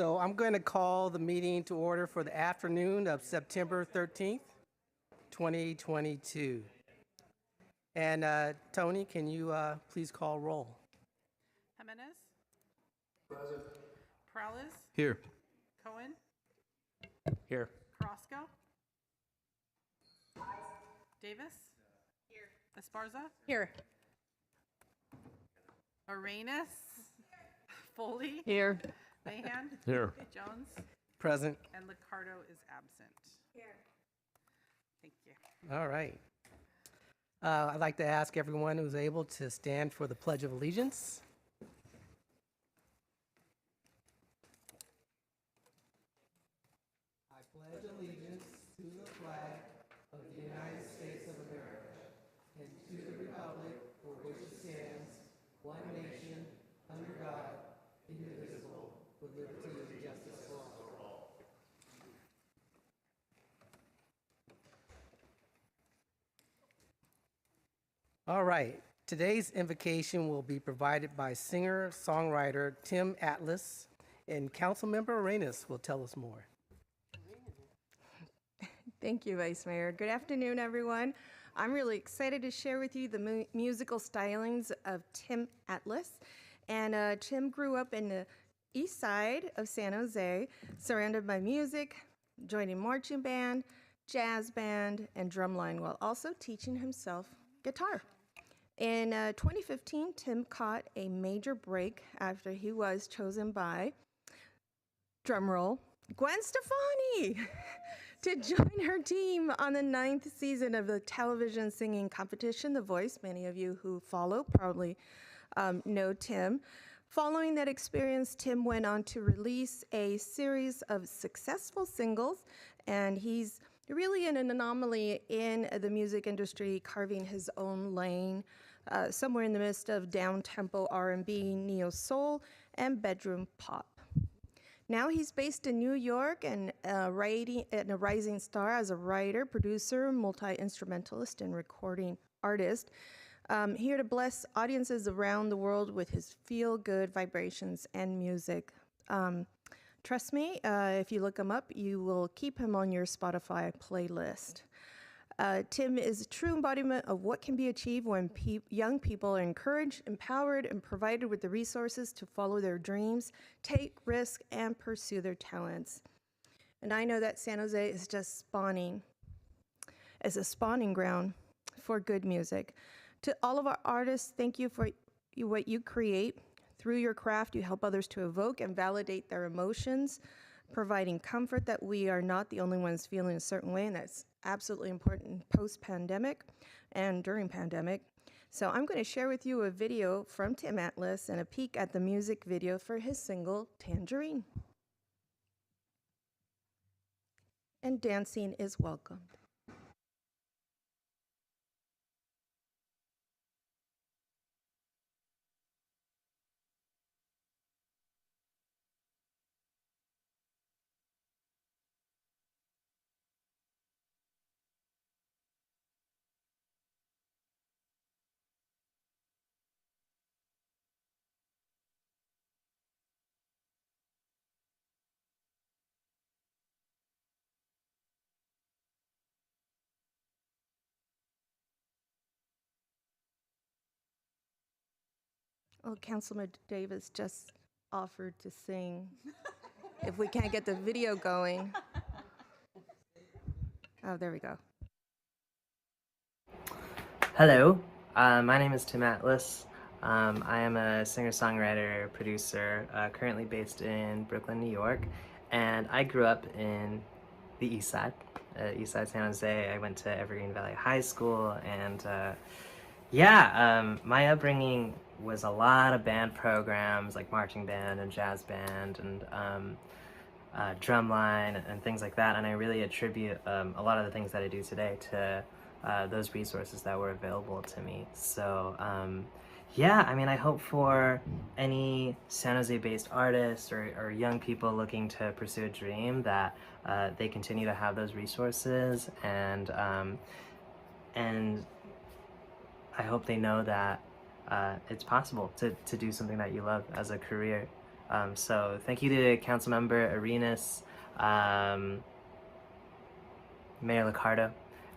So I'm going to call the meeting to order for the afternoon of September 13th, 2022. And Tony, can you please call roll? Jimenez? Present. Perales? Here. Cohen? Here. Carrasco? Davis? Here. Esparza? Here. Arenas? Foley? Here. Mahan? Here. Jones? Present. And Licardo is absent. Here. Thank you. All right. I'd like to ask everyone who's able to stand for the Pledge of Allegiance. I pledge allegiance to the flag of the United States of America and to the republic for which it stands, one nation, under God, indivisible, with liberty and justice for all. All right. Today's invocation will be provided by singer-songwriter Tim Atlas, and Councilmember Arenas will tell us more. Thank you, Vice Mayor. Good afternoon, everyone. I'm really excited to share with you the musical stylings of Tim Atlas. And Tim grew up in the east side of San Jose, surrounded by music, joining marching band, jazz band, and drumline, while also teaching himself guitar. In 2015, Tim caught a major break after he was chosen by, drumroll, Gwen Stefani to join her team on the 9th season of the television singing competition, The Voice. Many of you who follow probably know Tim. Following that experience, Tim went on to release a series of successful singles, and he's really an anomaly in the music industry, carving his own lane, somewhere in the midst of down-tempo R&B, neo-soul, and bedroom pop. Now he's based in New York and a rising star as a writer, producer, multi-instrumentalist, and recording artist. Here to bless audiences around the world with his feel-good vibrations and music. Trust me, if you look him up, you will keep him on your Spotify playlist. Tim is a true embodiment of what can be achieved when young people are encouraged, empowered, and provided with the resources to follow their dreams, take risks, and pursue their talents. And I know that San Jose is just spawning as a spawning ground for good music. To all of our artists, thank you for what you create. Through your craft, you help others to evoke and validate their emotions, providing comfort that we are not the only ones feeling a certain way, and that's absolutely important post-pandemic and during pandemic. So I'm going to share with you a video from Tim Atlas and a peek at the music video for his single, Tangerine. And dancing is welcomed. Oh, Councilman Davis just offered to sing. If we can't get the video going. Oh, there we go. Hello, my name is Tim Atlas. I am a singer-songwriter, producer, currently based in Brooklyn, New York, and I grew up in the East Side San Jose. I went to Evergreen Valley High School, and my upbringing was a lot of band programs like marching band and jazz band and drumline and things like that, and I really attribute a lot of the things that I do today to those resources that were available to me. So I hope for any San Jose-based artists or young people looking to pursue a dream that they continue to have those resources, and I hope they know that it's possible to do something that you love as a career. So thank you to Councilmember Arenas, Mayor Licardo,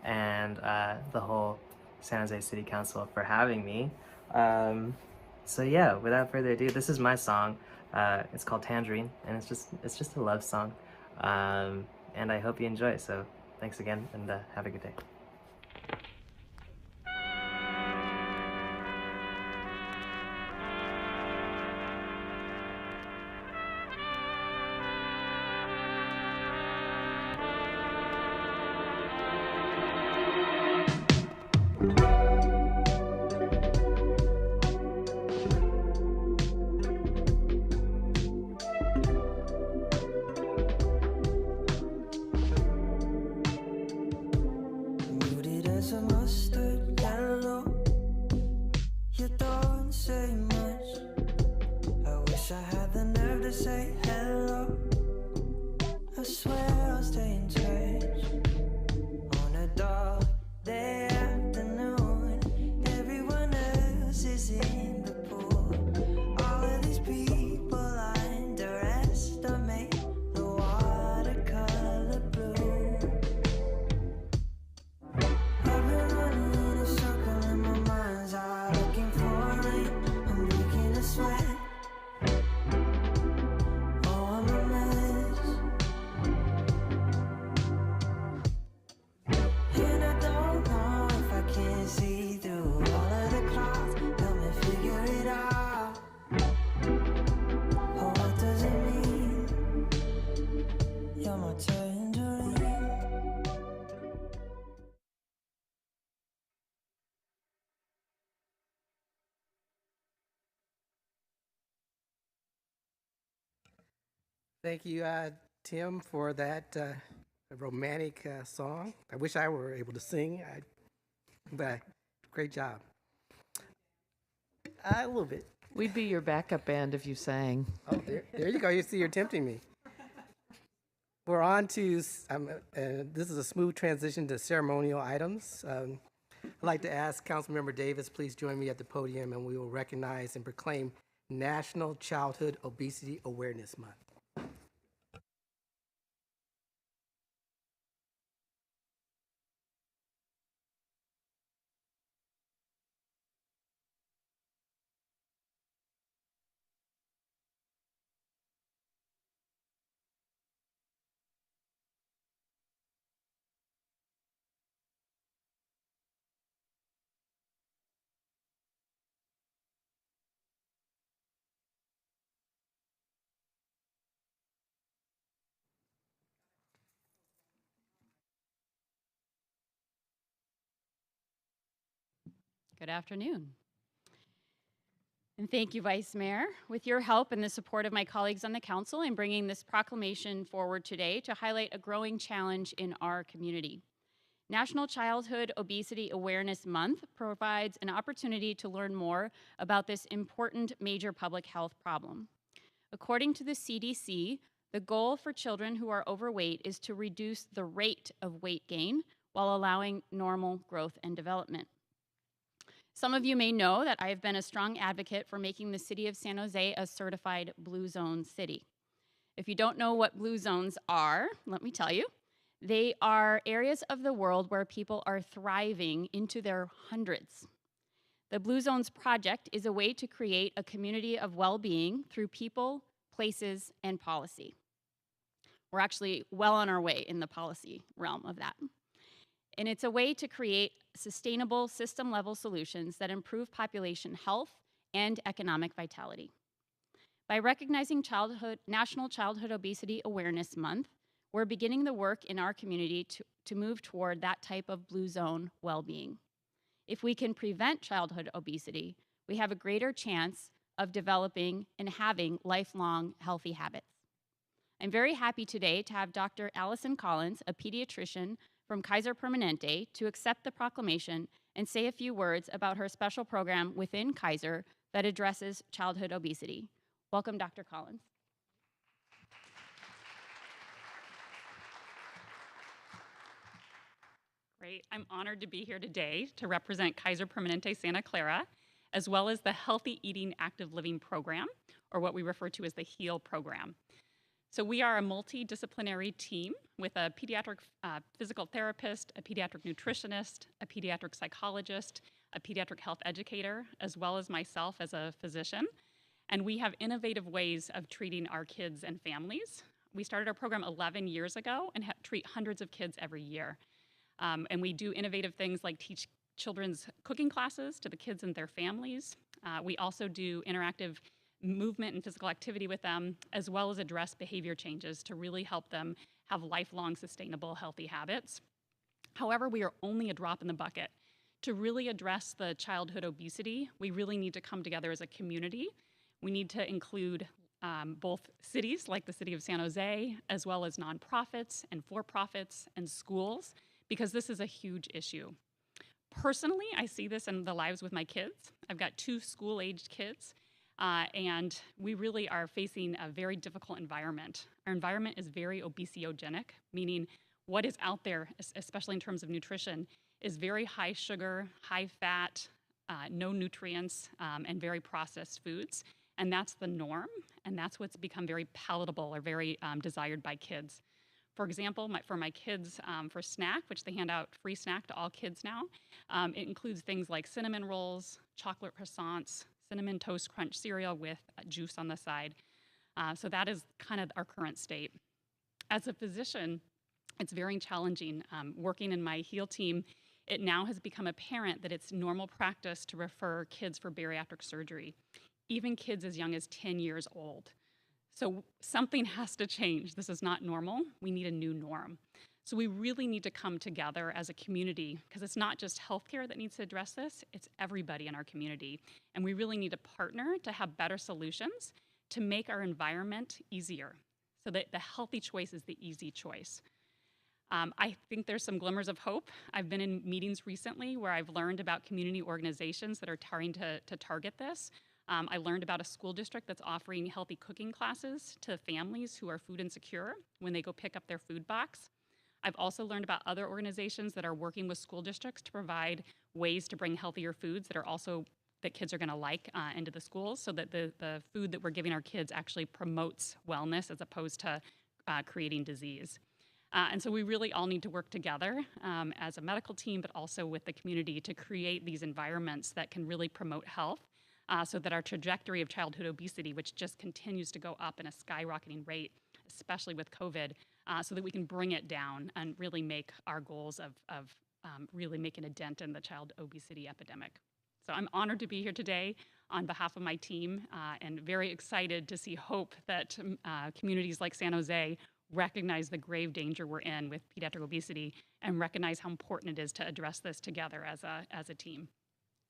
and the whole San Jose City Council for having me. So yeah, without further ado, this is my song. It's called Tangerine, and it's just a love song. And I hope you enjoy it. So thanks again, and have a good day. Muted as a mustard yellow. You don't say much. I wish I had the nerve to say hello. I swear I'll stay in touch. On a dog day afternoon, everyone else is in the pool. All of these people underestimate the watercolor blue. I've been running in a circle in my mind's eye, looking for rain. I'm breaking a sweat. Oh, I'm a mess. And I don't know if I can see through all of the clouds. Help me figure it out. Oh, what does it mean? You're my tangerine. Thank you, Tim, for that romantic song. I wish I were able to sing, but great job. A little bit. We'd be your backup band if you sang. Oh, there you go. You see, you're tempting me. We're on to, this is a smooth transition to ceremonial items. I'd like to ask Councilmember Davis, please join me at the podium, and we will recognize and proclaim National Childhood Obesity Awareness Month. Good afternoon. And thank you, Vice Mayor. With your help and the support of my colleagues on the council, I'm bringing this proclamation forward today to highlight a growing challenge in our community. National Childhood Obesity Awareness Month provides an opportunity to learn more about this important major public health problem. According to the CDC, the goal for children who are overweight is to reduce the rate of weight gain while allowing normal growth and development. Some of you may know that I have been a strong advocate for making the city of San Jose a certified blue zone city. If you don't know what blue zones are, let me tell you. They are areas of the world where people are thriving into their hundreds. The Blue Zones Project is a way to create a community of well-being through people, places, and policy. We're actually well on our way in the policy realm of that. And it's a way to create sustainable system-level solutions that improve population health and economic vitality. By recognizing National Childhood Obesity Awareness Month, we're beginning the work in our community to move toward that type of blue zone well-being. If we can prevent childhood obesity, we have a greater chance of developing and having lifelong healthy habits. I'm very happy today to have Dr. Allison Collins, a pediatrician from Kaiser Permanente, to accept the proclamation and say a few words about her special program within Kaiser that addresses childhood obesity. Welcome, Dr. Collins. Great. I'm honored to be here today to represent Kaiser Permanente Santa Clara as well as the Healthy Eating Active Living program, or what we refer to as the HEAL program. So we are a multidisciplinary team with a pediatric physical therapist, a pediatric nutritionist, a pediatric psychologist, a pediatric health educator, as well as myself as a physician. And we have innovative ways of treating our kids and families. We started our program 11 years ago and treat hundreds of kids every year. And we do innovative things like teach children's cooking classes to the kids and their families. We also do interactive movement and physical activity with them, as well as address behavior changes to really help them have lifelong sustainable healthy habits. However, we are only a drop in the bucket. To really address the childhood obesity, we really need to come together as a community. We need to include both cities, like the city of San Jose, as well as nonprofits and for-profits and schools, because this is a huge issue. Personally, I see this in the lives with my kids. I've got 2 school-aged kids, and we really are facing a very difficult environment. Our environment is very obesogenic, meaning what is out there, especially in terms of nutrition, is very high sugar, high fat, no nutrients, and very processed foods. And that's the norm, and that's what's become very palatable or very desired by kids. For example, for my kids, for snack, which they hand out free snack to all kids now, it includes things like cinnamon rolls, chocolate croissants, cinnamon toast crunch cereal with juice on the side. So that is kind of our current state. As a physician, it's very challenging. Working in my HEAL team, it now has become apparent that it's normal practice to refer kids for bariatric surgery, even kids as young as 10 years old. So something has to change. This is not normal. We need a new norm. So we really need to come together as a community, because it's not just healthcare that needs to address this, it's everybody in our community. And we really need to partner to have better solutions to make our environment easier, so that the healthy choice is the easy choice. I think there's some glimmers of hope. I've been in meetings recently where I've learned about community organizations that are trying to target this. I learned about a school district that's offering healthy cooking classes to families who are food insecure when they go pick up their food box. I've also learned about other organizations that are working with school districts to provide ways to bring healthier foods that kids are gonna like into the schools, so that the food that we're giving our kids actually promotes wellness as opposed to creating disease. And so we really all need to work together as a medical team, but also with the community to create these environments that can really promote health, so that our trajectory of childhood obesity, which just continues to go up in a skyrocketing rate, especially with COVID, so that we can bring it down and really make our goals of really making a dent in the child obesity epidemic. So I'm honored to be here today on behalf of my team, and very excited to see hope that communities like San Jose recognize the grave danger we're in with pediatric obesity and recognize how important it is to address this together as a team.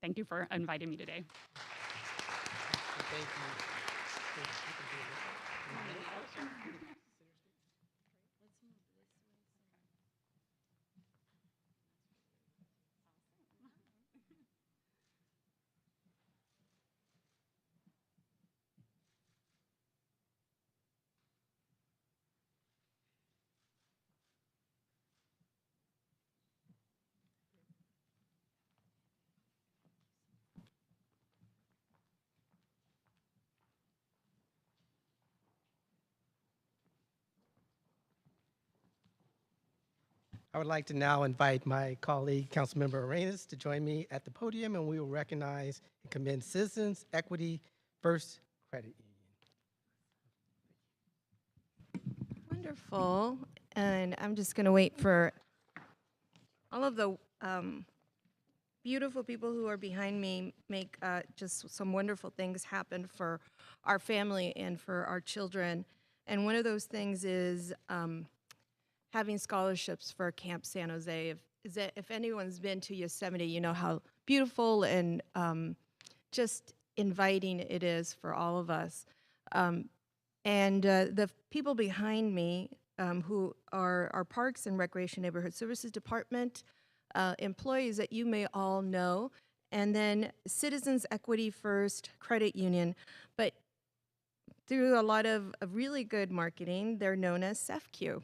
Thank you for inviting me today. Thank you. I would like to now invite my colleague, Councilmember Arenas, to join me at the podium, and we will recognize and commend Citizens Equity First Credit Union. Wonderful. And I'm just going to wait for all of the beautiful people who are behind me make just some wonderful things happen for our family and for our children. And one of those things is having scholarships for Camp San Jose. If anyone's been to Yosemite, you know how beautiful and just inviting it is for all of us. And the people behind me who are our Parks and Recreation Neighborhood Services Department employees that you may all know, and then Citizens Equity First Credit Union. But through a lot of really good marketing, they're known as SEFQ.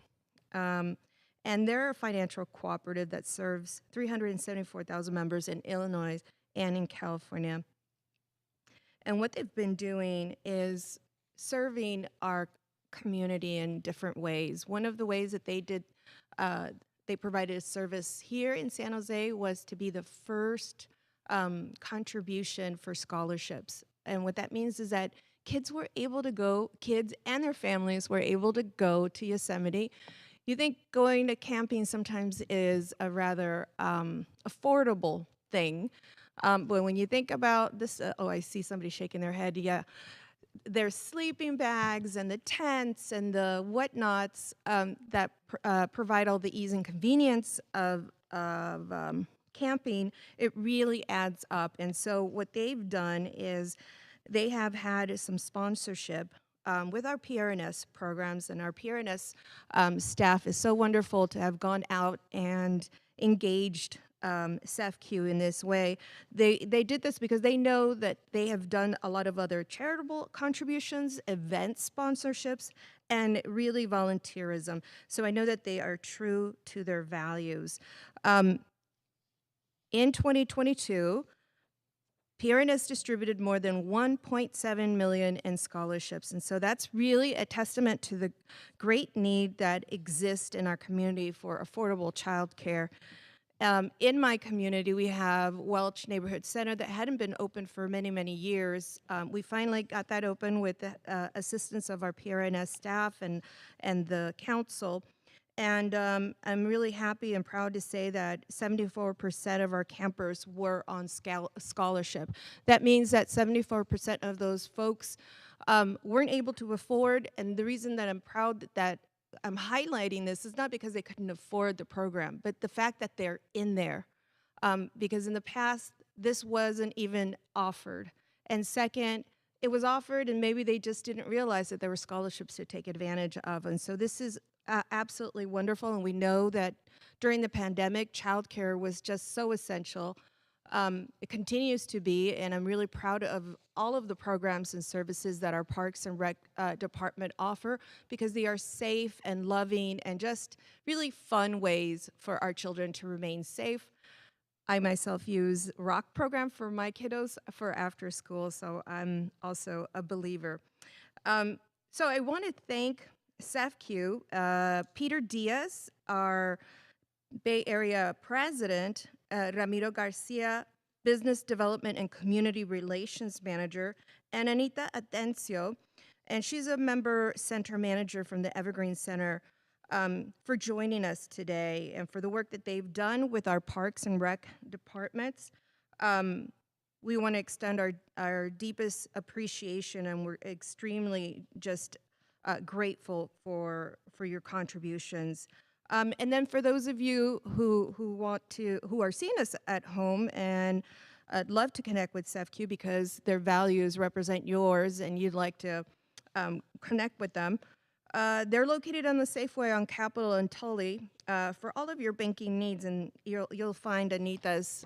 And they're a financial cooperative that serves 374,000 members in Illinois and in California. And what they've been doing is serving our community in different ways. One of the ways that they provided a service here in San Jose was to be the first contribution for scholarships. And what that means is that kids and their families were able to go to Yosemite. You think going to camping sometimes is a rather affordable thing. But when you think about this, I see somebody shaking their head. Yeah, there's sleeping bags and the tents and the whatnots that provide all the ease and convenience of camping. It really adds up. And so what they've done is they have had some sponsorship with our PRNS programs, and our PRNS staff is so wonderful to have gone out and engaged SEFQ in this way. They did this because they know that they have done a lot of other charitable contributions, event sponsorships, and really volunteerism. So I know that they are true to their values. In 2022, PRNS distributed more than 1.7 million in scholarships. And so that's really a testament to the great need that exists in our community for affordable childcare. In my community, we have Welch Neighborhood Center that hadn't been open for many, many years. We finally got that open with the assistance of our PRNS staff and the council. And I'm really happy and proud to say that 74% of our campers were on scholarship. That means that 74% of those folks weren't able to afford, and the reason that I'm proud that I'm highlighting this is not because they couldn't afford the program, but the fact that they're in there. Because in the past, this wasn't even offered. And second, it was offered and maybe they just didn't realize that there were scholarships to take advantage of. And so this is absolutely wonderful, and we know that during the pandemic, childcare was just so essential. It continues to be, and I'm really proud of all of the programs and services that our Parks and Rec department offer, because they are safe and loving and just really fun ways for our children to remain safe. I myself use ROC program for my kiddos for after school, so I'm also a believer. So I want to thank SEFQ, Peter Diaz, our Bay Area president, Ramiro Garcia, business development and community relations manager, and Anita Atencio, and she's a member center manager from the Evergreen Center, for joining us today and for the work that they've done with our Parks and Rec departments. We want to extend our deepest appreciation, and we're extremely just grateful for your contributions. And then for those of you who are seeing us at home and I'd love to connect with SEFQ because their values represent yours and you'd like to connect with them. They're located on the Safeway on Capitol and Tully for all of your banking needs, and you'll find Anita's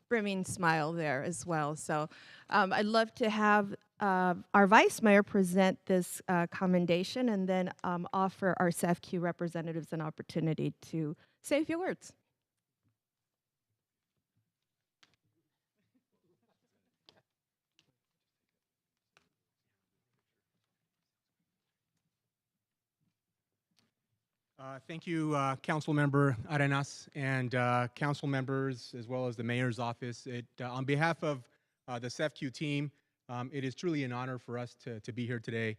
brimming smile there as well. So I'd love to have our Vice Mayor present this commendation and then offer our SEFQ representatives an opportunity to say a few words. Thank you, Council Member Arenas and council members, as well as the Mayor's office. On behalf of the SEFQ team, it is truly an honor for us to be here today.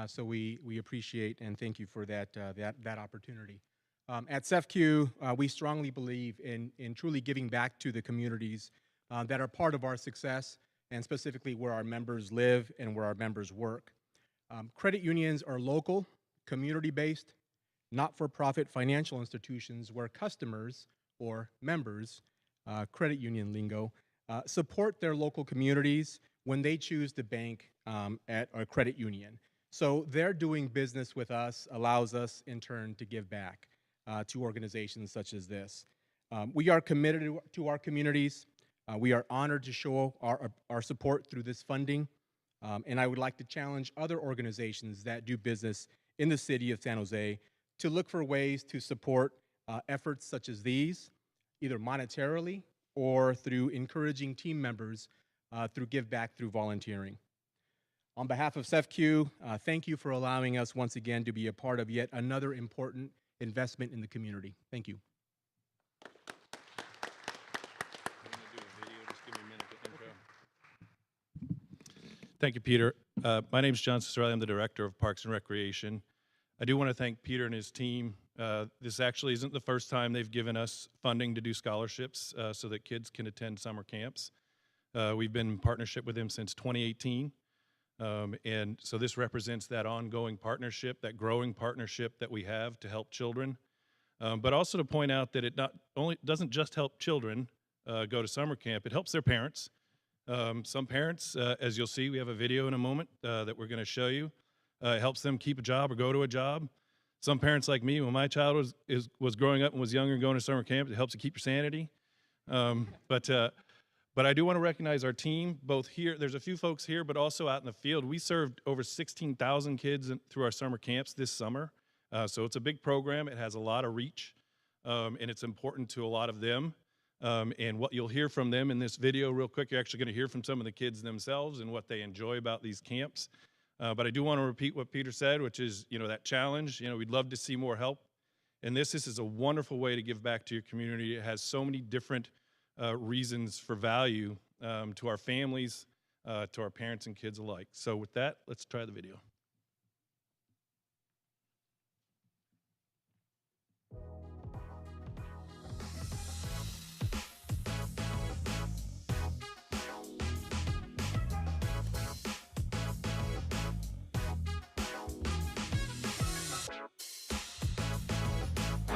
So we appreciate and thank you for that opportunity. At SEFQ, we strongly believe in truly giving back to the communities that are part of our success, and specifically where our members live and where our members work. Credit unions are local, community-based, not-for-profit financial institutions where customers or members, credit union lingo, support their local communities when they choose to bank at a credit union. So their doing business with us allows us in turn to give back to organizations such as this. We are committed to our communities. We are honored to show our support through this funding. And I would like to challenge other organizations that do business in the city of San Jose to look for ways to support efforts such as these, either monetarily or through encouraging team members through give back through volunteering. On behalf of SEFCU, thank you for allowing us once again to be a part of yet another important investment in the community. Thank you. Thank you, Peter. My name is John Cicerelli. I'm the Director of Parks and Recreation. I do want to thank Peter and his team. This actually isn't the first time they've given us funding to do scholarships so that kids can attend summer camps. We've been in partnership with them since 2018. And so this represents that ongoing partnership, that growing partnership that we have to help children. But also to point out that it doesn't just help children go to summer camp, it helps their parents. Some parents, as you'll see, we have a video in a moment that we're going to show you. It helps them keep a job or go to a job. Some parents like me, when my child was growing up and was younger and going to summer camp, it helps to keep your sanity. But I do want to recognize our team, both here. There's a few folks here, but also out in the field. We served over 16,000 kids through our summer camps this summer. So it's a big program. It has a lot of reach, and it's important to a lot of them. And what you'll hear from them in this video real quick, you're actually going to hear from some of the kids themselves and what they enjoy about these camps. But I do want to repeat what Peter said, which is, that challenge. We'd love to see more help. And this is a wonderful way to give back to your community. It has so many different reasons for value to our families, to our parents and kids alike. So with that, let's try the video.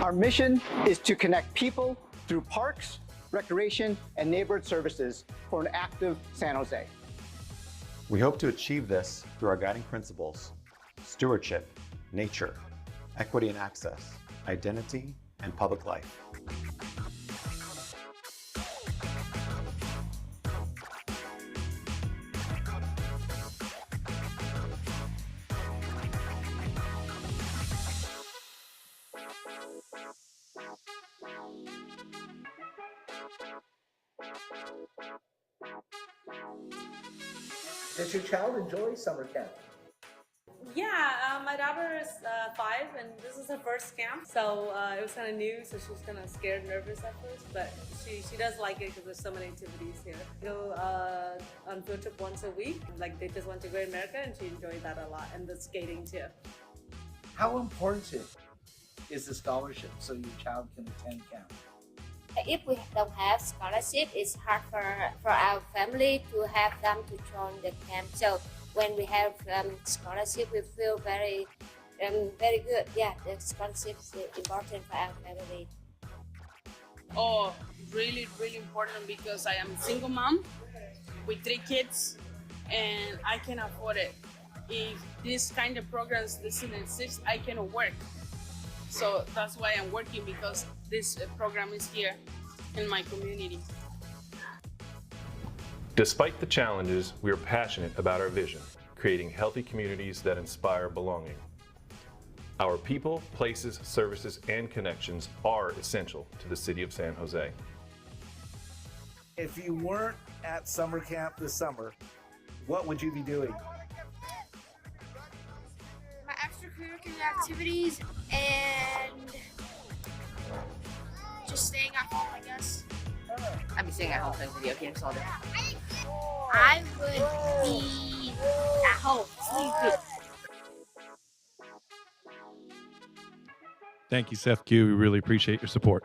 Our mission is to connect people through parks, recreation, and neighborhood services for an active San Jose. We hope to achieve this through our guiding principles: stewardship, nature, equity and access, identity, and public life. Does your child enjoy summer camp? Yeah, my daughter is 5 and this is her first camp, so it was kind of new, so she was kind of scared, nervous at first, but she does like it because there's so many activities here. We go on field trip once a week, like they just went to Great America and she enjoyed that a lot, and the skating too. How important is the scholarship so your child can attend camp? If we don't have scholarship, it's hard for our family to have them to join the camp. So when we have scholarship, we feel very good. Yeah, the scholarship is important for our family. Oh, really, really important because I am a single mom with 3 kids and I can afford it. If this kind of programs doesn't exist, I cannot work. So that's why I'm working, because this program is here in my community. Despite the challenges, we are passionate about our vision, creating healthy communities that inspire belonging. Our people, places, services, and connections are essential to the city of San Jose. If you weren't at summer camp this summer, what would you be doing? My extracurricular activities and just staying at home, I guess. I'd be staying at home playing video games all day. I would be at home sleeping. Thank you, SEFCU. We really appreciate your support.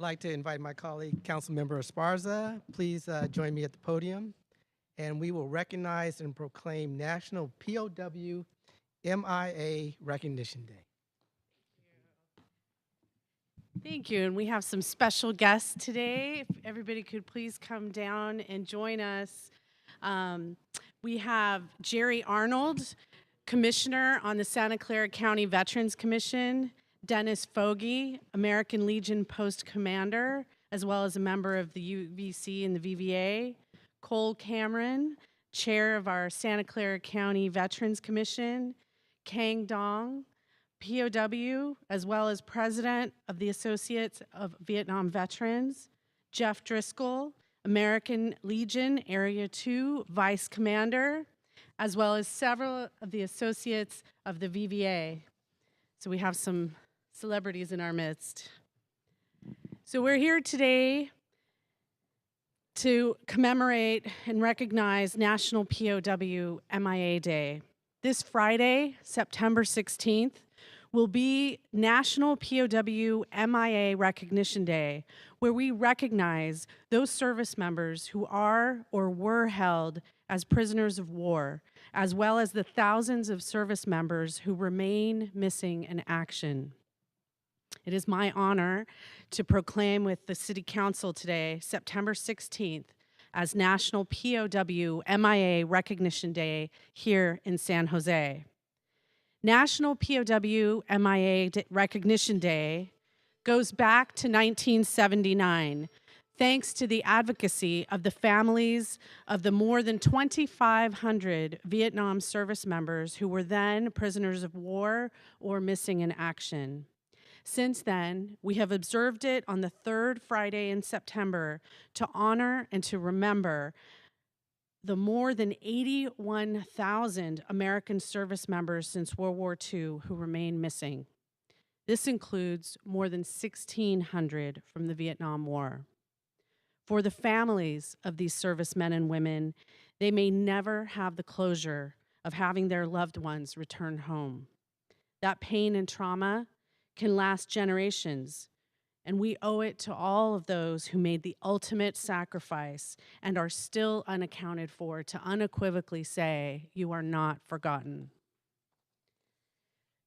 I'd like to invite my colleague, Councilmember Esparza. Please join me at the podium, and we will recognize and proclaim National POW MIA Recognition Day. Thank you, and we have some special guests today. If everybody could please come down and join us. We have Jerry Arnold, Commissioner on the Santa Clara County Veterans Commission, Dennis Fogarty, American Legion Post Commander, as well as a member of the UVC and the VVA, Cole Cameron, Chair of our Santa Clara County Veterans Commission, Kang Dong, POW, as well as President of the Associates of Vietnam Veterans, Jeff Driscoll, American Legion Area 2 Vice Commander, as well as several of the Associates of the VVA. So we have some celebrities in our midst. So we're here today to commemorate and recognize National POW MIA Day. This Friday, September 16th, will be National POW MIA Recognition Day, where we recognize those service members who are or were held as prisoners of war, as well as the thousands of service members who remain missing in action. It is my honor to proclaim with the City Council today, September 16th, as National POW MIA Recognition Day here in San Jose. National POW MIA Recognition Day goes back to 1979, thanks to the advocacy of the families of the more than 2,500 Vietnam service members who were then prisoners of war or missing in action. Since then, we have observed it on the third Friday in September to honor and to remember the more than 81,000 American service members since World War II who remain missing. This includes more than 1,600 from the Vietnam War. For the families of these servicemen and women, they may never have the closure of having their loved ones return home. That pain and trauma can last generations, and we owe it to all of those who made the ultimate sacrifice and are still unaccounted for to unequivocally say, "You are not forgotten."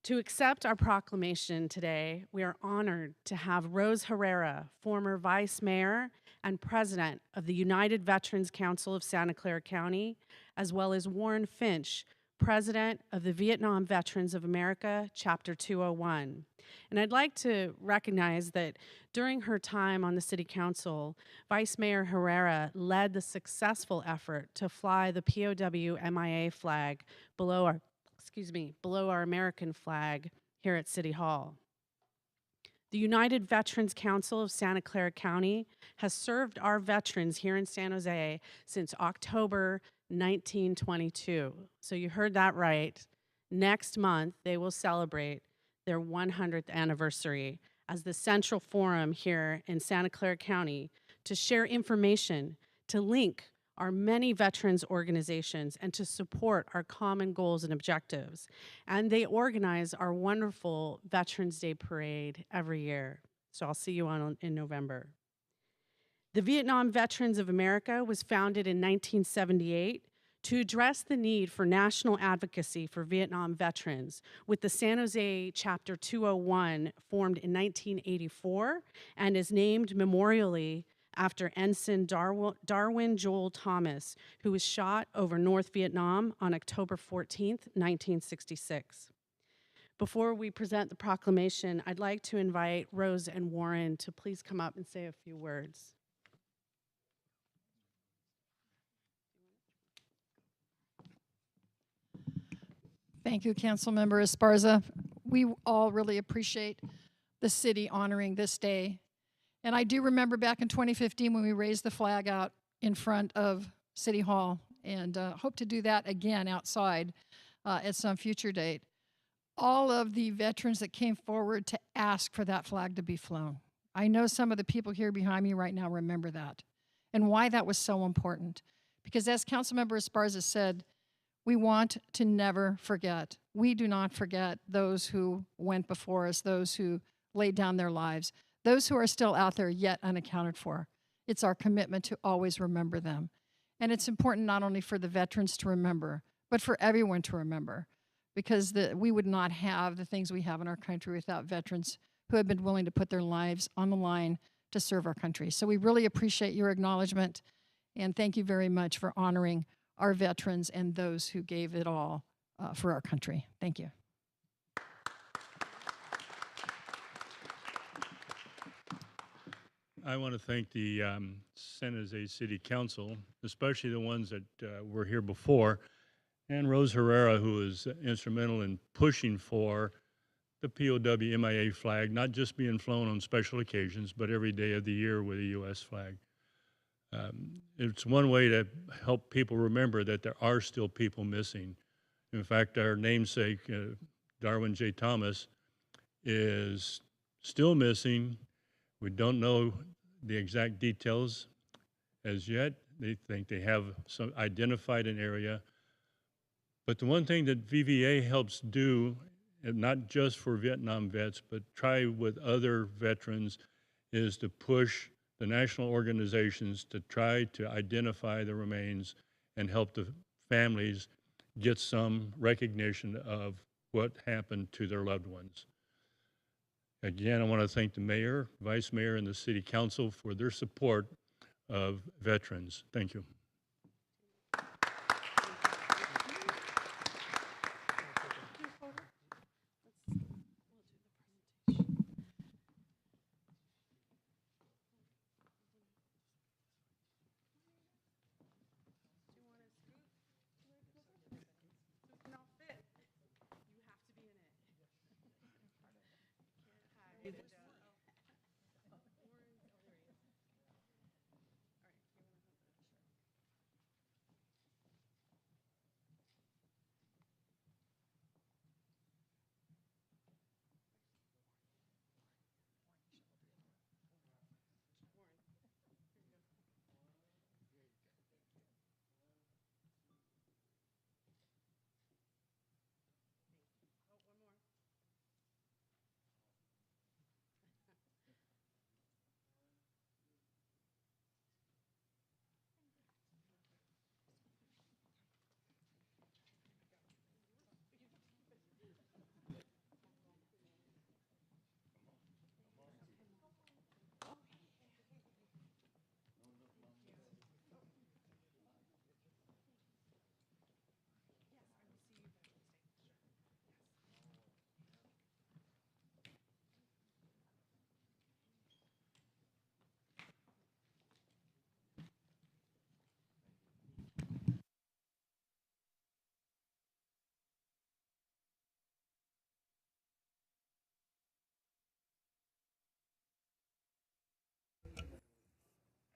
To accept our proclamation today, we are honored to have Rose Herrera, former Vice Mayor and President of the United Veterans Council of Santa Clara County, as well as Warren Finch, President of the Vietnam Veterans of America, Chapter 201. And I'd like to recognize that during her time on the City Council, Vice Mayor Herrera led the successful effort to fly the POW MIA flag below our American flag here at City Hall. The United Veterans Council of Santa Clara County has served our veterans here in San Jose since October 1922. So you heard that right. Next month, they will celebrate their 100th anniversary as the central forum here in Santa Clara County to share information, to link our many veterans organizations, and to support our common goals and objectives. And they organize our wonderful Veterans Day Parade every year. So I'll see you in November. The Vietnam Veterans of America was founded in 1978 to address the need for national advocacy for Vietnam veterans, with the San Jose Chapter 201 formed in 1984 and is named memorially after Ensign Darwin Joel Thomas, who was shot over North Vietnam on October 14th, 1966. Before we present the proclamation, I'd like to invite Rose and Warren to please come up and say a few words. Thank you, Councilmember Esparza. We all really appreciate the city honoring this day. And I do remember back in 2015 when we raised the flag out in front of City Hall, and hope to do that again outside at some future date. All of the veterans that came forward to ask for that flag to be flown. I know some of the people here behind me right now remember that and why that was so important. Because as Councilmember Esparza said, we want to never forget. We do not forget those who went before us, those who laid down their lives. those who are still out there yet unaccounted for. It's our commitment to always remember them. And it's important not only for the veterans to remember, but for everyone to remember, because we would not have the things we have in our country without veterans who have been willing to put their lives on the line to serve our country. So we really appreciate your acknowledgement, and thank you very much for honoring our veterans and those who gave it all for our country. Thank you. I want to thank the San Jose City Council, especially the ones that were here before, and Rose Herrera, who was instrumental in pushing for the POW MIA flag, not just being flown on special occasions, but every day of the year with a U.S. flag. It's one way to help people remember that there are still people missing. In fact, our namesake, Darwin J. Thomas, is still missing. We don't know the exact details as yet. They think they have some identified an area. But the one thing that VVA helps do, and not just for Vietnam vets, but try with other veterans, is to push the national organizations to try to identify the remains and help the families get some recognition of what happened to their loved ones. Again, I want to thank the mayor, vice mayor, and the city council for their support of veterans. Thank you.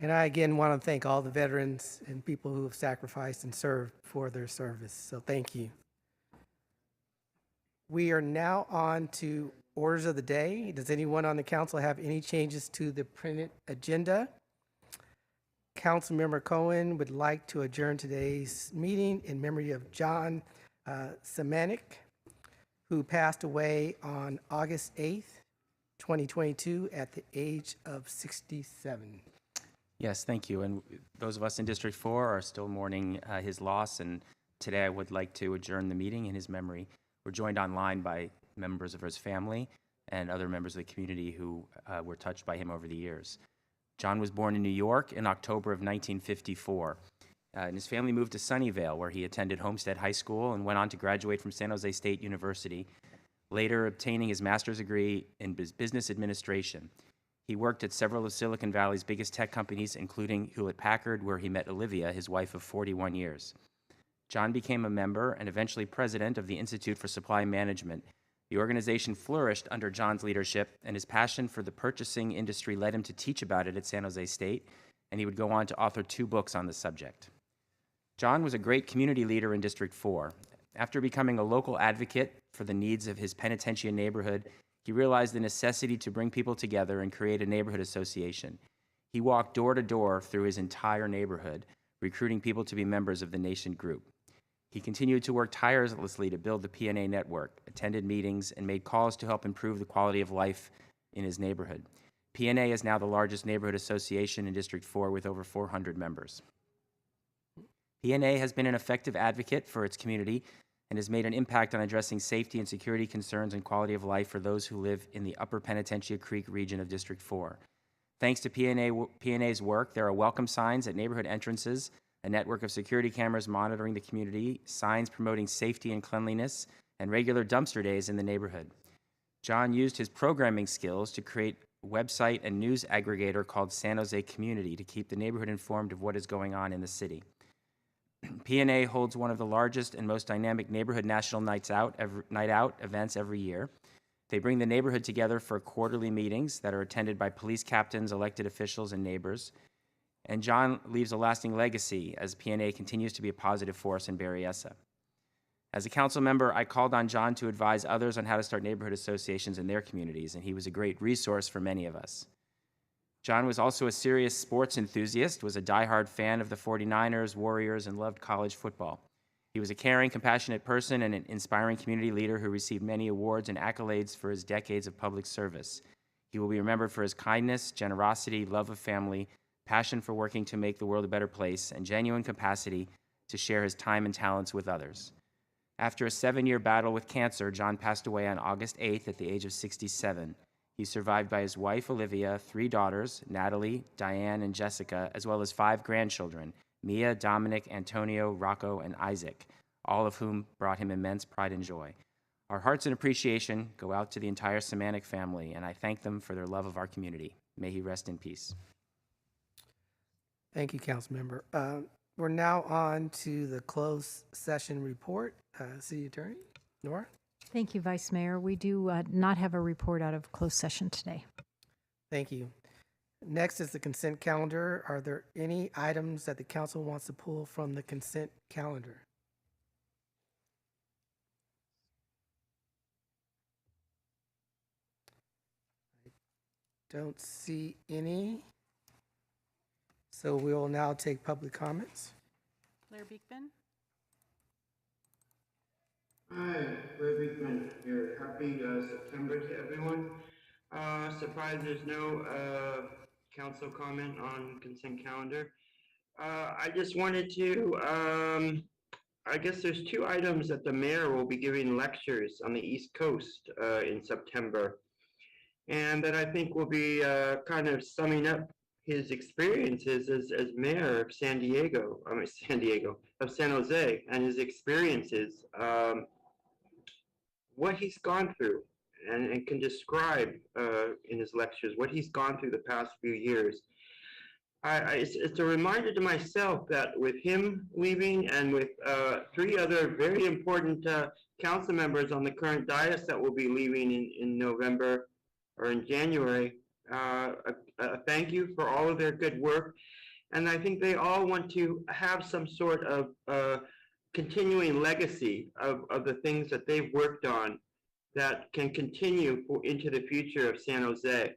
And I again want to thank all the veterans and people who have sacrificed and served for their service. So thank you. We are now on to orders of the day. Does anyone on the council have any changes to the printed agenda? Councilmember Cohen would like to adjourn today's meeting in memory of John Semanek, who passed away on August 8th, 2022 at the age of 67. Yes, thank you. And those of us in District 4 are still mourning his loss, and today I would like to adjourn the meeting in his memory. We're joined online by members of his family and other members of the community who were touched by him over the years. John was born in New York in October of 1954. And his family moved to Sunnyvale, where he attended Homestead High School and went on to graduate from San Jose State University, later obtaining his master's degree in business administration. He worked at several of Silicon Valley's biggest tech companies, including Hewlett-Packard, where he met Olivia, his wife of 41 years. John became a member and eventually president of the Institute for Supply Management. The organization flourished under John's leadership, and his passion for the purchasing industry led him to teach about it at San Jose State, and he would go on to author 2 books on the subject. John was a great community leader in District 4. After becoming a local advocate for the needs of his penitentiary neighborhood, he realized the necessity to bring people together and create a neighborhood association. He walked door to door through his entire neighborhood, recruiting people to be members of the Nation group. He continued to work tirelessly to build the PNA network, attended meetings, and made calls to help improve the quality of life in his neighborhood. PNA is now the largest neighborhood association in District 4 with over 400 members. PNA has been an effective advocate for its community and has made an impact on addressing safety and security concerns and quality of life for those who live in the Upper Penitentiary Creek region of District 4. Thanks to PNA's work, there are welcome signs at neighborhood entrances, a network of security cameras monitoring the community, signs promoting safety and cleanliness, and regular dumpster days in the neighborhood. John used his programming skills to create a website and news aggregator called San José Community to keep the neighborhood informed of what is going on in the city. PNA holds one of the largest and most dynamic neighborhood national night out events every year. They bring the neighborhood together for quarterly meetings that are attended by police captains, elected officials, and neighbors. And John leaves a lasting legacy as PNA continues to be a positive force in Berryessa. As a council member, I called on John to advise others on how to start neighborhood associations in their communities, and he was a great resource for many of us. John was also a serious sports enthusiast, was a diehard fan of the 49ers, Warriors, and loved college football. He was a caring, compassionate person and an inspiring community leader who received many awards and accolades for his decades of public service. He will be remembered for his kindness, generosity, love of family, passion for working to make the world a better place, and genuine capacity to share his time and talents with others. After a 7-year battle with cancer, John passed away on August 8th at the age of 67. He's survived by his wife, Olivia, 3 daughters, Natalie, Diane, and Jessica, as well as 5 grandchildren, Mia, Dominic, Antonio, Rocco, and Isaac, all of whom brought him immense pride and joy. Our hearts and appreciation go out to the entire Semanik family, and I thank them for their love of our community. May he rest in peace. Thank you, Councilmember. We're now on to the closed session report. City Attorney, Nora? Thank you, Vice Mayor. We do not have a report out of closed session today. Thank you. Next is the consent calendar. Are there any items that the council wants to pull from the consent calendar? I don't see any. So we will now take public comments. Blair Beekman. Hi, Blair Beekman here. Happy September to everyone. Surprised there's no council comment on consent calendar. I just wanted to, I guess there's 2 items that the mayor will be giving lectures on the East Coast in September. And that I think will be kind of summing up his experiences as mayor of San Jose, and his experiences, what he's gone through, and can describe in his lectures what he's gone through the past few years. It's a reminder to myself that with him leaving and with 3 other very important council members on the current dais that will be leaving in November or in January, a thank you for all of their good work. And I think they all want to have some sort of continuing legacy of the things that they've worked on that can continue into the future of San Jose.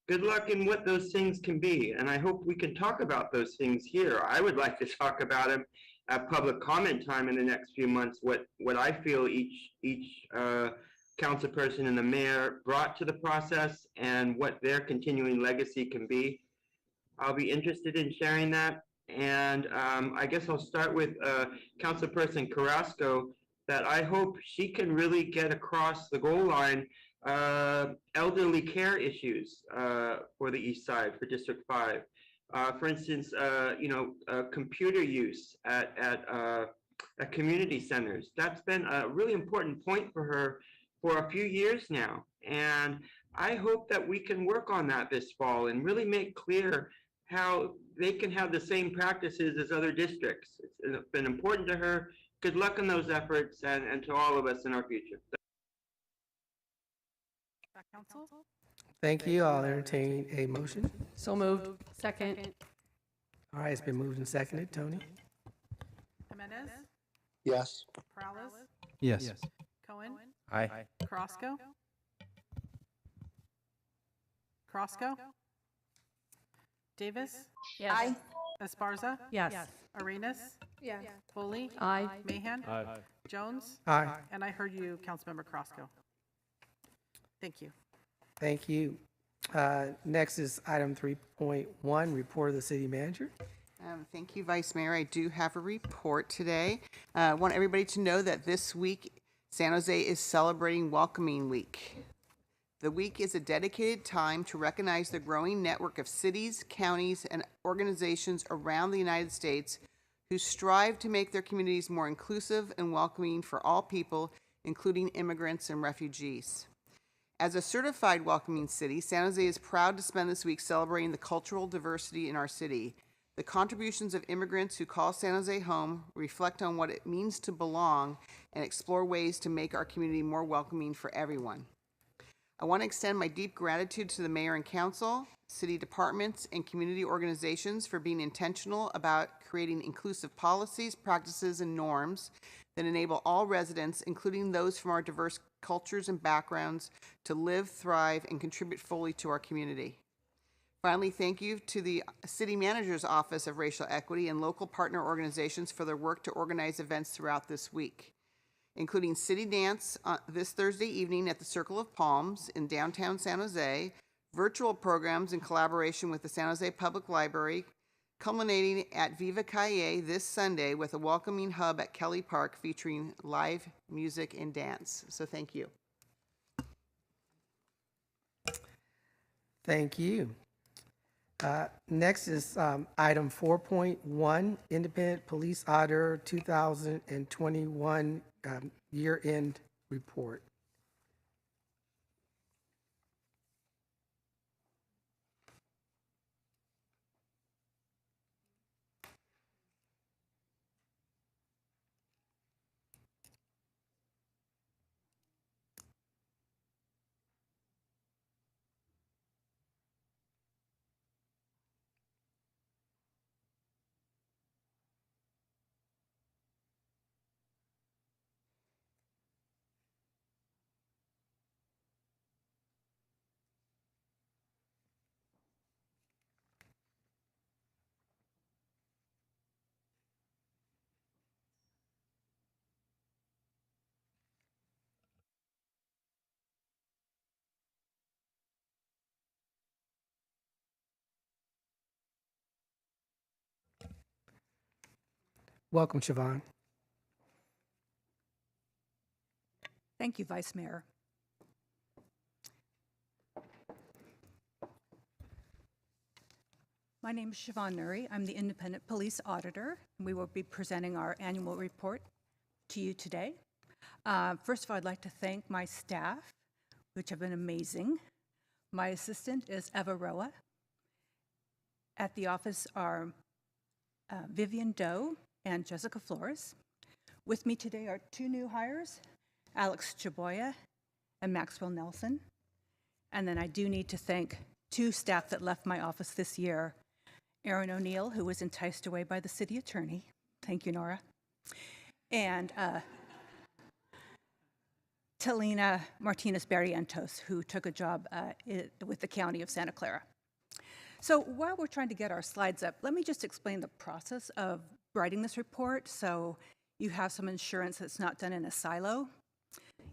Good luck in what those things can be, and I hope we can talk about those things here. I would like to talk about them at public comment time in the next few months, what I feel each council person and the mayor brought to the process and what their continuing legacy can be. I'll be interested in sharing that. And I guess I'll start with Councilperson Carrasco, that I hope she can really get across the goal line elderly care issues for the East Side, for District 5. For instance, computer use at community centers. That's been a really important point for her for a few years now. And I hope that we can work on that this fall and really make clear how they can have the same practices as other districts. It's been important to her. Good luck in those efforts, and to all of us in our future. Thank you. I'll entertain a motion. So moved. Second. All right, it's been moved and seconded. Tony? Jimenez. Yes. Perales. Yes. Cohen. Aye. Crosco. Davis. Yes. Aye. Esparza. Yes. Arenas. Yes. Foley. Aye. Mahan. Aye. Jones. Aye. And I heard you, Councilmember Crosco. Thank you. Thank you. Next is item 3.1, report of the city manager. Thank you, Vice Mayor. I do have a report today. I want everybody to know that this week, San Jose is celebrating Welcoming Week. The week is a dedicated time to recognize the growing network of cities, counties, and organizations around the United States who strive to make their communities more inclusive and welcoming for all people, including immigrants and refugees. As a certified welcoming city, San Jose is proud to spend this week celebrating the cultural diversity in our city. The contributions of immigrants who call San Jose home reflect on what it means to belong and explore ways to make our community more welcoming for everyone. I want to extend my deep gratitude to the mayor and council, city departments, and community organizations for being intentional about creating inclusive policies, practices, and norms that enable all residents, including those from our diverse cultures and backgrounds, to live, thrive, and contribute fully to our community. Finally, thank you to the City Manager's Office of Racial Equity and local partner organizations for their work to organize events throughout this week, including City Dance this Thursday evening at the Circle of Palms in downtown San Jose, virtual programs in collaboration with the San Jose Public Library, culminating at Viva Calle this Sunday with a welcoming hub at Kelly Park featuring live music and dance. So thank you. Thank you. Next is item 4.1, Independent Police Auditor 2021 year-end report. Welcome, Siobhan. Thank you, Vice Mayor. My name is Siobhan Nuri. I'm the Independent Police Auditor. We will be presenting our annual report to you today. First of all, I'd like to thank my staff, which have been amazing. My assistant is Eva Roa. At the office are Vivian Doe and Jessica Flores. With me today are two new hires, Alex Chaboya and Maxwell Nelson. And then I do need to thank two staff that left my office this year, Aaron O'Neill, who was enticed away by the city attorney. Thank you, Nora. And Talina Martinez-Barrientos, who took a job with the County of Santa Clara. So while we're trying to get our slides up, let me just explain the process of writing this report so you have some assurance that it's not done in a silo.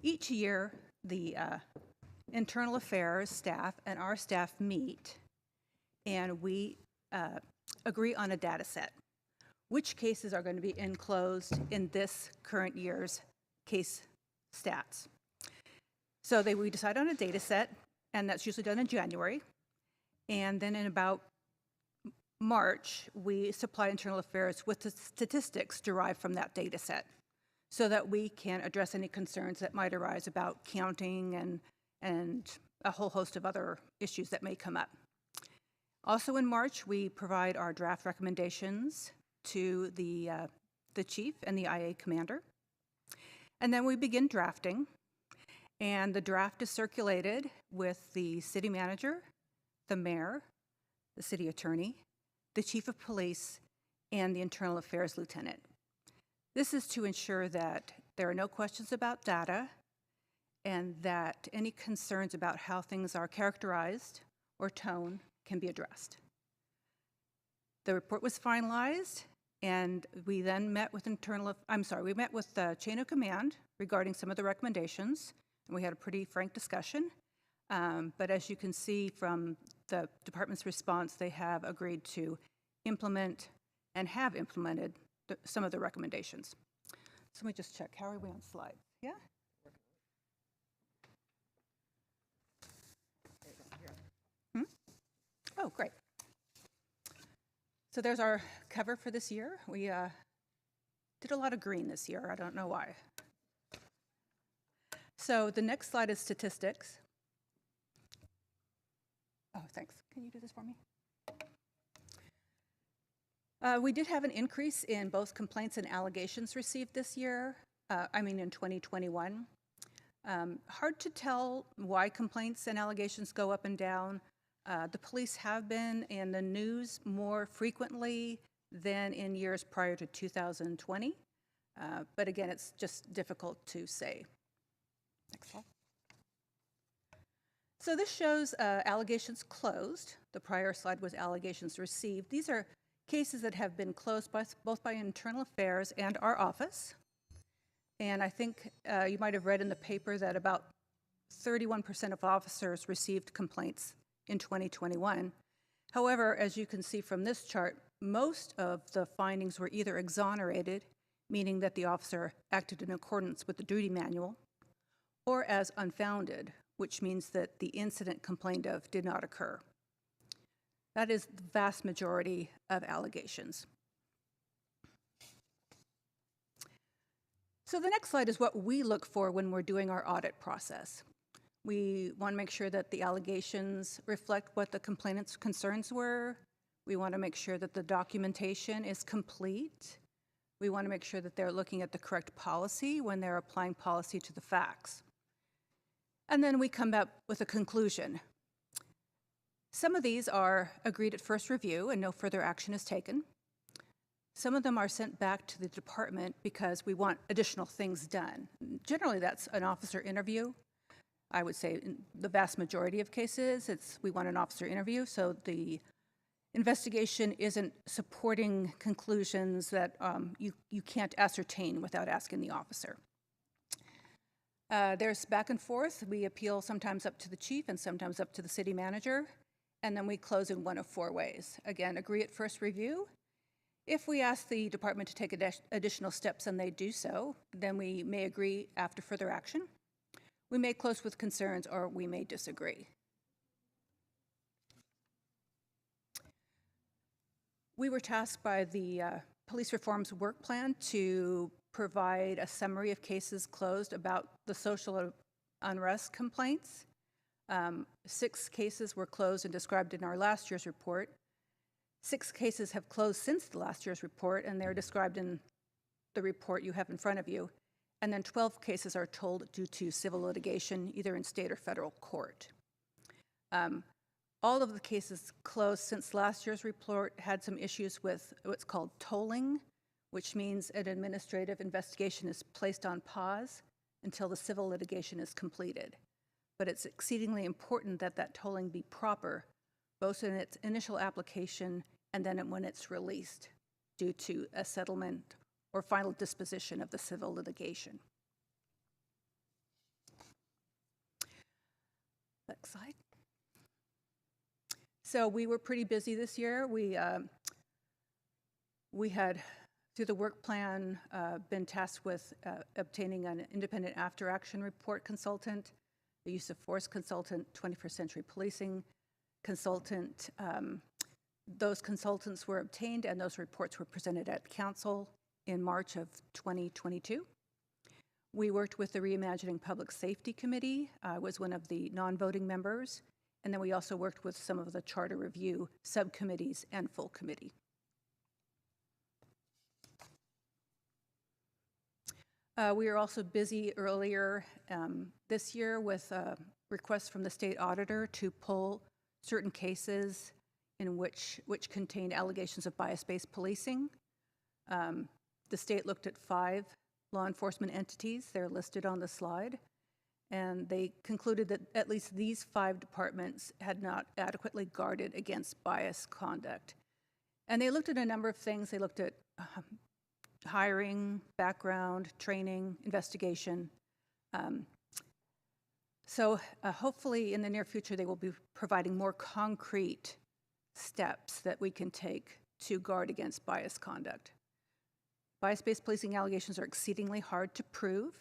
Each year, the internal affairs staff and our staff meet, and we agree on a data set. Which cases are going to be enclosed in this current year's case stats? So we decide on a data set, and that's usually done in January. And then in about March, we supply internal affairs with the statistics derived from that data set so that we can address any concerns that might arise about counting and a whole host of other issues that may come up. Also in March, we provide our draft recommendations to the chief and the IA commander. And then we begin drafting. And the draft is circulated with the city manager, the mayor, the city attorney, the chief of police, and the internal affairs lieutenant. This is to ensure that there are no questions about data and that any concerns about how things are characterized or tone can be addressed. The report was finalized, and we then met with we met with the chain of command regarding some of the recommendations, and we had a pretty frank discussion. But as you can see from the department's response, they have agreed to implement and have implemented some of the recommendations. So let me just check. How are we on slides? Yeah? Oh, great. So there's our cover for this year. We did a lot of green this year. I don't know why. So the next slide is statistics. Oh, thanks. Can you do this for me? We did have an increase in both complaints and allegations received this year, in 2021. Hard to tell why complaints and allegations go up and down. The police have been in the news more frequently than in years prior to 2020. But again, it's just difficult to say. Next slide. So this shows allegations closed. The prior slide was allegations received. These are cases that have been closed both by Internal Affairs and our office. And I think you might have read in the paper that about 31% of officers received complaints in 2021. However, as you can see from this chart, most of the findings were either exonerated, meaning that the officer acted in accordance with the duty manual, or as unfounded, which means that the incident complained of did not occur. That is the vast majority of allegations. So the next slide is what we look for when we're doing our audit process. We want to make sure that the allegations reflect what the complainant's concerns were. We want to make sure that the documentation is complete. We want to make sure that they're looking at the correct policy when they're applying policy to the facts. And then we come up with a conclusion. Some of these are agreed at first review and no further action is taken. Some of them are sent back to the department because we want additional things done. Generally, that's an officer interview. I would say in the vast majority of cases, we want an officer interview, so the investigation isn't supporting conclusions that you can't ascertain without asking the officer. There's back and forth. We appeal sometimes up to the chief and sometimes up to the city manager, and then we close in one of four ways. Again, agree at first review. If we ask the department to take additional steps and they do so, then we may agree after further action. We may close with concerns or we may disagree. We were tasked by the Police Reform's work plan to provide a summary of cases closed about the social unrest complaints. 6 cases were closed and described in our last year's report. 6 cases have closed since the last year's report, and they're described in the report you have in front of you. And then 12 cases are told due to civil litigation, either in state or federal court. All of the cases closed since last year's report had some issues with what's called tolling, which means an administrative investigation is placed on pause until the civil litigation is completed. But it's exceedingly important that that tolling be proper, both in its initial application and then when it's released due to a settlement or final disposition of the civil litigation. Next slide. So we were pretty busy this year. We had, through the work plan, been tasked with obtaining an independent after-action report consultant, the use of force consultant, 21st century policing consultant. Those consultants were obtained and those reports were presented at council in March of 2022. We worked with the Reimagining Public Safety Committee. I was one of the non-voting members. And then we also worked with some of the charter review subcommittees and full committee. We were also busy earlier this year with requests from the state auditor to pull certain cases in which contained allegations of bias-based policing. The state looked at 5 law enforcement entities. They're listed on the slide. And they concluded that at least these 5 departments had not adequately guarded against bias conduct. And they looked at a number of things. They looked at hiring, background, training, investigation. So hopefully in the near future, they will be providing more concrete steps that we can take to guard against biased conduct. Bias-based policing allegations are exceedingly hard to prove.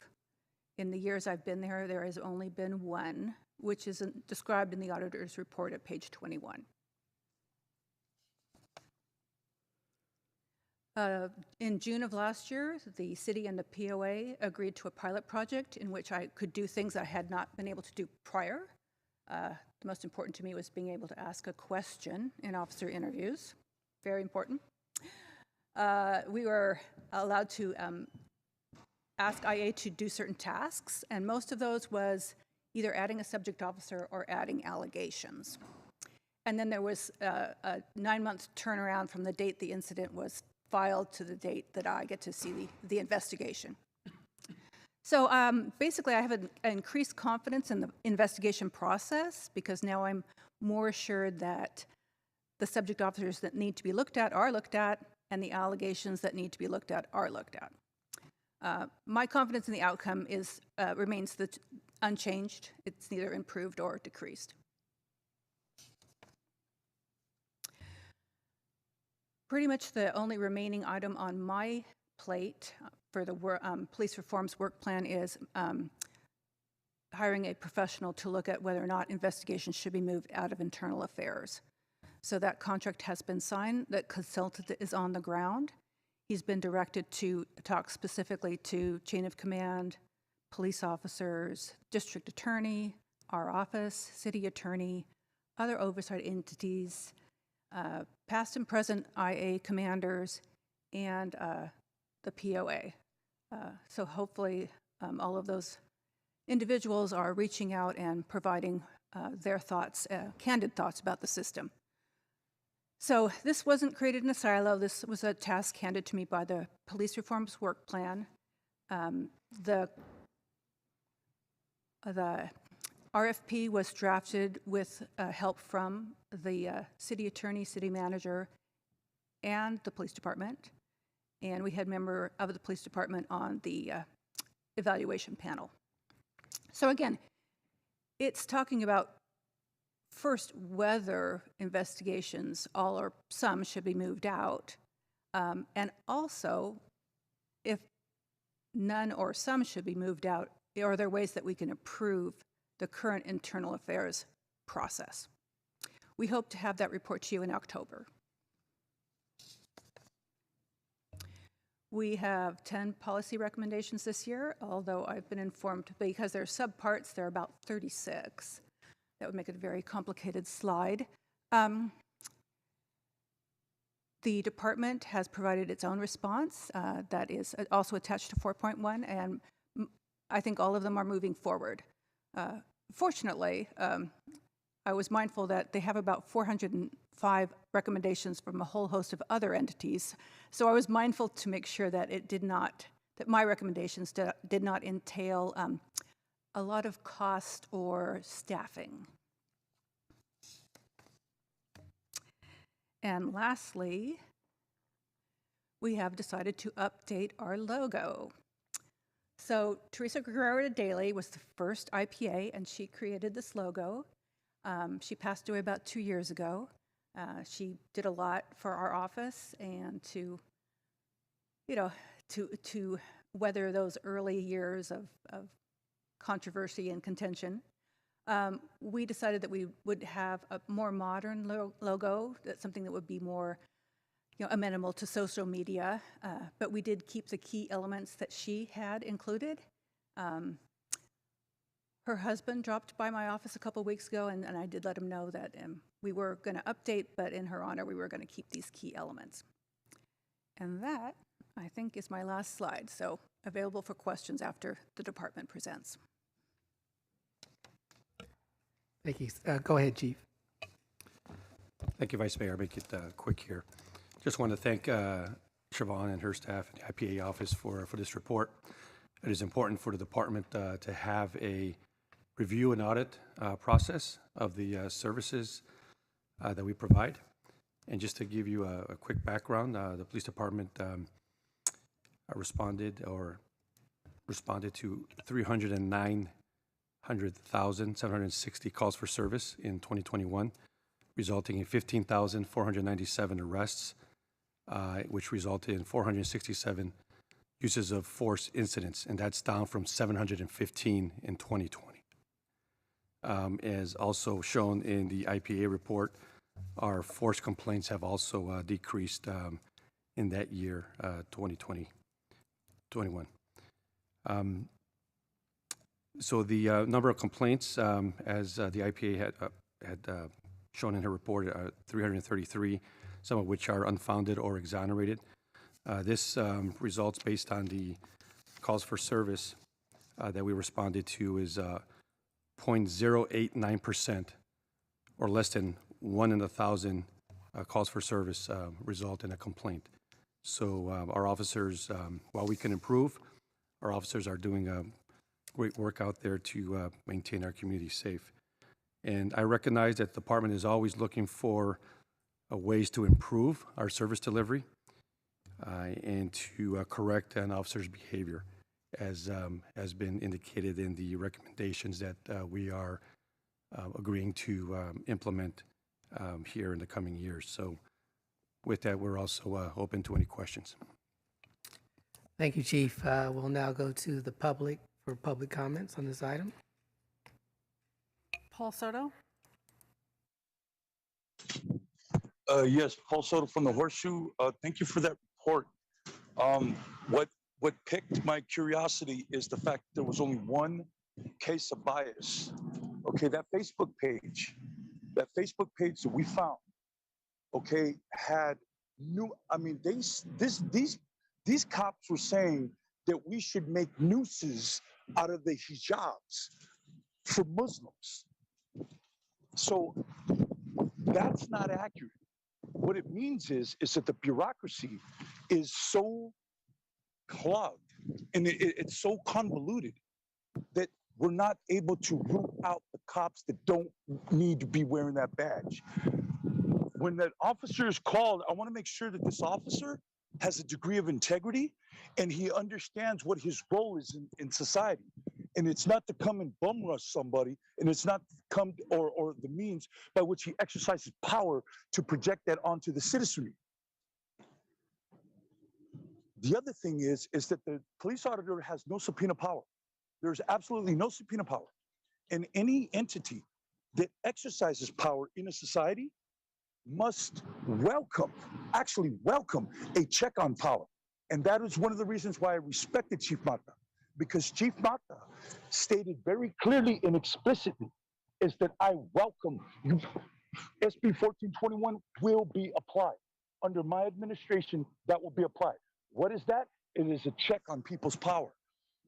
In the years I've been there, there has only been one, which is described in the auditor's report at page 21. In June of last year, the city and the POA agreed to a pilot project in which I could do things I had not been able to do prior. The most important to me was being able to ask a question in officer interviews. Very important. We were allowed to ask IA to do certain tasks, and most of those was either adding a subject officer or adding allegations. And then there was a 9-month turnaround from the date the incident was filed to the date that I get to see the investigation. So basically, I have an increased confidence in the investigation process because now I'm more assured that the subject officers that need to be looked at are looked at, and the allegations that need to be looked at are looked at. My confidence in the outcome remains unchanged. It's neither improved or decreased. Pretty much the only remaining item on my plate for the police reforms work plan is hiring a professional to look at whether or not investigations should be moved out of internal affairs. So that contract has been signed, that consultant is on the ground. He's been directed to talk specifically to chain of command, police officers, district attorney, our office, city attorney, other oversight entities, past and present IA commanders, and the POA. So hopefully all of those individuals are reaching out and providing their thoughts, candid thoughts about the system. So this wasn't created in a silo. This was a task handed to me by the police reforms work plan. The RFP was drafted with help from the city attorney, city manager, and the police department. And we had a member of the police department on the evaluation panel. So again, it's talking about first whether investigations, all or some, should be moved out, and also if none or some should be moved out, are there ways that we can improve the current internal affairs process? We hope to have that report to you in October. We have 10 policy recommendations this year, although I've been informed because they're subparts, there are about 36. That would make it a very complicated slide. The department has provided its own response that is also attached to 4.1, and I think all of them are moving forward. Fortunately, I was mindful that they have about 405 recommendations from a whole host of other entities, so I was mindful to make sure that that my recommendations did not entail a lot of cost or staffing. And lastly, we have decided to update our logo. So Teresa Guerrero Daly was the first IPA, and she created this logo. She passed away about 2 years ago. She did a lot for our office and to weather those early years of controversy and contention. We decided that we would have a more modern logo, that's something that would be more amenable to social media, but we did keep the key elements that she had included. Her husband dropped by my office a couple weeks ago, and I did let him know that we were going to update, but in her honor, we were going to keep these key elements. And that, I think, is my last slide, so available for questions after the department presents. Thank you. Go ahead, Chief. Thank you, Vice Mayor. I'll make it quick here. Just want to thank Siobhan and her staff and the IPA office for this report. It is important for the department to have a review and audit process of the services that we provide. And just to give you a quick background, the police department responded to 309 100,760 calls for service in 2021, resulting in 15,497 arrests, which resulted in 467 uses of force incidents, and that's down from 715 in 2020. As also shown in the IPA report, our force complaints have also decreased in that year, 2021. So the number of complaints, as the IPA had shown in her report, 333, some of which are unfounded or exonerated. This results based on the calls for service that we responded to is 0.089%, or less than 1 in 1,000 calls for service result in a complaint. So our officers, while we can improve, our officers are doing great work out there to maintain our community safe. And I recognize that the department is always looking for ways to improve our service delivery and to correct an officer's behavior, as has been indicated in the recommendations that we are agreeing to implement here in the coming years. So with that, we're also open to any questions. Thank you, Chief. We'll now go to the public for public comments on this item. Paul Soto? Yes, Paul Soto from the Horseshoe. Thank you for that report. What piqued my curiosity is the fact there was only one case of bias. Okay, that Facebook page that we found, okay, had these cops were saying that we should make nooses out of the hijabs for Muslims. So that's not accurate. What it means is that the bureaucracy is so clogged and it's so convoluted that we're not able to root out the cops that don't need to be wearing that badge. When that officer is called, I want to make sure that this officer has a degree of integrity and he understands what his role is in society. And it's not to come and bum rush somebody, and it's not to come or the means by which he exercises power to project that onto the citizenry. The other thing is that the police auditor has no subpoena power. There's absolutely no subpoena power. And any entity that exercises power in a society must actually welcome a check on power. And that is one of the reasons why I respected Chief Mata, because Chief Mata stated very clearly and explicitly is that I welcome you. SB 1421 will be applied. Under my administration, that will be applied. What is that? It is a check on people's power,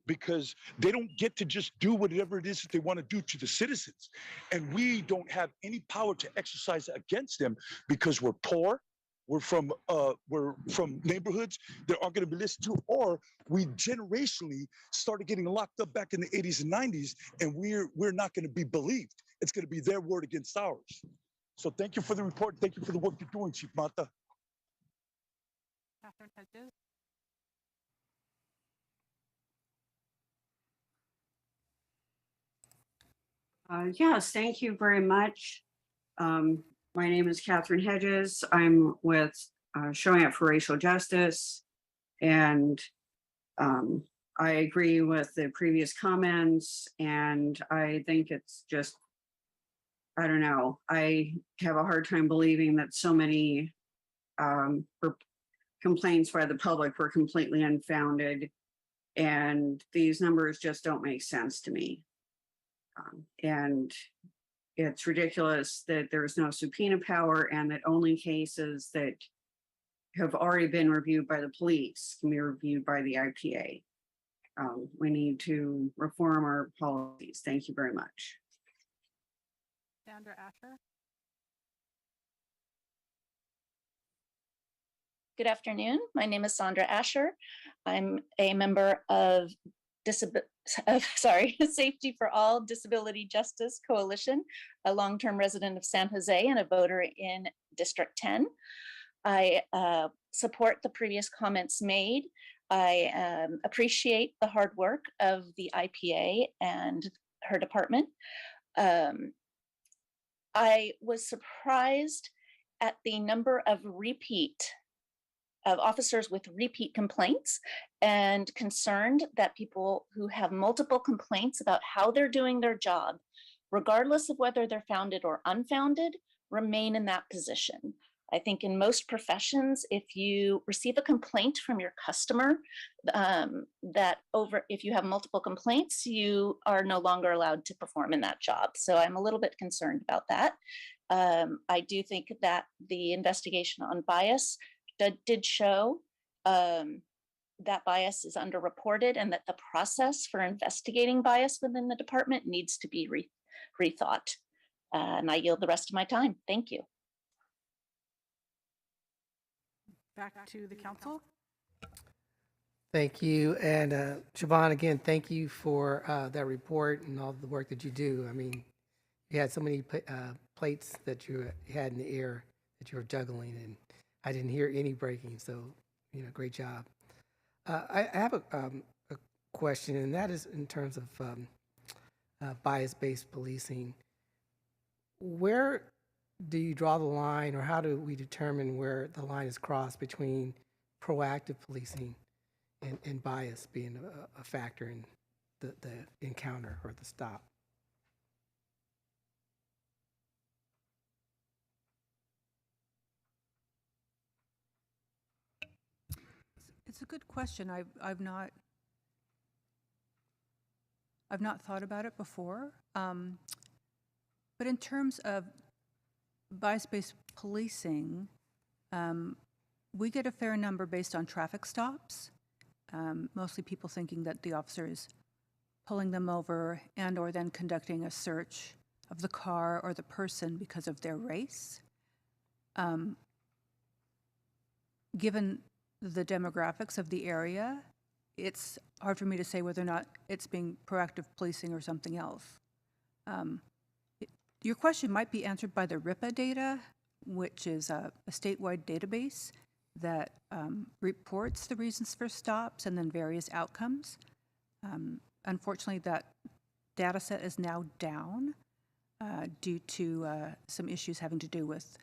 because they don't get to just do whatever it is that they want to do to the citizens. And we don't have any power to exercise against them because we're poor, we're from neighborhoods that aren't going to be listened to, or we generationally started getting locked up back in the 80s and 90s, and we're not going to be believed. It's going to be their word against ours. So thank you for the report. Thank you for the work you're doing, Chief Mata. Catherine Hedges? Yes, thank you very much. My name is Catherine Hedges. I'm with Showing Up for Racial Justice, and I agree with the previous comments, and I think it's just, I don't know, I have a hard time believing that so many complaints by the public were completely unfounded, and these numbers just don't make sense to me. And it's ridiculous that there's no subpoena power and that only cases that have already been reviewed by the police can be reviewed by the IPA. We need to reform our policies. Thank you very much. Sandra Asher? Good afternoon. My name is Sandra Asher. I'm a member of Safety for All Disability Justice Coalition, a long-term resident of San Jose and a voter in District 10. I support the previous comments made. I appreciate the hard work of the IPA and her department. I was surprised at the number of officers with repeat complaints, and concerned that people who have multiple complaints about how they're doing their job, regardless of whether they're founded or unfounded, remain in that position. I think in most professions, if you receive a complaint from your customer, if you have multiple complaints, you are no longer allowed to perform in that job. So I'm a little bit concerned about that. I do think that the investigation on bias did show that bias is underreported, and that the process for investigating bias within the department needs to be rethought. And I yield the rest of my time. Thank you. Back to the council. Thank you. And Siobhan, again, thank you for that report and all the work that you do. I mean, you had so many plates that you had in the air that you were juggling, and I didn't hear any breaking. So, great job. I have a question, and that is in terms of bias-based policing. Where do you draw the line, or how do we determine where the line is crossed between proactive policing and bias being a factor in the encounter or the stop? It's a good question. I've not thought about it before. But in terms of bias-based policing, we get a fair number based on traffic stops, mostly people thinking that the officer is pulling them over and or then conducting a search of the car or the person because of their race. Given the demographics of the area, it's hard for me to say whether or not it's being proactive policing or something else. Your question might be answered by the RIPA data, which is a statewide database that reports the reasons for stops and then various outcomes. Unfortunately, that data set is now down due to some issues having to do with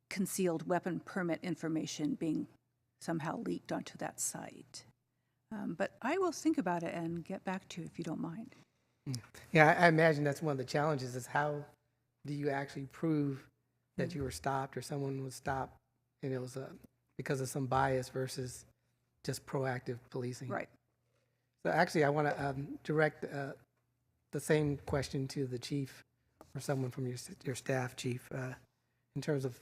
concealed weapon permit information being somehow leaked onto that site. But I will think about it and get back to you if you don't mind. Yeah, I imagine that's one of the challenges, is how do you actually prove that you were stopped or someone was stopped and it was because of some bias versus just proactive policing. Right. So actually, I want to direct the same question to the chief or someone from your staff, chief, in terms of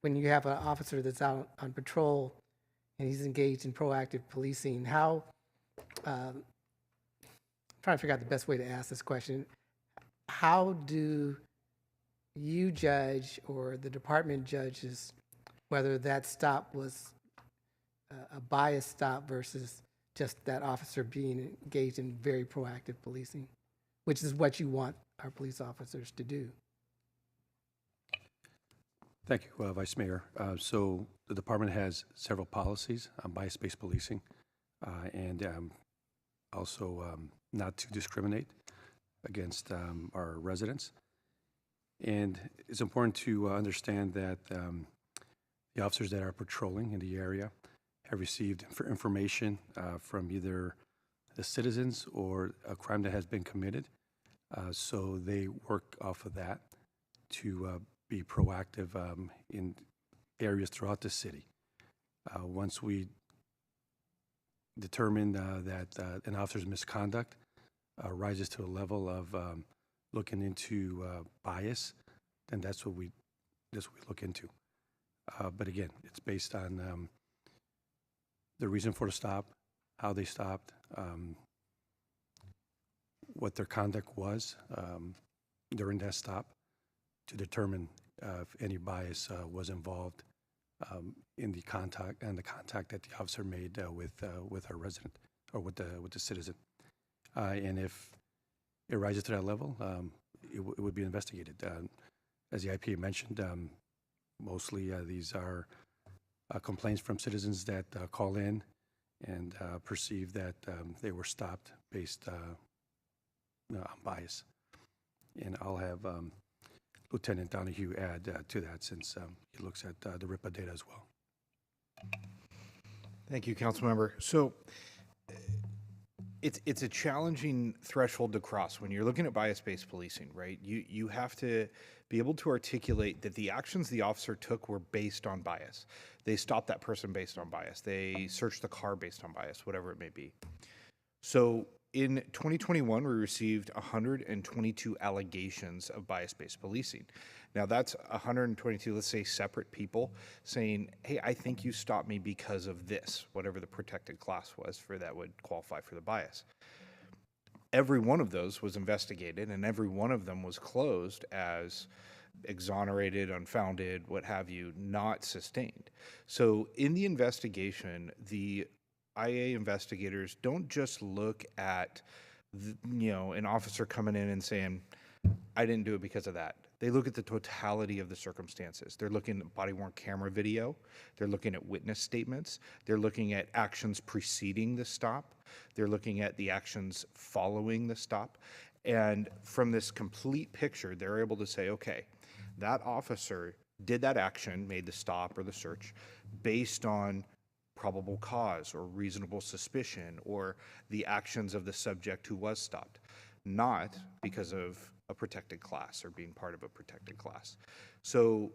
when you have an officer that's out on patrol and he's engaged in proactive policing, how, I'm trying to figure out the best way to ask this question. How do you judge, or the department judges, whether that stop was a biased stop versus just that officer being engaged in very proactive policing, which is what you want our police officers to do? Thank you, Vice Mayor. So the department has several policies on bias-based policing, and also not to discriminate against our residents. And it's important to understand that the officers that are patrolling in the area have received information from either the citizens or a crime that has been committed. So they work off of that to be proactive in areas throughout the city. Once we determine that an officer's misconduct rises to a level of looking into bias, then that's what we look into. But again, it's based on the reason for the stop, how they stopped, what their conduct was during that stop, to determine if any bias was involved in the contact that the officer made with our resident or with the citizen. And if it rises to that level, it would be investigated. As the IPA mentioned, mostly these are complaints from citizens that call in and perceive that they were stopped based on bias. And I'll have Lieutenant Donahue add to that since he looks at the RIPA data as well. Thank you, Councilmember. So it's a challenging threshold to cross when you're looking at bias-based policing, right? You have to be able to articulate that the actions the officer took were based on bias. They stopped that person based on bias. They searched the car based on bias, whatever it may be. So in 2021, we received 122 allegations of bias-based policing. Now that's 122, let's say, separate people saying, hey, I think you stopped me because of this, whatever the protected class was for that would qualify for the bias. Every one of those was investigated, and every one of them was closed as exonerated, unfounded, what have you, not sustained. So in the investigation, the IA investigators don't just look at, an officer coming in and saying, I didn't do it because of that. They look at the totality of the circumstances. They're looking at body-worn camera video. They're looking at witness statements. They're looking at actions preceding the stop. They're looking at the actions following the stop. And from this complete picture, they're able to say, okay, that officer did that action, made the stop or the search, based on probable cause or reasonable suspicion or the actions of the subject who was stopped, not because of a protected class or being part of a protected class. So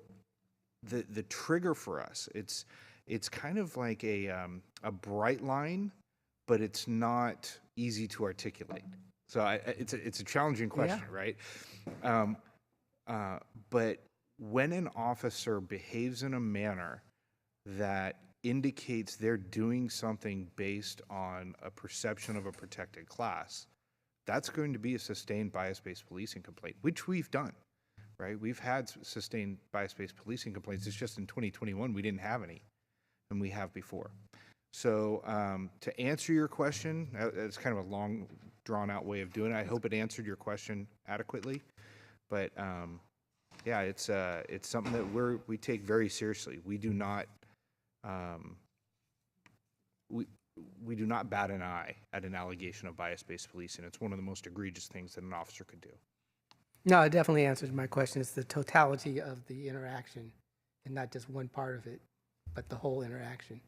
the trigger for us, it's kind of like a bright line, but it's not easy to articulate. So it's a challenging question, right? But when an officer behaves in a manner that indicates they're doing something based on a perception of a protected class, that's going to be a sustained bias-based policing complaint, which we've done, right? We've had sustained bias-based policing complaints. It's just in 2021 we didn't have any, and we have before. So to answer your question, it's kind of a long, drawn-out way of doing it. I hope it answered your question adequately, but yeah, it's something that we take very seriously. We do not we do not bat an eye at an allegation of bias-based policing. It's one of the most egregious things that an officer could do. No, it definitely answers my question. It's the totality of the interaction and not just one part of it, but the whole interaction.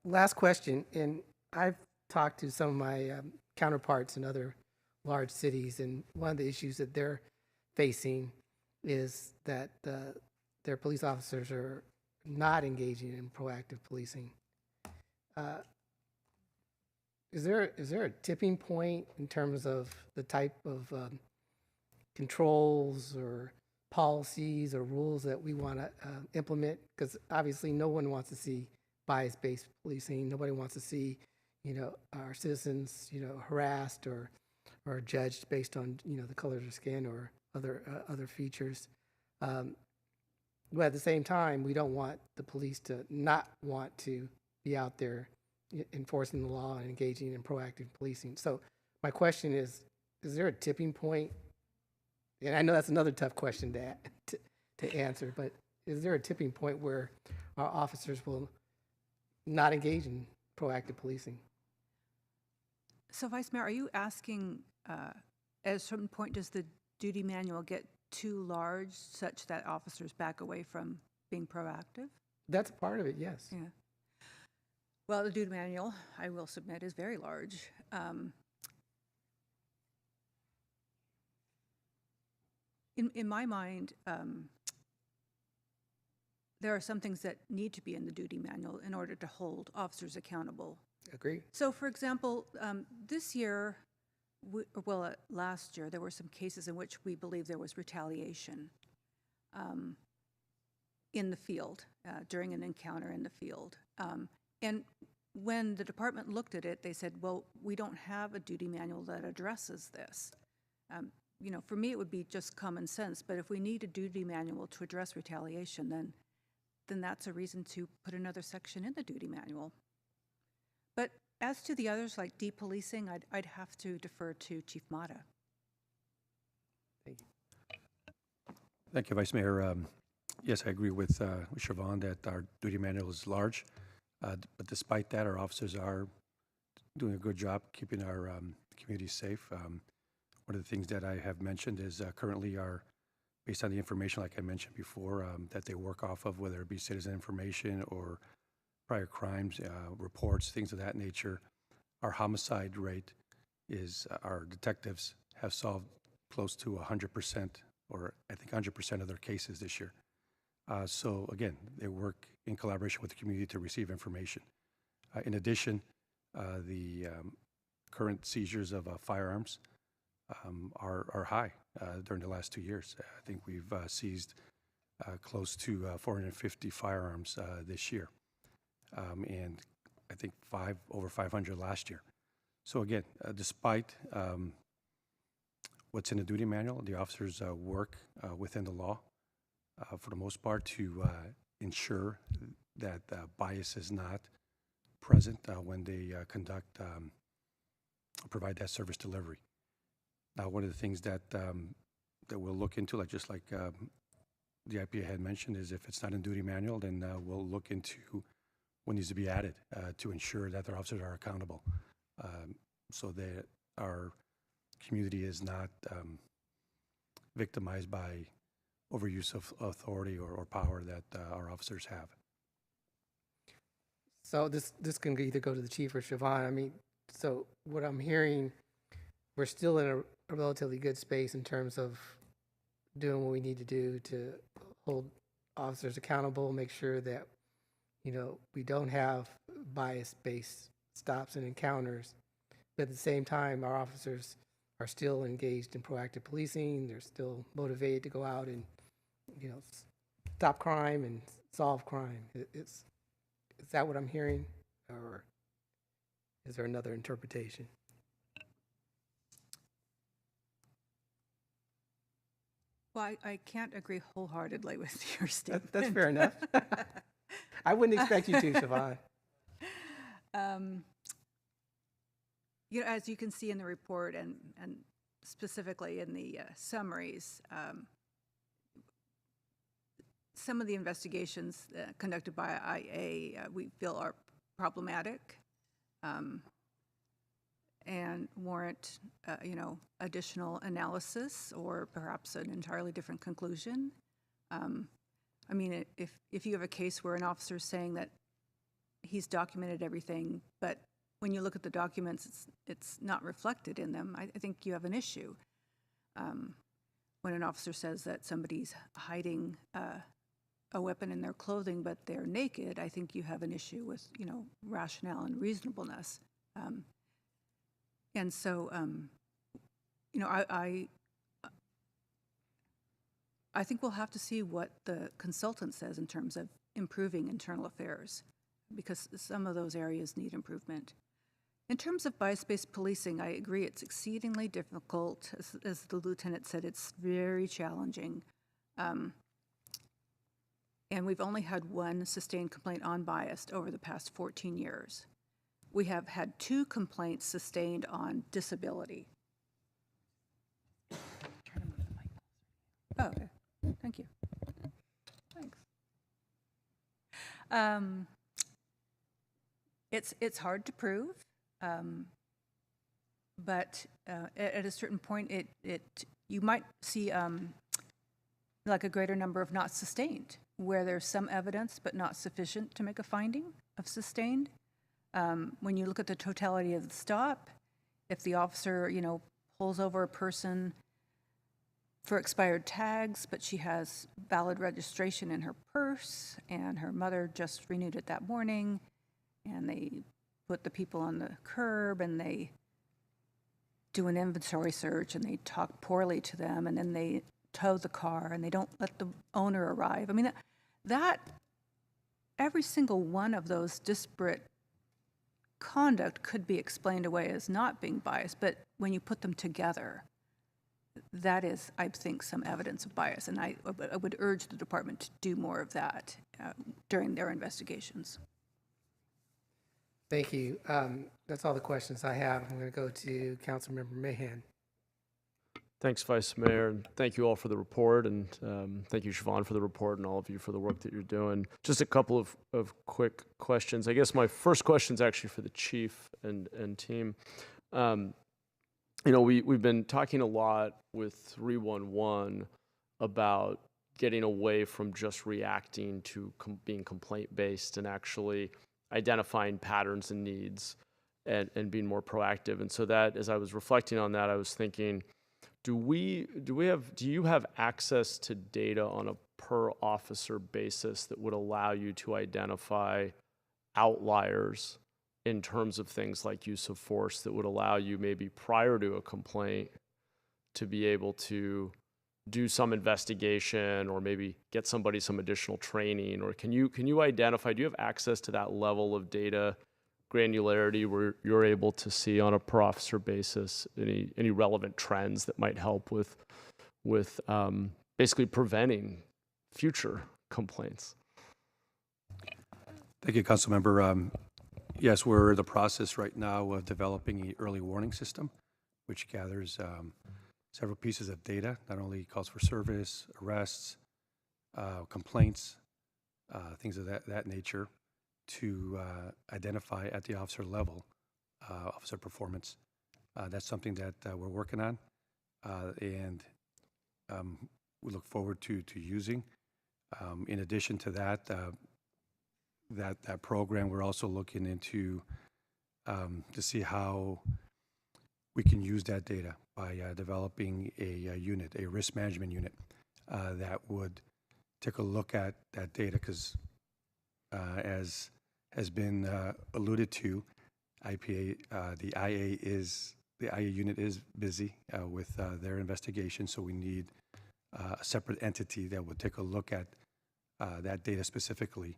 Last question, and I've talked to some of my counterparts in other large cities, and one of the issues that they're facing is that their police officers are not engaging in proactive policing. Is there a tipping point in terms of the type of controls or policies or rules that we want to implement? Because obviously no one wants to see bias-based policing. Nobody wants to see, our citizens, harassed or judged based on, the color of their skin or other features. But at the same time, we don't want the police to not want to be out there enforcing the law and engaging in proactive policing. So my question is there a tipping point? And I know that's another tough question to answer, but is there a tipping point where our officers will not engage in proactive policing? So Vice Mayor, are you asking at a certain point, does the duty manual get too large such that officers back away from being proactive? That's part of it, yes. Yeah. Well, the duty manual, I will submit, is very large. In my mind, there are some things that need to be in the duty manual in order to hold officers accountable. Agree. So, for example, this year, last year, there were some cases in which we believe there was retaliation in the field, during an encounter in the field. And when the department looked at it, they said, well, we don't have a duty manual that addresses this. For me, it would be just common sense, but if we need a duty manual to address retaliation, then that's a reason to put another section in the duty manual. But as to the others, like depolicing, I'd have to defer to Chief Mata. Thank you. Thank you, Vice Mayor. Yes, I agree with Siobhan that our duty manual is large, but despite that, our officers are doing a good job keeping our communities safe. one of the things that I have mentioned is currently based on the information, like I mentioned before, that they work off of, whether it be citizen information or prior crimes, reports, things of that nature. Our homicide rate is, our detectives have solved close to 100%, or I think 100% of their cases this year. So again, they work in collaboration with the community to receive information. In addition, the current seizures of firearms are high during the last 2 years. I think we've seized close to 450 firearms this year, and I think over 500 last year. So again, despite what's in the duty manual, the officers work within the law for the most part to ensure that bias is not present when they provide that service delivery. Now, one of the things that we'll look into, like the IPA had mentioned, is if it's not in duty manual, then we'll look into what needs to be added to ensure that their officers are accountable, so that our community is not victimized by overuse of authority or power that our officers have. So this can either go to the chief or Siobhan. I mean, so what I'm hearing, we're still in a relatively good space in terms of doing what we need to do to hold officers accountable, make sure that, you know, we don't have bias-based stops and encounters. But at the same time, our officers are still engaged in proactive policing. They're still motivated to go out and, you know, stop crime and solve crime. Is that what I'm hearing, or is there another interpretation? Well, I can't agree wholeheartedly with your statement. That's fair enough. I wouldn't expect you to, Siobhan. You know, as you can see in the report and specifically in the summaries, some of the investigations conducted by IA we feel are problematic and warrant, you know, additional analysis or perhaps an entirely different conclusion. I mean, if you have a case where an officer is saying that he's documented everything, but when you look at the documents, it's not reflected in them, I think you have an issue. When an officer says that somebody's hiding a weapon in their clothing, but they're naked, I think you have an issue with, you know, rationale and reasonableness. And so, you know, I think we'll have to see what the consultant says in terms of improving internal affairs, because some of those areas need improvement. In terms of bias-based policing, I agree it's exceedingly difficult. As the lieutenant said, it's very challenging. And we've only had one sustained complaint on bias over the past 14 years. We have had 2 complaints sustained on disability. Oh, okay. Thank you. Thanks. It's hard to prove, but at a certain point, you might see like a greater number of not sustained, where there's some evidence but not sufficient to make a finding of sustained. When you look at the totality of the stop, if the officer, you know, pulls over a person for expired tags, but she has valid registration in her purse, and her mother just renewed it that morning, and they put the people on the curb, and they do an inventory search, and they talk poorly to them, and then they tow the car, and they don't let the owner arrive. I mean, that every single one of those disparate conduct could be explained away as not being biased, but when you put them together, that is, I think, some evidence of bias, and I would urge the department to do more of that during their investigations. Thank you. That's all the questions I have. I'm going to go to Councilmember Mahan. Thanks, Vice Mayor, and thank you all for the report, and thank you, Siobhan, for the report, and all of you for the work that you're doing. Just a couple of quick questions. I guess my first question is actually for the chief and team. you know, we've been talking a lot with 311 about getting away from just reacting to being complaint-based and actually identifying patterns and needs and being more proactive. And so that, as I was reflecting on that, I was thinking, do you have access to data on a per officer basis that would allow you to identify outliers in terms of things like use of force that would allow you maybe prior to a complaint to be able to do some investigation or maybe get somebody some additional training? Or can you identify, do you have access to that level of data granularity where you're able to see on a per officer basis any relevant trends that might help with basically preventing future complaints? Thank you, Councilmember. Yes, we're in the process right now of developing an early warning system, which gathers several pieces of data, not only calls for service, arrests, complaints, things of that nature, to identify at the officer level officer performance. That's something that we're working on, and we look forward to using. In addition to that, that program, we're also looking into to see how we can use that data by developing a unit, a risk management unit, that would take a look at that data, because as has been alluded to, the IA unit is busy with their investigation, so we need a separate entity that would take a look at that data specifically,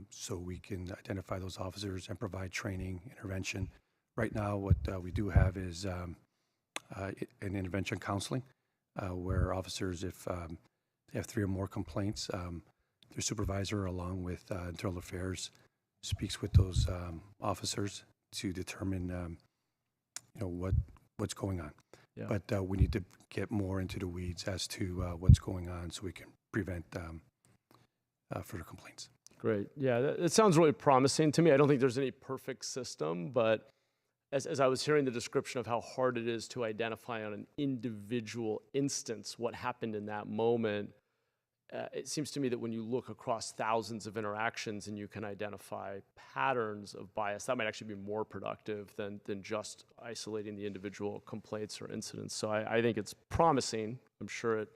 so we can identify those officers and provide training, intervention. Right now, what we do have is an intervention counseling, where officers, if they have 3 or more complaints, their supervisor, along with internal affairs, speaks with those officers to determine, what's going on. Yeah. But we need to get more into the weeds as to what's going on, so we can prevent further complaints. Great. Yeah, it sounds really promising to me. I don't think there's any perfect system, but as I was hearing the description of how hard it is to identify on an individual instance what happened in that moment, it seems to me that when you look across thousands of interactions and you can identify patterns of bias, that might actually be more productive than just isolating the individual complaints or incidents. So I think it's promising. I'm sure it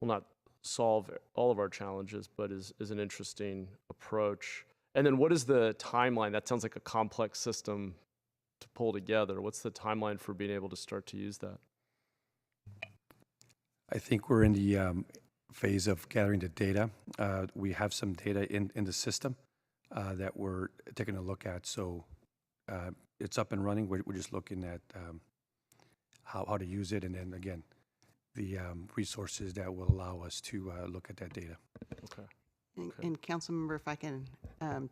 will not solve all of our challenges, but is an interesting approach. And then what is the timeline? That sounds like a complex system to pull together. What's the timeline for being able to start to use that? I think we're in the phase of gathering the data. We have some data in the system that we're taking a look at. So it's up and running. We're just looking at how to use it, and then again, the resources that will allow us to look at that data. Okay. And Councilmember, if I can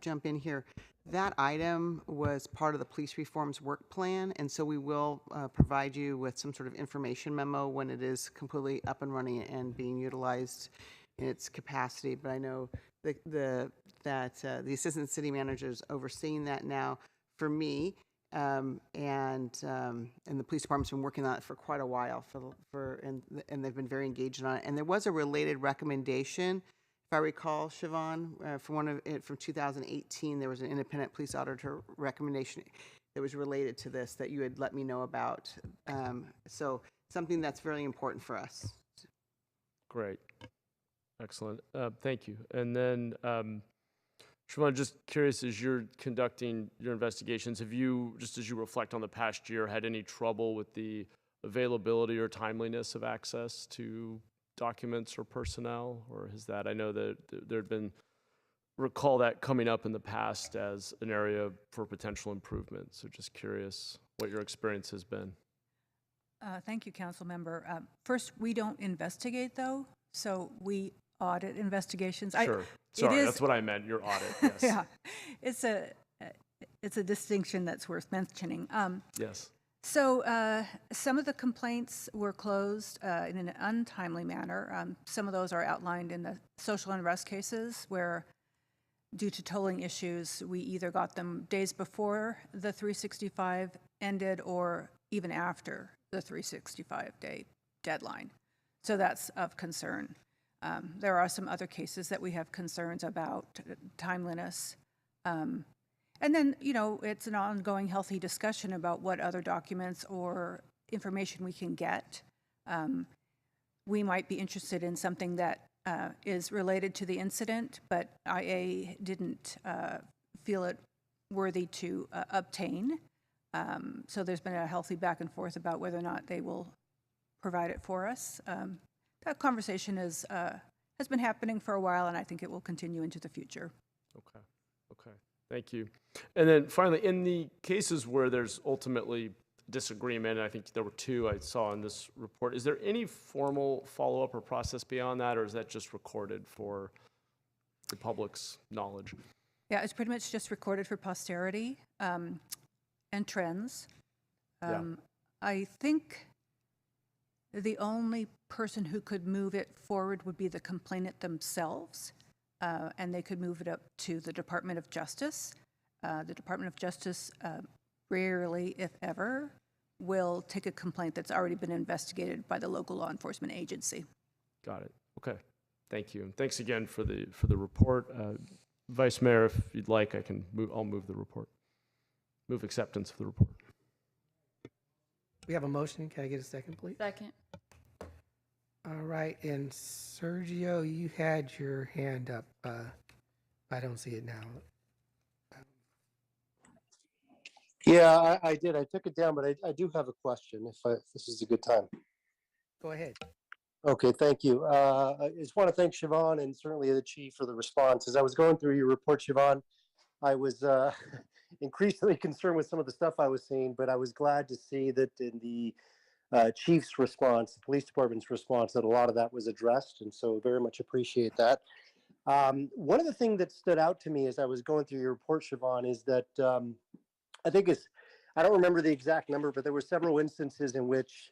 jump in here, that item was part of the police reforms work plan, and so we will provide you with some sort of information memo when it is completely up and running and being utilized in its capacity. But I know that the assistant city manager is overseeing that now for me, and the police department's been working on it for quite a while, and they've been very engaged on it. And there was a related recommendation, if I recall, Siobhan, from 2018, there was an independent police auditor recommendation that was related to this that you had let me know about. So something that's very important for us. Great. Excellent. Thank you. And then, Siobhan, just curious, as you're conducting your investigations, have you, just as you reflect on the past year, had any trouble with the availability or timeliness of access to documents or personnel? Or has that, I know that there'd been, recall that coming up in the past as an area for potential improvement. So just curious what your experience has been. Thank you, Council Member. First, we don't investigate, though, so we audit investigations. Sure. Sorry, that's what I meant, your audit, yes. Yeah, it's a distinction that's worth mentioning. Yes. So some of the complaints were closed in an untimely manner. Some of those are outlined in the social unrest cases where, due to tolling issues, we either got them days before the 365 ended or even after the 365-day deadline. So that's of concern. There are some other cases that we have concerns about timeliness. And then, it's an ongoing healthy discussion about what other documents or information we can get. We might be interested in something that is related to the incident, but IA didn't feel it worthy to obtain. So there's been a healthy back and forth about whether or not they will provide it for us. That conversation has been happening for a while, and I think it will continue into the future. Okay, thank you. And then finally, in the cases where there's ultimately disagreement, and I think there were 2 I saw in this report, is there any formal follow-up or process beyond that, or is that just recorded for the public's knowledge? Yeah, it's pretty much just recorded for posterity and trends. I think the only person who could move it forward would be the complainant themselves, and they could move it up to the Department of Justice. The Department of Justice rarely, if ever, will take a complaint that's already been investigated by the local law enforcement agency. Got it. Okay. Thank you. And thanks again for the report. Vice Mayor, if you'd like, I'll move the report. Move acceptance of the report. We have a motion. Can I get a second, please? Second. All right. And Sergio, you had your hand up. I don't see it now. Yeah, I did. I took it down, but I do have a question if this is a good time. Go ahead. Okay, thank you. I just want to thank Siobhan and certainly the chief for the response. As I was going through your report, Siobhan, I was increasingly concerned with some of the stuff I was seeing, but I was glad to see that in the chief's response, the police department's response, that a lot of that was addressed, and so very much appreciate that. One of the things that stood out to me as I was going through your report, Siobhan, is that I don't remember the exact number, but there were several instances in which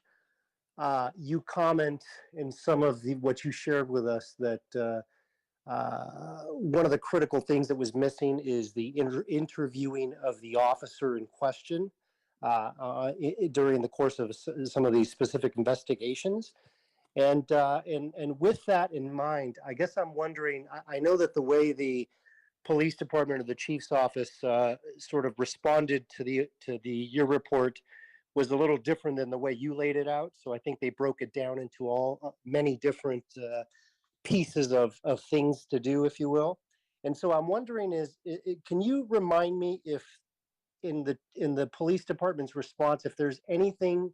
you comment in some of what you shared with us that one of the critical things that was missing is the interviewing of the officer in question during the course of some of these specific investigations. And with that in mind, I guess I'm wondering, I know that the way the police department or the chief's office sort of responded to your report was a little different than the way you laid it out. So I think they broke it down into many different pieces of things to do, if you will. And so I'm wondering can you remind me if in the police department's response, if there's anything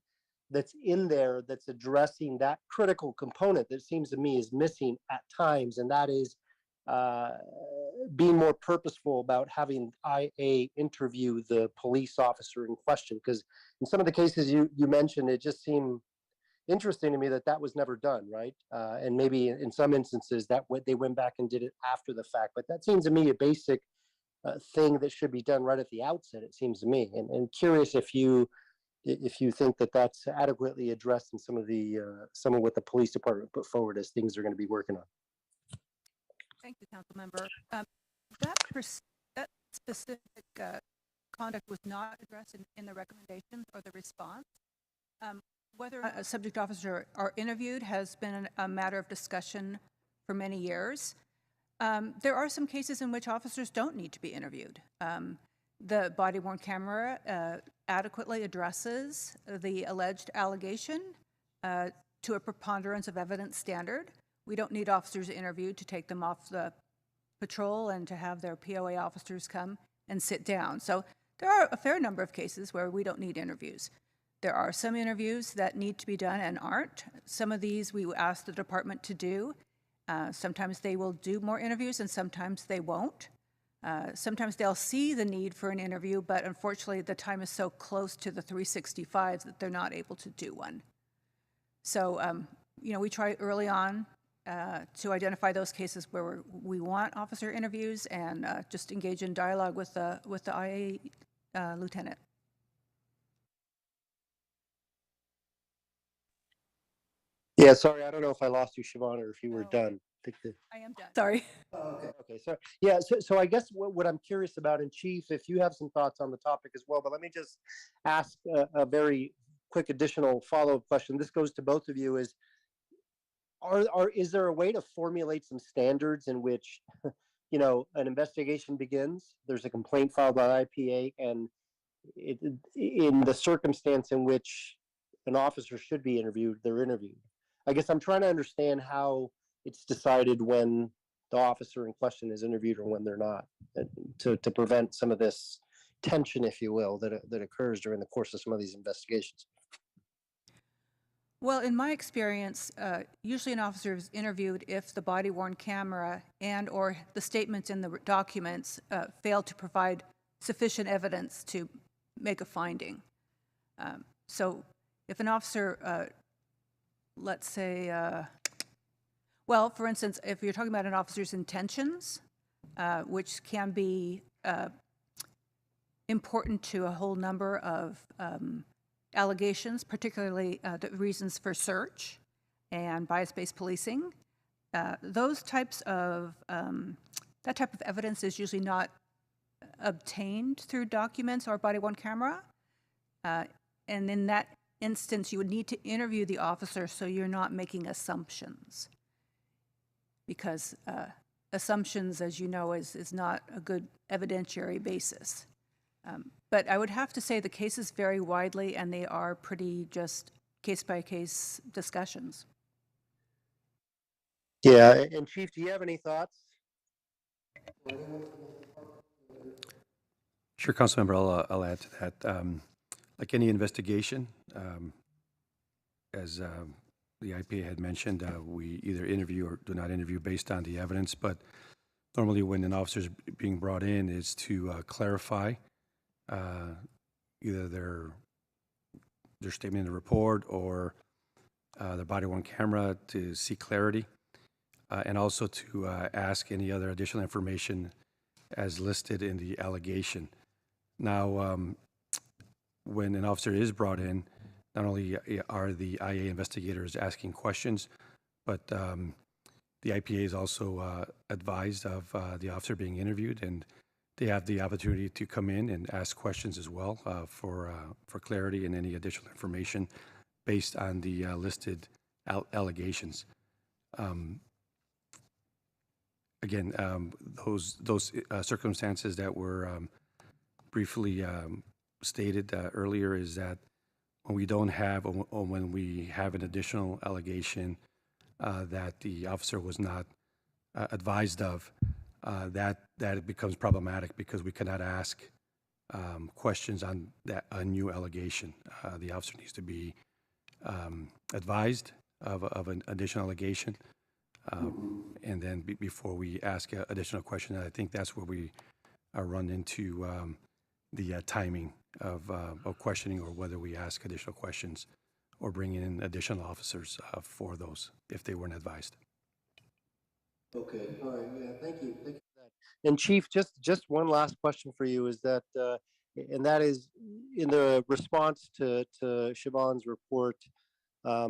that's in there that's addressing that critical component that seems to me is missing at times, and that is being more purposeful about having IA interview the police officer in question. Because in some of the cases you mentioned, it just seemed interesting to me that was never done, right? And maybe in some instances they went back and did it after the fact. But that seems to me a basic thing that should be done right at the outset, it seems to me. And curious if you think that that's adequately addressed in some of what the police department put forward as things they're going to be working on. Thank you, Council Member. That specific conduct was not addressed in the recommendations or the response. Whether a subject officer are interviewed has been a matter of discussion for many years. There are some cases in which officers don't need to be interviewed. The body-worn camera adequately addresses the alleged allegation to a preponderance of evidence standard. We don't need officers interviewed to take them off the patrol and to have their POA officers come and sit down. So there are a fair number of cases where we don't need interviews. There are some interviews that need to be done and aren't. Some of these we ask the department to do. Sometimes they will do more interviews and sometimes they won't. Sometimes they'll see the need for an interview, but unfortunately the time is so close to the 365 that they're not able to do one. So, we try early on to identify those cases where we want officer interviews and just engage in dialogue with the IA lieutenant. Yeah, sorry, I don't know if I lost you, Siobhan, or if you were done. I am done. Sorry. Okay. So yeah, so I guess what I'm curious about, and Chief, if you have some thoughts on the topic as well, but let me just ask a very quick additional follow-up question. This goes to both of you. Is there a way to formulate some standards in which, you know, an investigation begins? There's a complaint filed by IPA, and in the circumstance in which an officer should be interviewed, they're interviewed. I guess I'm trying to understand how it's decided when the officer in question is interviewed or when they're not, to prevent some of this tension, if you will, that occurs during the course of some of these investigations. Well, in my experience, usually an officer is interviewed if the body-worn camera and or the statements in the documents fail to provide sufficient evidence to make a finding. So if an officer, let's say, well, for instance, if you're talking about an officer's intentions, which can be important to a whole number of allegations, particularly the reasons for search and bias-based policing, those types of, that type of evidence is usually not obtained through documents or body-worn camera. And in that instance, you would need to interview the officer so you're not making assumptions. Because assumptions, as you know, is not a good evidentiary basis. But I would have to say the cases vary widely, and they are pretty just case-by-case discussions. Yeah, and Chief, do you have any thoughts? Sure, Councilmember, I'll add to that. Like any investigation, as the IPA had mentioned, we either interview or do not interview based on the evidence, but normally when an officer is being brought in is to clarify either their statement in the report or their body-worn camera to seek clarity, and also to ask any other additional information as listed in the allegation. Now, when an officer is brought in, not only are the IA investigators asking questions, but the IPA is also advised of the officer being interviewed, and they have the opportunity to come in and ask questions as well for clarity and any additional information based on the listed allegations. Again, those circumstances that were briefly stated earlier is that when we don't have, or when we have an additional allegation that the officer was not advised of, that it becomes problematic because we cannot ask questions on a new allegation. The officer needs to be advised of an additional allegation, and then before we ask additional questions. I think that's where we run into the timing of questioning, or whether we ask additional questions or bring in additional officers for those if they weren't advised. Okay, all right, yeah, thank you for that. And Chief, just one last question for you is that, and that is in the response to Siobhan's report,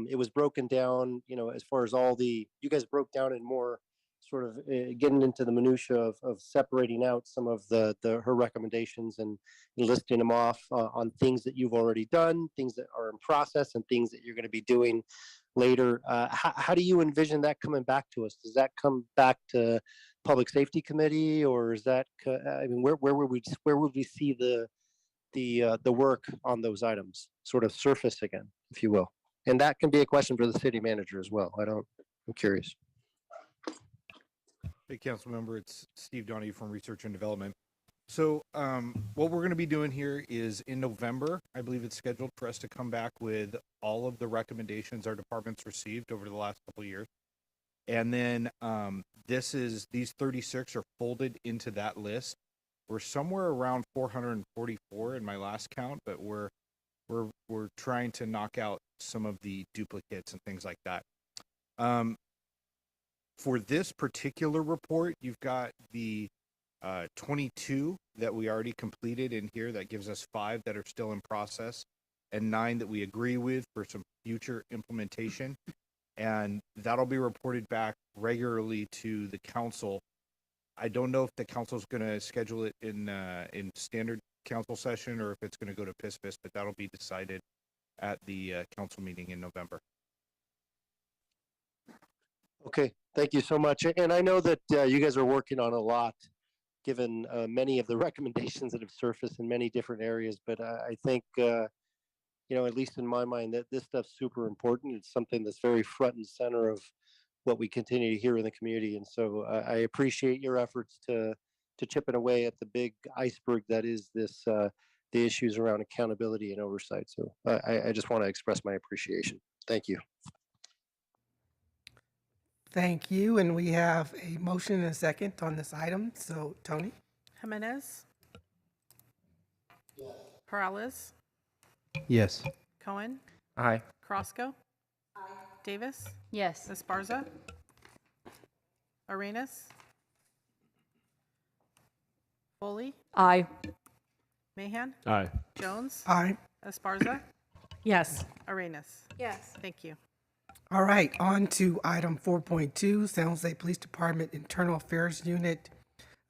it was broken down, you know, as far as you guys broke down in more sort of getting into the minutia of separating out some of her recommendations and listing them off on things that you've already done, things that are in process, and things that you're going to be doing later. How do you envision that coming back to us? Does that come back to Public Safety Committee, or is that, I mean, where would we see the work on those items sort of surface again, if you will? And that can be a question for the city manager as well. I'm curious. Hey, council member, it's Steve Donahue from Research and Development. So what we're going to be doing here is in November, I believe it's scheduled for us to come back with all of the recommendations our departments received over the last couple of years. And then these 36 are folded into that list. We're somewhere around 444 in my last count, but we're trying to knock out some of the duplicates and things like that. For this particular report, you've got the 22 that we already completed in here. That gives us 5 that are still in process and 9 that we agree with for some future implementation. And that'll be reported back regularly to the council. I don't know if the council is going to schedule it in standard council session or if it's going to go to PISPIS, but that'll be decided at the council meeting in November. Okay, thank you so much. And I know that you guys are working on a lot, given many of the recommendations that have surfaced in many different areas. But I think, at least in my mind, that this stuff's super important. It's something that's very front and center of what we continue to hear in the community. And so I appreciate your efforts to chipping away at the big iceberg that is this the issues around accountability and oversight. So I just want to express my appreciation. Thank you. Thank you. And we have a motion and a second on this item. So, Tony? Jimenez. Perales. Yes. Cohen. Aye. Crosco. Davis. Yes. Esparza. Arenas. Foley. Aye. Mahan. Aye. Jones. Aye. Esparza. Yes. Arenas. Yes. Thank you. All right, on to item 4.2, San Jose Police Department Internal Affairs Unit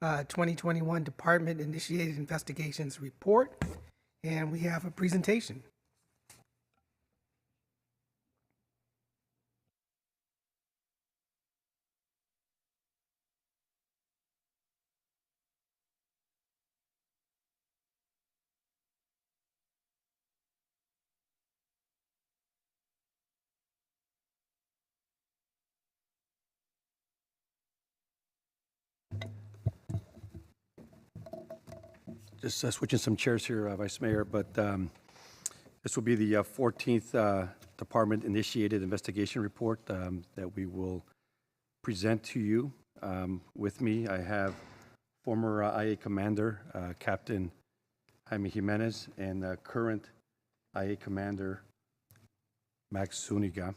2021 Department Initiated Investigations Report. And we have a presentation. Just switching some chairs here, Vice Mayor, but this will be the 14th Department-initiated investigation report that we will present to you. With me, I have former IA Commander, Captain Jaime Jimenez, and current IA Commander, Max Zuniga,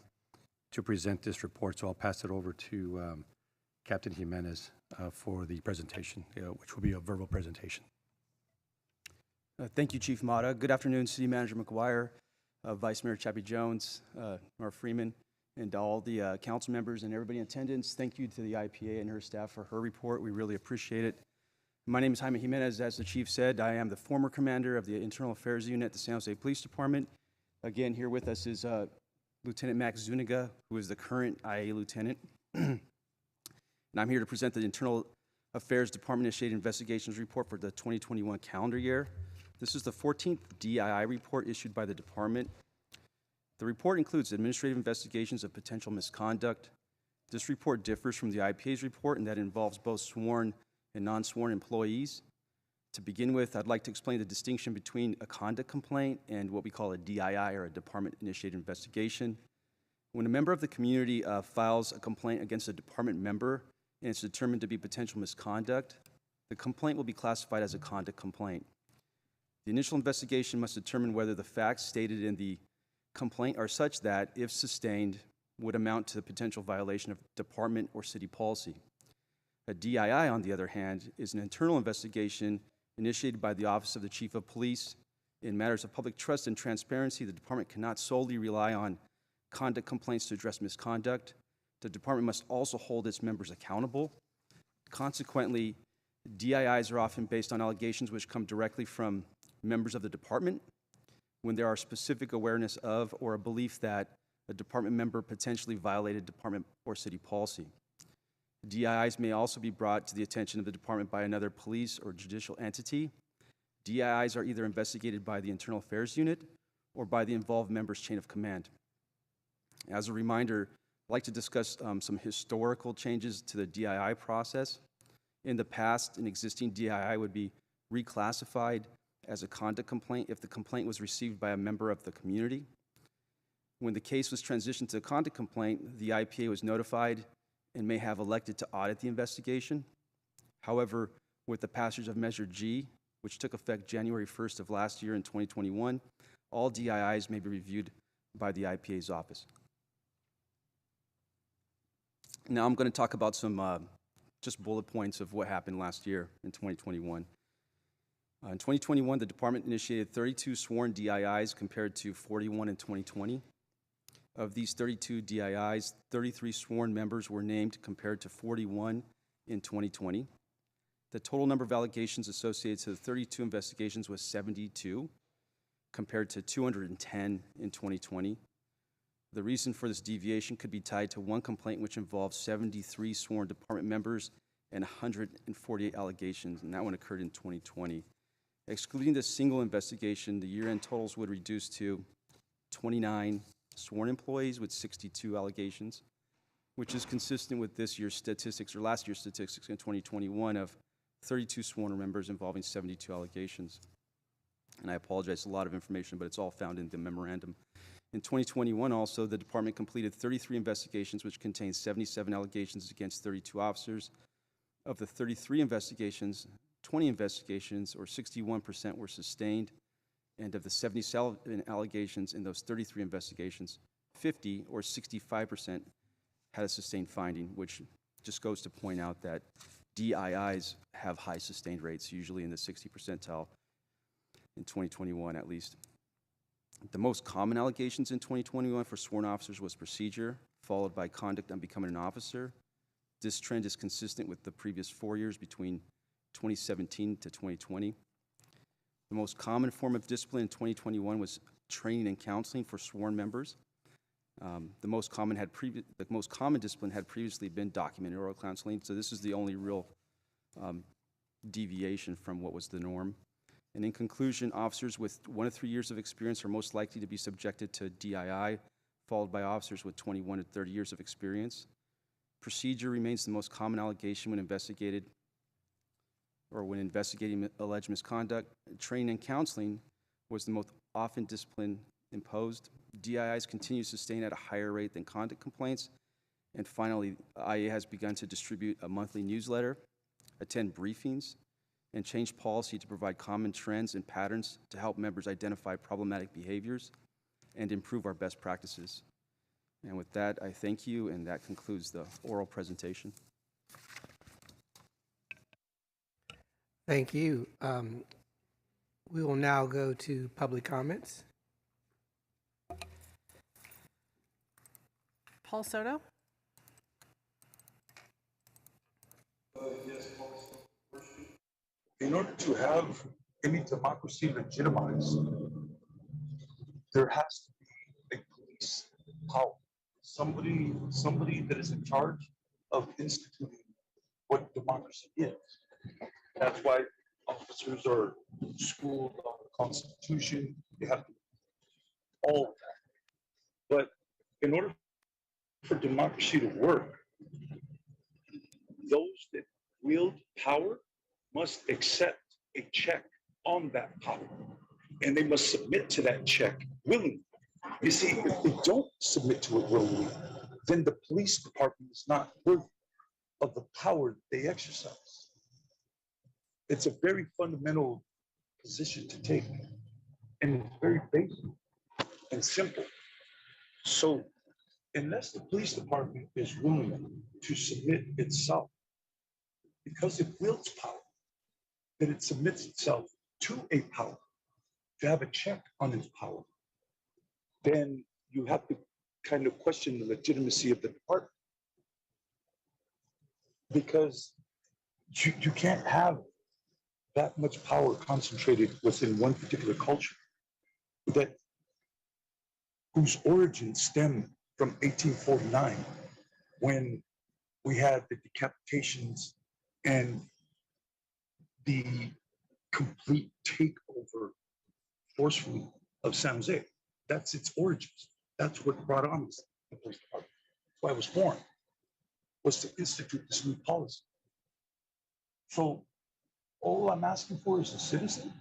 to present this report. So I'll pass it over to Captain Jimenez for the presentation, which will be a verbal presentation. Thank you, Chief Mata. Good afternoon, City Manager McGuire, Vice Mayor Chappie Jones, Mayor Freeman, and all the council members and everybody in attendance. Thank you to the IPA and her staff for her report. We really appreciate it. My name is Jaime Jimenez. As the Chief said, I am the former commander of the Internal Affairs Unit at the San Jose Police Department. Again, here with us is Lieutenant Max Zuniga, who is the current IA Lieutenant. And I'm here to present the Internal Affairs Department Initiated Investigations Report for the 2021 calendar year. This is the 14th DII report issued by the department. The report includes administrative investigations of potential misconduct. This report differs from the IPA's report in that it involves both sworn and non-sworn employees. To begin with, I'd like to explain the distinction between a conduct complaint and what we call a DII, or a department-initiated investigation. When a member of the community files a complaint against a department member and it's determined to be potential misconduct, the complaint will be classified as a conduct complaint. The initial investigation must determine whether the facts stated in the complaint are such that, if sustained, would amount to the potential violation of department or city policy. A DII, on the other hand, is an internal investigation initiated by the Office of the Chief of Police. In matters of public trust and transparency, the department cannot solely rely on conduct complaints to address misconduct. The department must also hold its members accountable. Consequently, DIIs are often based on allegations which come directly from members of the department when there are specific awareness of or a belief that a department member potentially violated department or city policy. DIIs may also be brought to the attention of the department by another police or judicial entity. DIIs are either investigated by the Internal Affairs Unit or by the involved member's chain of command. As a reminder, I'd like to discuss some historical changes to the DII process. In the past, an existing DII would be reclassified as a conduct complaint if the complaint was received by a member of the community. When the case was transitioned to a conduct complaint, the IPA was notified and may have elected to audit the investigation. However, with the passage of Measure G, which took effect January 1st of last year in 2021, all DIIs may be reviewed by the IPA's office. Now I'm going to talk about some just bullet points of what happened last year in 2021. In 2021, the department initiated 32 sworn DIIs compared to 41 in 2020. Of these 32 DIIs, 33 sworn members were named compared to 41 in 2020. The total number of allegations associated to the 32 investigations was 72. compared to 210 in 2020. The reason for this deviation could be tied to one complaint which involved 73 sworn department members and 148 allegations, and that one occurred in 2020. Excluding this single investigation, the year-end totals would reduce to 29 sworn employees with 62 allegations, which is consistent with this year's statistics, or last year's statistics in 2021 of 32 sworn members involving 72 allegations. And I apologize, a lot of information, but it's all found in the memorandum. In 2021 also, the department completed 33 investigations, which contained 77 allegations against 32 officers. Of the 33 investigations, 20 investigations, or 61%, were sustained. And of the 77 allegations in those 33 investigations, 50, or 65%, had a sustained finding, which just goes to point out that DIIs have high sustained rates, usually in the 60 percentile in 2021 at least. The most common allegations in 2021 for sworn officers was procedure, followed by conduct on becoming an officer. This trend is consistent with the previous 4 years between 2017 to 2020. The most common form of discipline in 2021 was training and counseling for sworn members. The most common discipline had previously been documented oral counseling, so this is the only real deviation from what was the norm. And in conclusion, officers with 1 to 3 years of experience are most likely to be subjected to DII, followed by officers with 21 to 30 years of experience. Procedure remains the most common allegation when investigating alleged misconduct. Training and counseling was the most often discipline imposed. DIIs continue to sustain at a higher rate than conduct complaints. And finally, IA has begun to distribute a monthly newsletter, attend briefings, and change policy to provide common trends and patterns to help members identify problematic behaviors and improve our best practices. And with that, I thank you, and that concludes the oral presentation. Thank you. We will now go to public comments. Paul Soto? Yes, in order to have any democracy legitimized, there has to be a police power. Somebody that is in charge of instituting what democracy is. That's why officers are schooled on the Constitution. They have to all of that. But in order for democracy to work, those that wield power must accept a check on that power, and they must submit to that check willingly. You see, if they don't submit to it willingly, then the police department is not worthy of the power they exercise. It's a very fundamental position to take, and it's very basic and simple. So unless the police department is willing to submit itself, because it wields power, that it submits itself to a power, to have a check on its power, then you have to kind of question the legitimacy of the department. Because you can't have that much power concentrated within one particular culture whose origins stem from 1849, when we had the decapitations and the complete takeover forcefully of San Jose. That's its origins. That's what brought on the police department. That's why it was formed, was to institute this new policy. So all I'm asking for as a citizen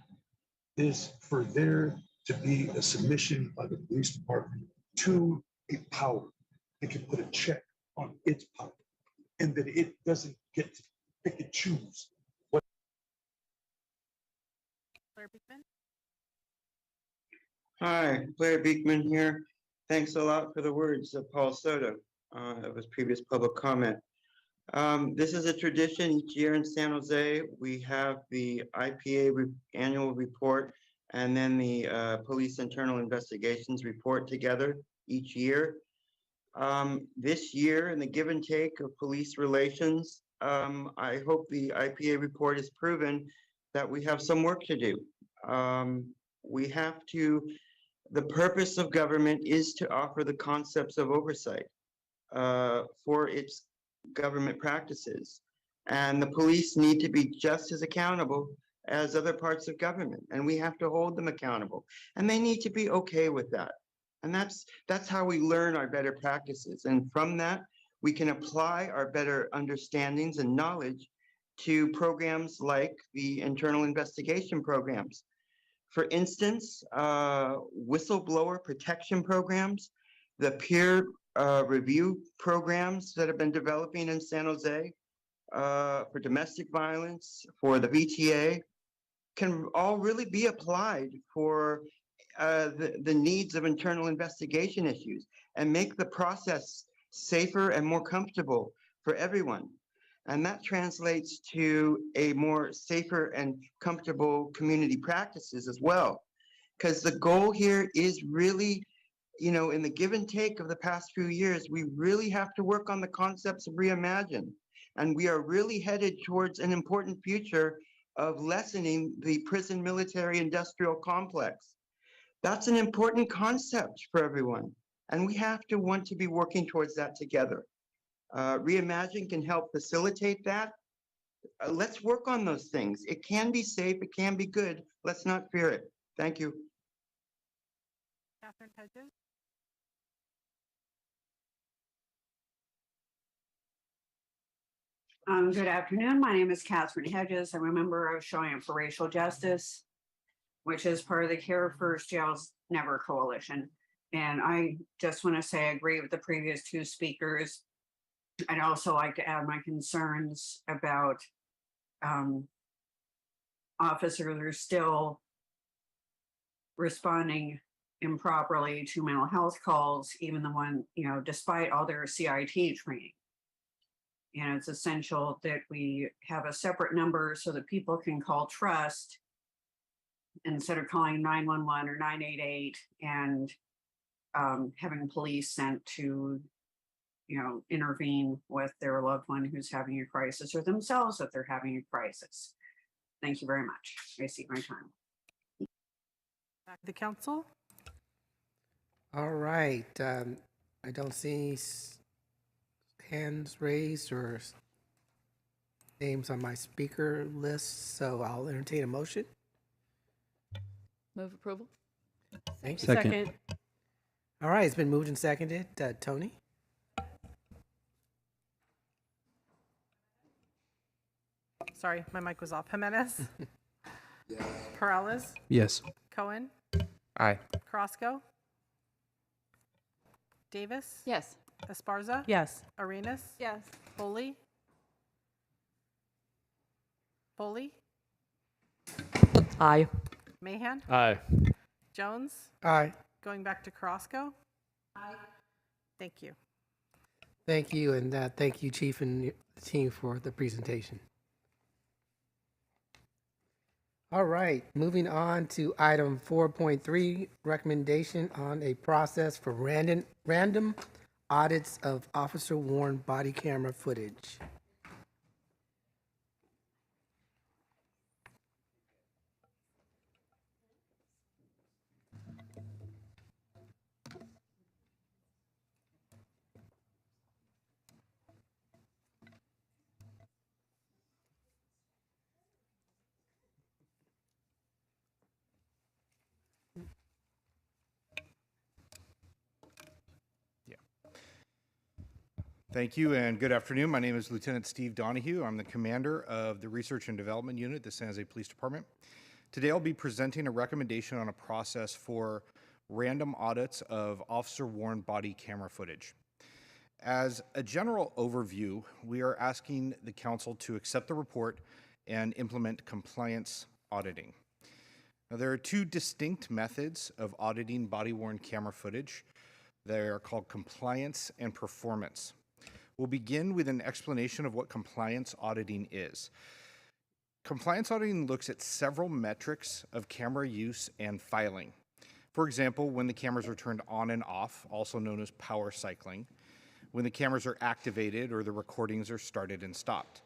is for there to be a submission by the police department to a power that can put a check on its power, and that it doesn't get to pick and choose what. Hi, Blair Beekman here. Thanks a lot for the words of Paul Soto of his previous public comment. This is a tradition each year in San Jose. We have the IPA annual report and then the police internal investigations report together each year. This year, in the give and take of police relations, I hope the IPA report has proven that we have some work to do. The purpose of government is to offer the concepts of oversight for its government practices. And the police need to be just as accountable as other parts of government, and we have to hold them accountable. And they need to be okay with that. And that's how we learn our better practices. And from that, we can apply our better understandings and knowledge to programs like the internal investigation programs. For instance, whistleblower protection programs, the peer review programs that have been developing in San Jose for domestic violence, for the VTA, can all really be applied for the needs of internal investigation issues and make the process safer and more comfortable for everyone. And that translates to a more safer and comfortable community practices as well. Because the goal here is really, in the give and take of the past few years, we really have to work on the concepts of reimagine. And we are really headed towards an important future of lessening the prison military industrial complex. That's an important concept for everyone. And we have to want to be working towards that together. Reimagine can help facilitate that. Let's work on those things. It can be safe, it can be good. Let's not fear it. Thank you. Catherine Hedges. Good afternoon. My name is Catherine Hedges. I'm a member of Showing Up for Racial Justice, which is part of the Care First Jails Never Coalition. And I just want to say I agree with the previous two speakers. I'd also like to add my concerns about officers who are still responding improperly to mental health calls, even the one, despite all their CIT training. And it's essential that we have a separate number so that people can call trust instead of calling 911 or 988 and having police sent to intervene with their loved one who's having a crisis, or themselves if they're having a crisis. Thank you very much. I see my time. Back to the council. All right. I don't see hands raised or names on my speaker list, so I'll entertain a motion. Move approval. Thank you. Second. All right, it's been moved and seconded. Tony? Sorry, my mic was off. Jimenez. Yes. Perales. Yes. Cohen. Aye. Crosco. Davis. Yes. Esparza. Yes. Arenas. Yes. Foley. Foley. Aye. Mahan. Aye. Jones. Aye. Going back to Crosco. Aye. Thank you. Thank you, and thank you, Chief and the team, for the presentation. All right, moving on to item 4.3, recommendation on a process for random audits of officer-worn body camera footage. Thank you and good afternoon. My name is Lieutenant Steve Donahue. I'm the commander of the Research and Development Unit at the San Jose Police Department. Today I'll be presenting a recommendation on a process for random audits of officer-worn body camera footage. As a general overview, we are asking the council to accept the report and implement compliance auditing. Now, there are two distinct methods of auditing body-worn camera footage. They are called compliance and performance. We'll begin with an explanation of what compliance auditing is. Compliance auditing looks at several metrics of camera use and filing. For example, when the cameras are turned on and off, also known as power cycling, when the cameras are activated or the recordings are started and stopped,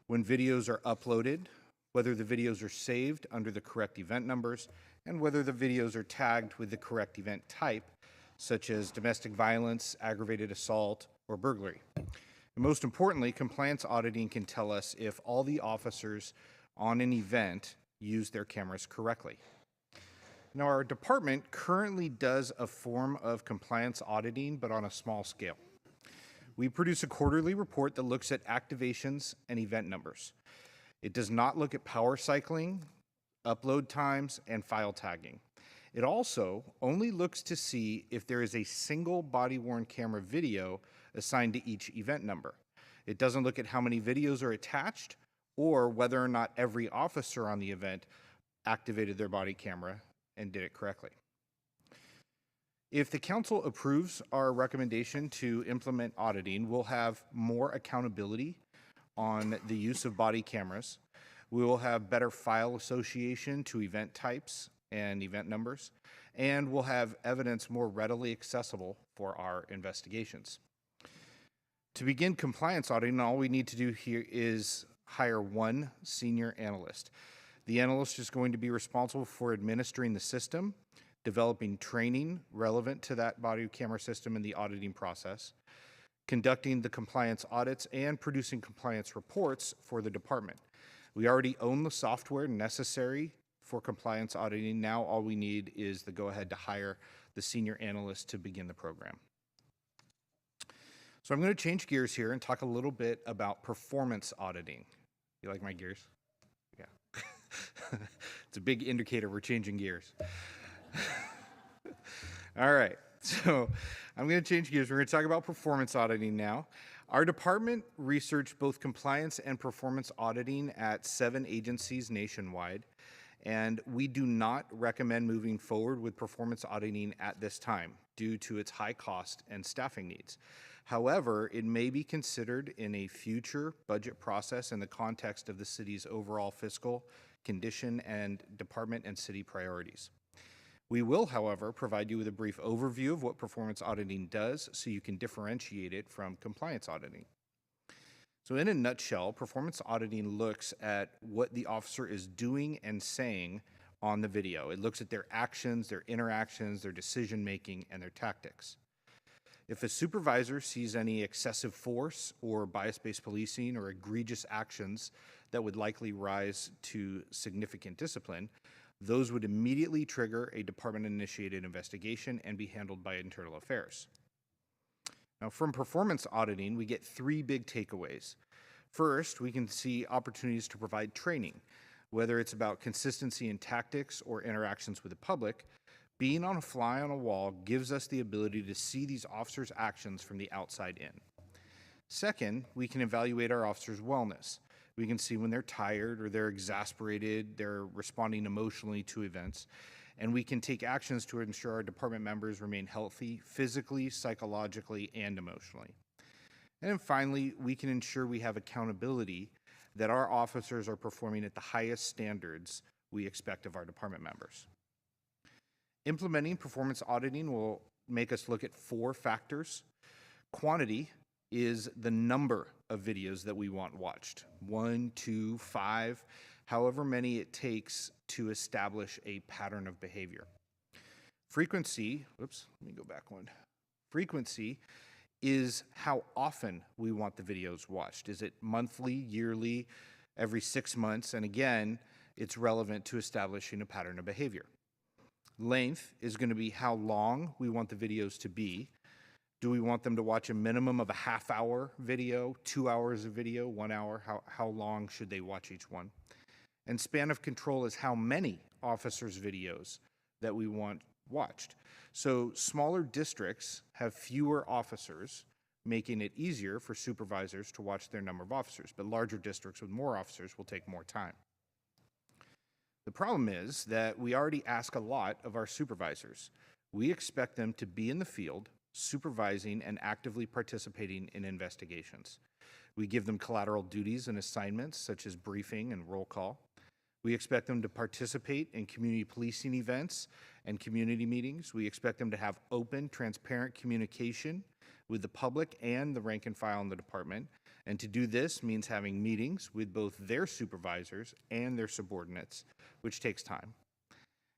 when videos are uploaded, whether the videos are saved under the correct event numbers, and whether the videos are tagged with the correct event type, such as domestic violence, aggravated assault, or burglary. And most importantly, compliance auditing can tell us if all the officers on an event use their cameras correctly. Now, our department currently does a form of compliance auditing, but on a small scale. We produce a quarterly report that looks at activations and event numbers. It does not look at power cycling, upload times, and file tagging. It also only looks to see if there is a single body-worn camera video assigned to each event number. It doesn't look at how many videos are attached or whether or not every officer on the event activated their body camera and did it correctly. If the council approves our recommendation to implement auditing, we'll have more accountability on the use of body cameras. We will have better file association to event types and event numbers, and we'll have evidence more readily accessible for our investigations. To begin compliance auditing, all we need to do here is hire one senior analyst. The analyst is going to be responsible for administering the system, developing training relevant to that body camera system in the auditing process, conducting the compliance audits, and producing compliance reports for the department. We already own the software necessary for compliance auditing. Now all we need is the go-ahead to hire the senior analyst to begin the program. So I'm going to change gears here and talk a little bit about performance auditing. You like my gears? Yeah. It's a big indicator we're changing gears. All right, so I'm going to change gears. We're going to talk about performance auditing now. Our department researched both compliance and performance auditing at 7 agencies nationwide, and we do not recommend moving forward with performance auditing at this time due to its high cost and staffing needs. However, it may be considered in a future budget process in the context of the city's overall fiscal condition and department and city priorities. We will, however, provide you with a brief overview of what performance auditing does so you can differentiate it from compliance auditing. So in a nutshell, performance auditing looks at what the officer is doing and saying on the video. It looks at their actions, their interactions, their decision-making, and their tactics. If a supervisor sees any excessive force or bias-based policing or egregious actions that would likely rise to significant discipline, those would immediately trigger a department-initiated investigation and be handled by Internal Affairs. Now, from performance auditing, we get 3 big takeaways. First, we can see opportunities to provide training, whether it's about consistency in tactics or interactions with the public. Being on a fly on a wall gives us the ability to see these officers' actions from the outside in. Second, we can evaluate our officers' wellness. We can see when they're tired or they're exasperated, they're responding emotionally to events, and we can take actions to ensure our department members remain healthy physically, psychologically, and emotionally. And then finally, we can ensure we have accountability that our officers are performing at the highest standards we expect of our department members. Implementing performance auditing will make us look at 4 factors. Quantity is the number of videos that we want watched. 1, 2, 5, however many it takes to establish a pattern of behavior. Frequency, oops, let me go back one. Frequency is how often we want the videos watched. Is it monthly, yearly, every 6 months? And again, it's relevant to establishing a pattern of behavior. Length is going to be how long we want the videos to be. Do we want them to watch a minimum of a half-hour video, 2 hours of video, 1 hour? How long should they watch each one? And span of control is how many officers' videos that we want watched. So smaller districts have fewer officers, making it easier for supervisors to watch their number of officers, but larger districts with more officers will take more time. The problem is that we already ask a lot of our supervisors. We expect them to be in the field, supervising and actively participating in investigations. We give them collateral duties and assignments such as briefing and roll call. We expect them to participate in community policing events and community meetings. We expect them to have open, transparent communication with the public and the rank and file in the department. And to do this means having meetings with both their supervisors and their subordinates, which takes time.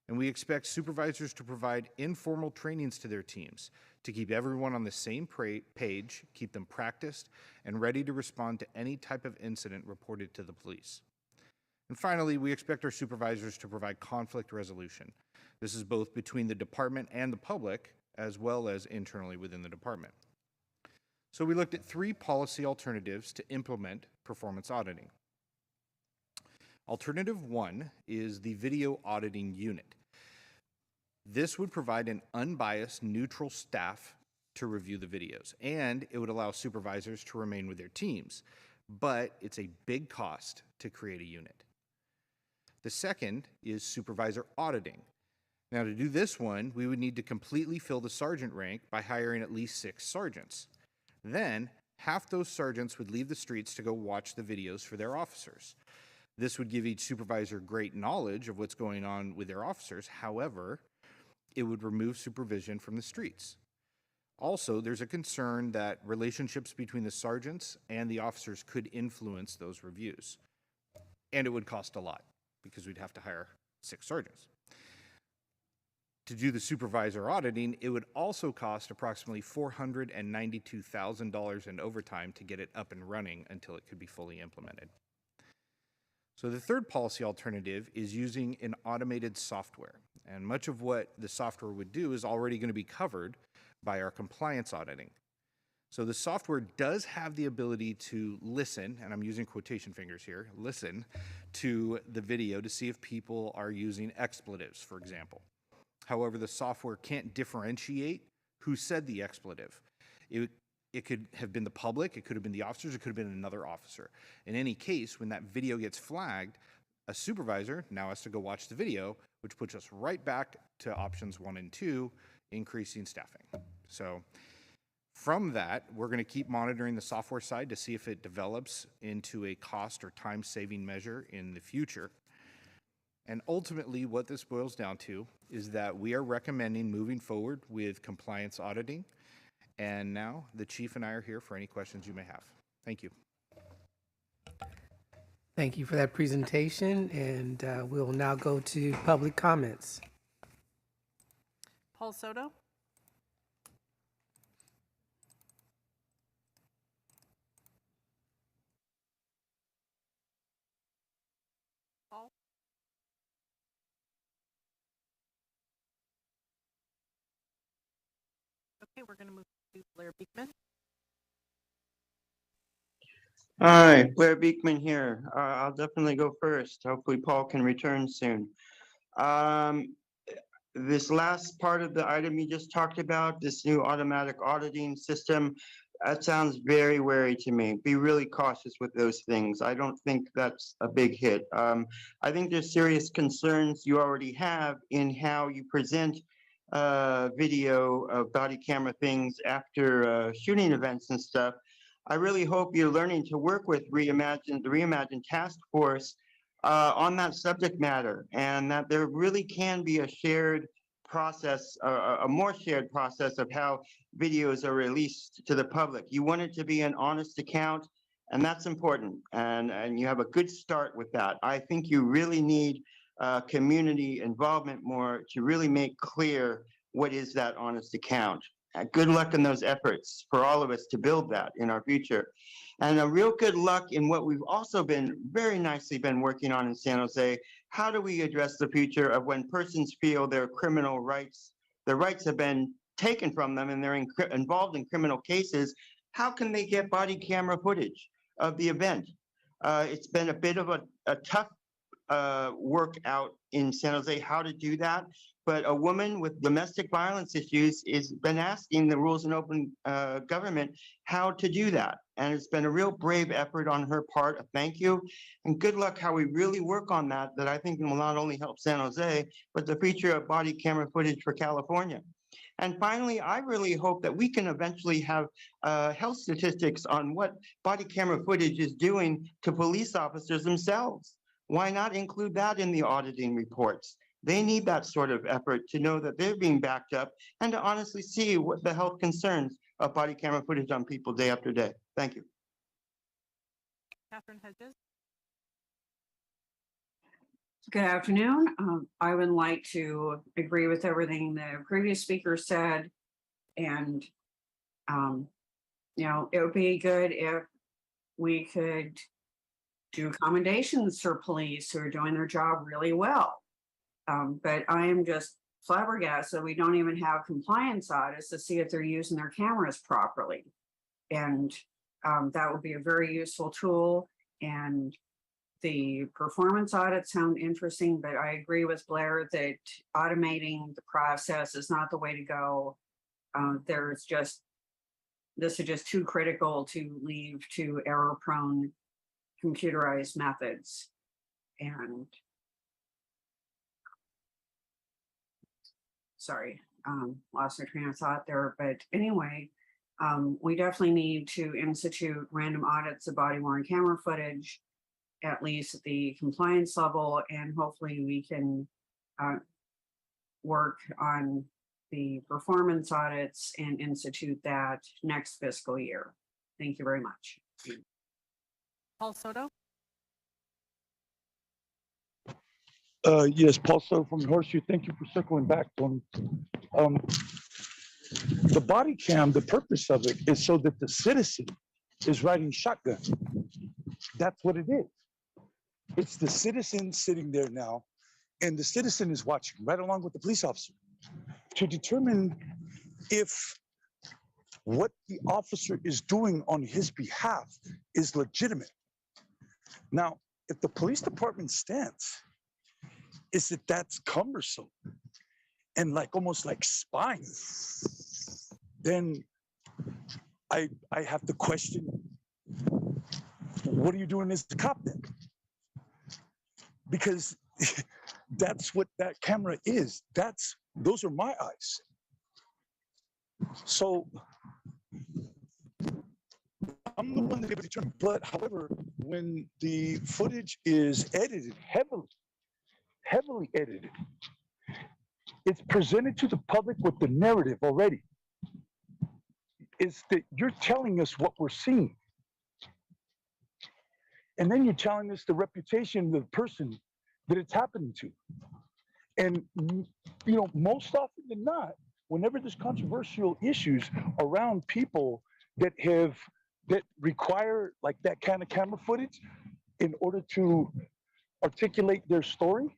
And we expect supervisors to provide informal trainings to their teams to keep everyone on the same page, keep them practiced, and ready to respond to any type of incident reported to the police. And finally, we expect our supervisors to provide conflict resolution. This is both between the department and the public, as well as internally within the department. So we looked at 3 policy alternatives to implement performance auditing. Alternative 1 is the video auditing unit. This would provide an unbiased, neutral staff to review the videos, and it would allow supervisors to remain with their teams, but it's a big cost to create a unit. The second is supervisor auditing. Now, to do this one, we would need to completely fill the sergeant rank by hiring at least 6 sergeants. Then, half those sergeants would leave the streets to go watch the videos for their officers. This would give each supervisor great knowledge of what's going on with their officers. However, it would remove supervision from the streets. Also, there's a concern that relationships between the sergeants and the officers could influence those reviews. And it would cost a lot because we'd have to hire 6 sergeants. To do the supervisor auditing, it would also cost approximately $492,000 in overtime to get it up and running until it could be fully implemented. So the third policy alternative is using an automated software. And much of what the software would do is already going to be covered by our compliance auditing. So the software does have the ability to listen, and I'm using quotation fingers here, listen to the video to see if people are using expletives, for example. However, the software can't differentiate who said the expletive. It could have been the public, it could have been the officers, it could have been another officer. In any case, when that video gets flagged, a supervisor now has to go watch the video, which puts us right back to options 1 and 2, increasing staffing. So from that, we're going to keep monitoring the software side to see if it develops into a cost or time-saving measure in the future. And ultimately, what this boils down to is that we are recommending moving forward with compliance auditing. And now the chief and I are here for any questions you may have. Thank you. Thank you for that presentation, and we'll now go to public comments. Paul Soto? Paul? Okay, we're going to move to Blair Beekman. Hi, Blair Beekman here. I'll definitely go first. Hopefully Paul can return soon. This last part of the item you just talked about, this new automatic auditing system, that sounds very wary to me. Be really cautious with those things. I don't think that's a big hit. I think there's serious concerns you already have in how you present video of body camera things after shooting events and stuff. I really hope you're learning to work with the Reimagine Task Force on that subject matter, and that there really can be a shared process, a more shared process of how videos are released to the public. You want it to be an honest account, and that's important, and you have a good start with that. I think you really need community involvement more to really make clear what is that honest account. Good luck in those efforts for all of us to build that in our future. And a real good luck in what we've also been very nicely been working on in San Jose. How do we address the future of when persons feel their criminal rights, their rights have been taken from them and they're involved in criminal cases? How can they get body camera footage of the event? It's been a bit of a tough work out in San Jose how to do that. But a woman with domestic violence issues has been asking the Rules and Open Government how to do that. And it's been a real brave effort on her part. Thank you. And good luck how we really work on that I think will not only help San Jose, but the future of body camera footage for California. And finally, I really hope that we can eventually have health statistics on what body camera footage is doing to police officers themselves. Why not include that in the auditing reports? They need that sort of effort to know that they're being backed up and to honestly see what the health concerns of body camera footage on people day after day. Thank you. Catherine Hedges. Good afternoon. I would like to agree with everything the previous speaker said. And, it would be good if we could do commendations for police who are doing their job really well. But I am just flabbergasted we don't even have compliance audits to see if they're using their cameras properly. And that would be a very useful tool. And the performance audits sound interesting, but I agree with Blair that automating the process is not the way to go. This is just too critical to leave to error-prone computerized methods. And sorry, lost my train of thought there. But anyway, we definitely need to institute random audits of body-worn camera footage, at least at the compliance level, and hopefully we can work on the performance audits and institute that next fiscal year. Thank you very much. Paul Soto? Yes, Paul Soto from Horseshoe. Thank you for circling back, Tony. The body cam, the purpose of it is so that the citizen is riding shotgun. That's what it is. It's the citizen sitting there now, and the citizen is watching right along with the police officer to determine if what the officer is doing on his behalf is legitimate. Now, if the police department stance is that that's cumbersome and almost like spying, then I have to question, what are you doing as the cop then? Because that's what that camera is. Those are my eyes. So I'm the one that able to determine. But however, when the footage is edited, heavily edited, it's presented to the public with the narrative already. Is that you're telling us what we're seeing. And then you're telling us the reputation of the person that it's happening to. And, most often than not, whenever there's controversial issues around people that require like that kind of camera footage in order to articulate their story,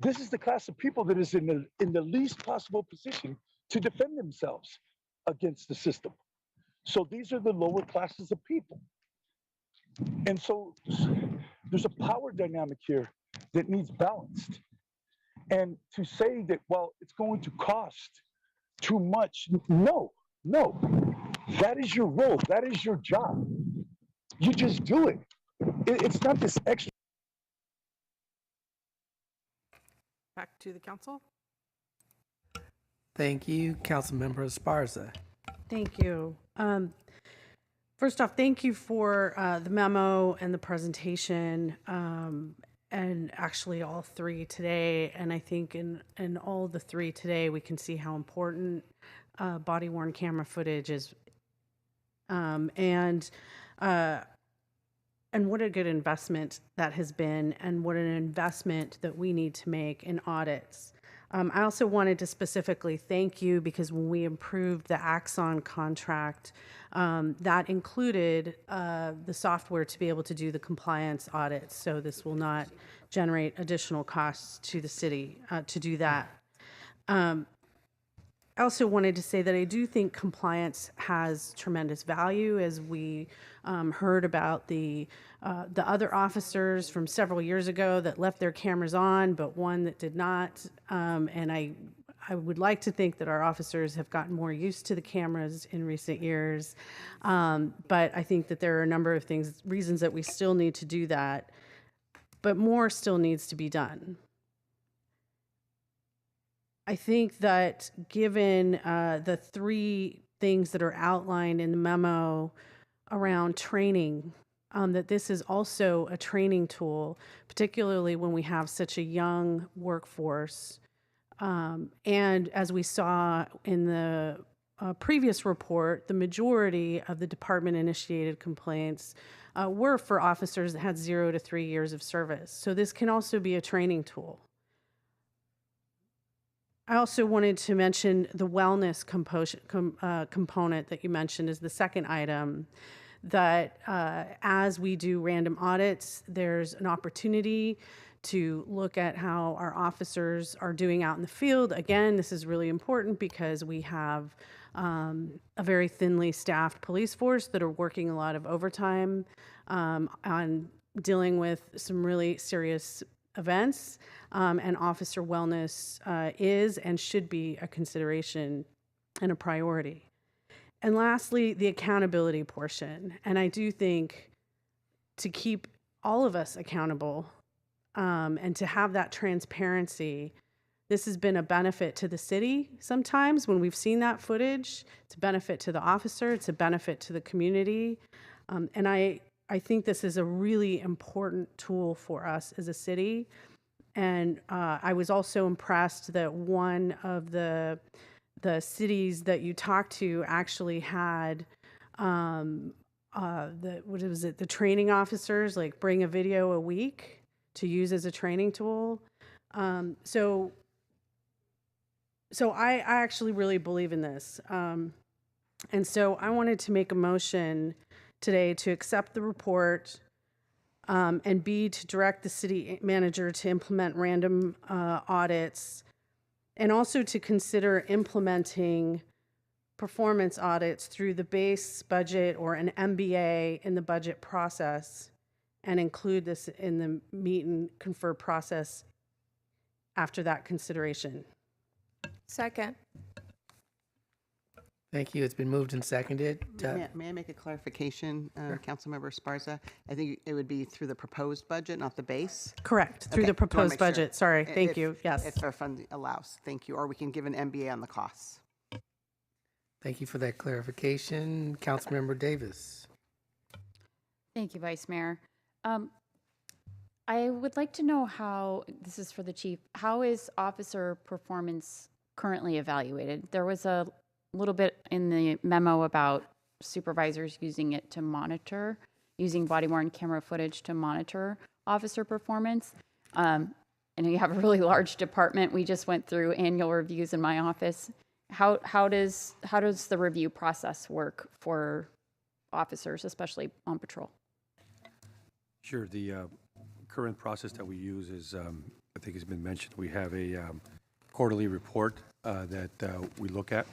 this is the class of people that is in the least possible position to defend themselves against the system. So these are the lower classes of people. And so there's a power dynamic here that needs balanced. And to say that, well, it's going to cost too much, no. That is your role. That is your job. You just do it. It's not this extra. Back to the council. Thank you, Councilmember Esparza. Thank you. First off, thank you for the memo and the presentation, and actually all three today. And I think in all the three today, we can see how important body-worn camera footage is, and what a good investment that has been, and what an investment that we need to make in audits. I also wanted to specifically thank you because when we improved the Axon contract, that included the software to be able to do the compliance audits. So this will not generate additional costs to the city to do that. I also wanted to say that I do think compliance has tremendous value, as we heard about the other officers from several years ago that left their cameras on, but one that did not. And I would like to think that our officers have gotten more used to the cameras in recent years. But I think that there are a number of reasons that we still need to do that, but more still needs to be done. I think that given the three things that are outlined in the memo around training, that this is also a training tool, particularly when we have such a young workforce. And as we saw in the previous report, the majority of the department-initiated complaints were for officers that had 0 to 3 years of service. So this can also be a training tool. I also wanted to mention the wellness component that you mentioned is the second item, that as we do random audits, there's an opportunity to look at how our officers are doing out in the field. Again, this is really important because we have a very thinly staffed police force that are working a lot of overtime on dealing with some really serious events, and officer wellness is and should be a consideration and a priority. And lastly, the accountability portion. And I do think to keep all of us accountable and to have that transparency, this has been a benefit to the city sometimes when we've seen that footage. It's a benefit to the officer, it's a benefit to the community. And I think this is a really important tool for us as a city. And I was also impressed that one of the cities that you talked to actually had the training officers like bring a video a week to use as a training tool. So I actually really believe in this. And so I wanted to make a motion today to accept the report, and B, to direct the city manager to implement random audits, and also to consider implementing performance audits through the base budget or an MBA in the budget process, and include this in the meet and confer process after that consideration. Second. Thank you. It's been moved and seconded. May I make a clarification, Councilmember Esparza? I think it would be through the proposed budget, not the base. Correct, through Okay, the just wanna proposed make sure. budget. Sorry, thank you. Yes. If our funding allows, thank you. Or we can give an MBA on the costs. Thank you for that clarification. Councilmember Davis. Thank you, Vice Mayor. I would like to know how, this is for the chief, how is officer performance currently evaluated? There was a little bit in the memo about supervisors using it to monitor, using body-worn camera footage to monitor officer performance. I know you have a really large department. We just went through annual reviews in my office. How does the review process work for officers, especially on patrol? Sure. The current process that we use is, I think it's been mentioned, we have a quarterly report that we look at,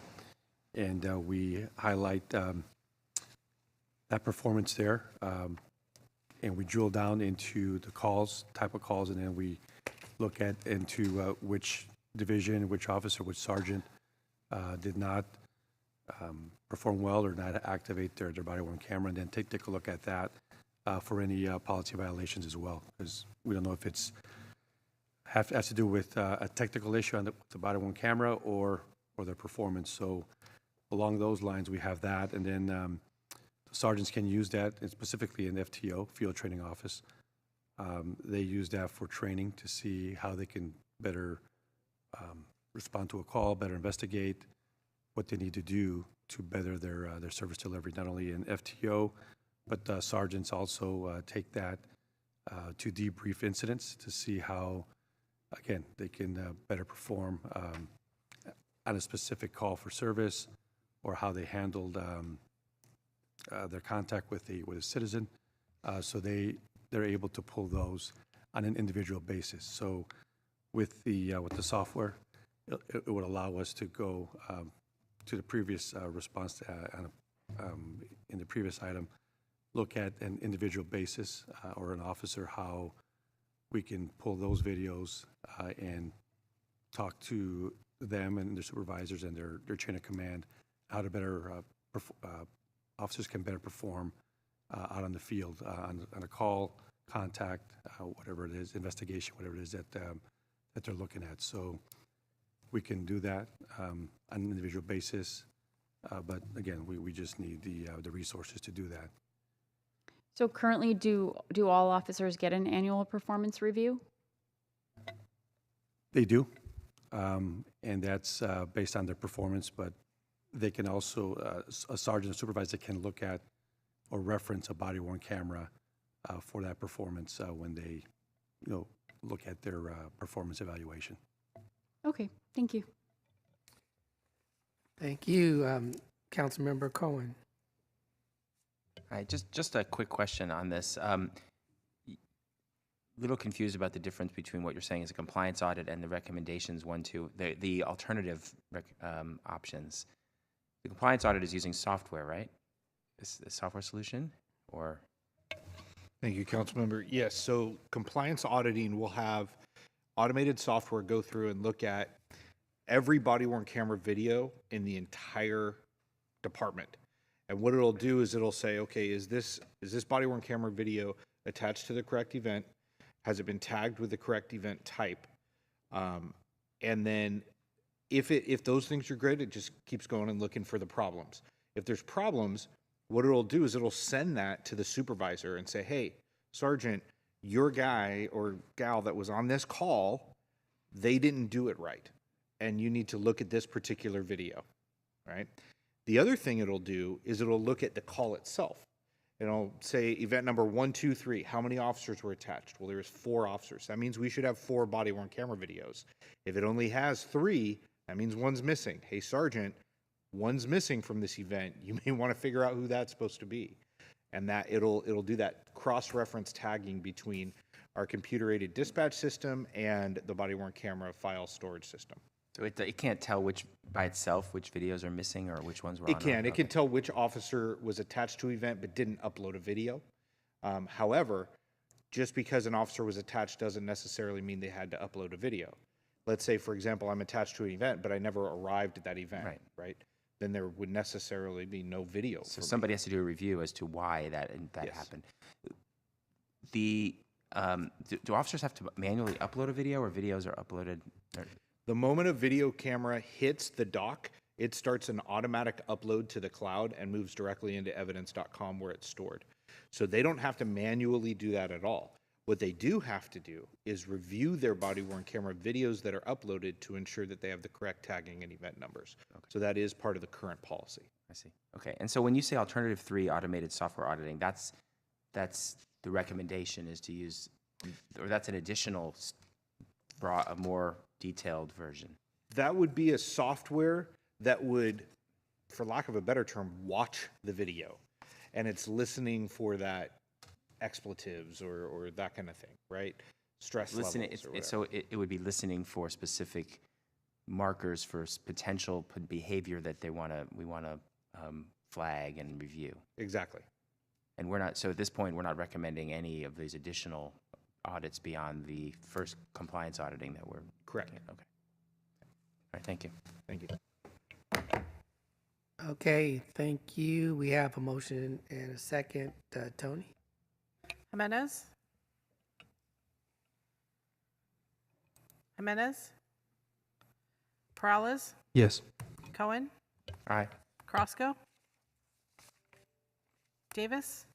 and we highlight that performance there, and we drill down into the type of calls, and then we look at into which division, which officer, which sergeant did not perform well or not activate their body-worn camera, and then take a look at that for any policy violations as well, because we don't know if it's has to do with a technical issue on the body-worn camera or their performance. So along those lines, we have that, and then the sergeants can use that, and specifically in FTO, Field Training Office. They use that for training to see how they can better respond to a call, better investigate what they need to do to better their service delivery, not only in FTO, but sergeants also take that to debrief incidents to see how, again, they can better perform on a specific call for service, or how they handled their contact with a citizen. So they're able to pull those on an individual basis. So with the software, it would allow us to go to the previous response in the previous item, look at an individual basis or an officer, how we can pull those videos and talk to them and their supervisors and their chain of command, how to better officers can better perform out on the field on a call, contact, whatever it is, investigation, whatever it is that they're looking at. So we can do that on an individual basis, but again, we just need the resources to do that. So currently, do all officers get an annual performance review? They do, and that's based on their performance, but they can also, a sergeant or supervisor can look at or reference a body-worn camera for that performance when they, look at their performance evaluation. Okay, thank you. Thank you, Councilmember Cohen. All right, just a quick question on this. Little confused about the difference between what you're saying is a compliance audit and the recommendations the alternative options. The compliance audit is using software, right? Is a software solution or? Thank you, Councilmember. Yes, so compliance auditing will have automated software go through and look at every body-worn camera video in the entire department. And what it'll do is it'll say, okay, is this body-worn camera video attached to the correct event? Has it been tagged with the correct event type? And then if those things are good, it just keeps going and looking for the problems. If there's problems, what it'll do is it'll send that to the supervisor and say, hey, Sergeant, your guy or gal that was on this call, they didn't do it right. And you need to look at this particular video, right? The other thing it'll do is it'll look at the call itself. It'll say event number 1, 2, 3, how many officers were attached? Well, there was 4 officers. That means we should have 4 body-worn camera videos. If it only has 3, that means one's missing. Hey, Sergeant, one's missing from this event. You may want to figure out who that's supposed to be. And that it'll do that cross-reference tagging between our computer-aided dispatch system and the body-worn camera file storage system. So it can't tell by itself which videos are missing or which ones were on. It can. It can tell which officer was attached to an event but didn't upload a video. However, just because an officer was attached doesn't necessarily mean they had to upload a video. Let's say, for example, I'm attached to an event, but I never arrived at that event, right? Then there would necessarily be no video. So somebody has to do a review as to why that Yes. happened. Do officers have to manually upload a video, or videos are uploaded? The moment a video camera hits the dock, it starts an automatic upload to the cloud and moves directly into evidence.com where it's stored. So they don't have to manually do that at all. What they do have to do is review their body-worn camera videos that are uploaded to ensure that they have the correct tagging and event numbers. Okay. So that is part of the current policy. I see. Okay. And so when you say alternative 3 automated software auditing, that's the recommendation is to use, or that's an additional, a more detailed version. That would be a software that would, for lack of a better term, watch the video. And it's listening for that expletives or that kind of thing, right? Stress levels or whatever. So it would be listening for specific markers for potential behavior that we want to flag and review. Exactly. And so at this point, we're not recommending any of these additional audits beyond the first compliance auditing that we're correct. Okay. All right. Thank you. Thank you. Okay, thank you. We have a motion and a second. Tony? Jimenez? Perales? Yes. Cohen? Aye. Crosco? Davis?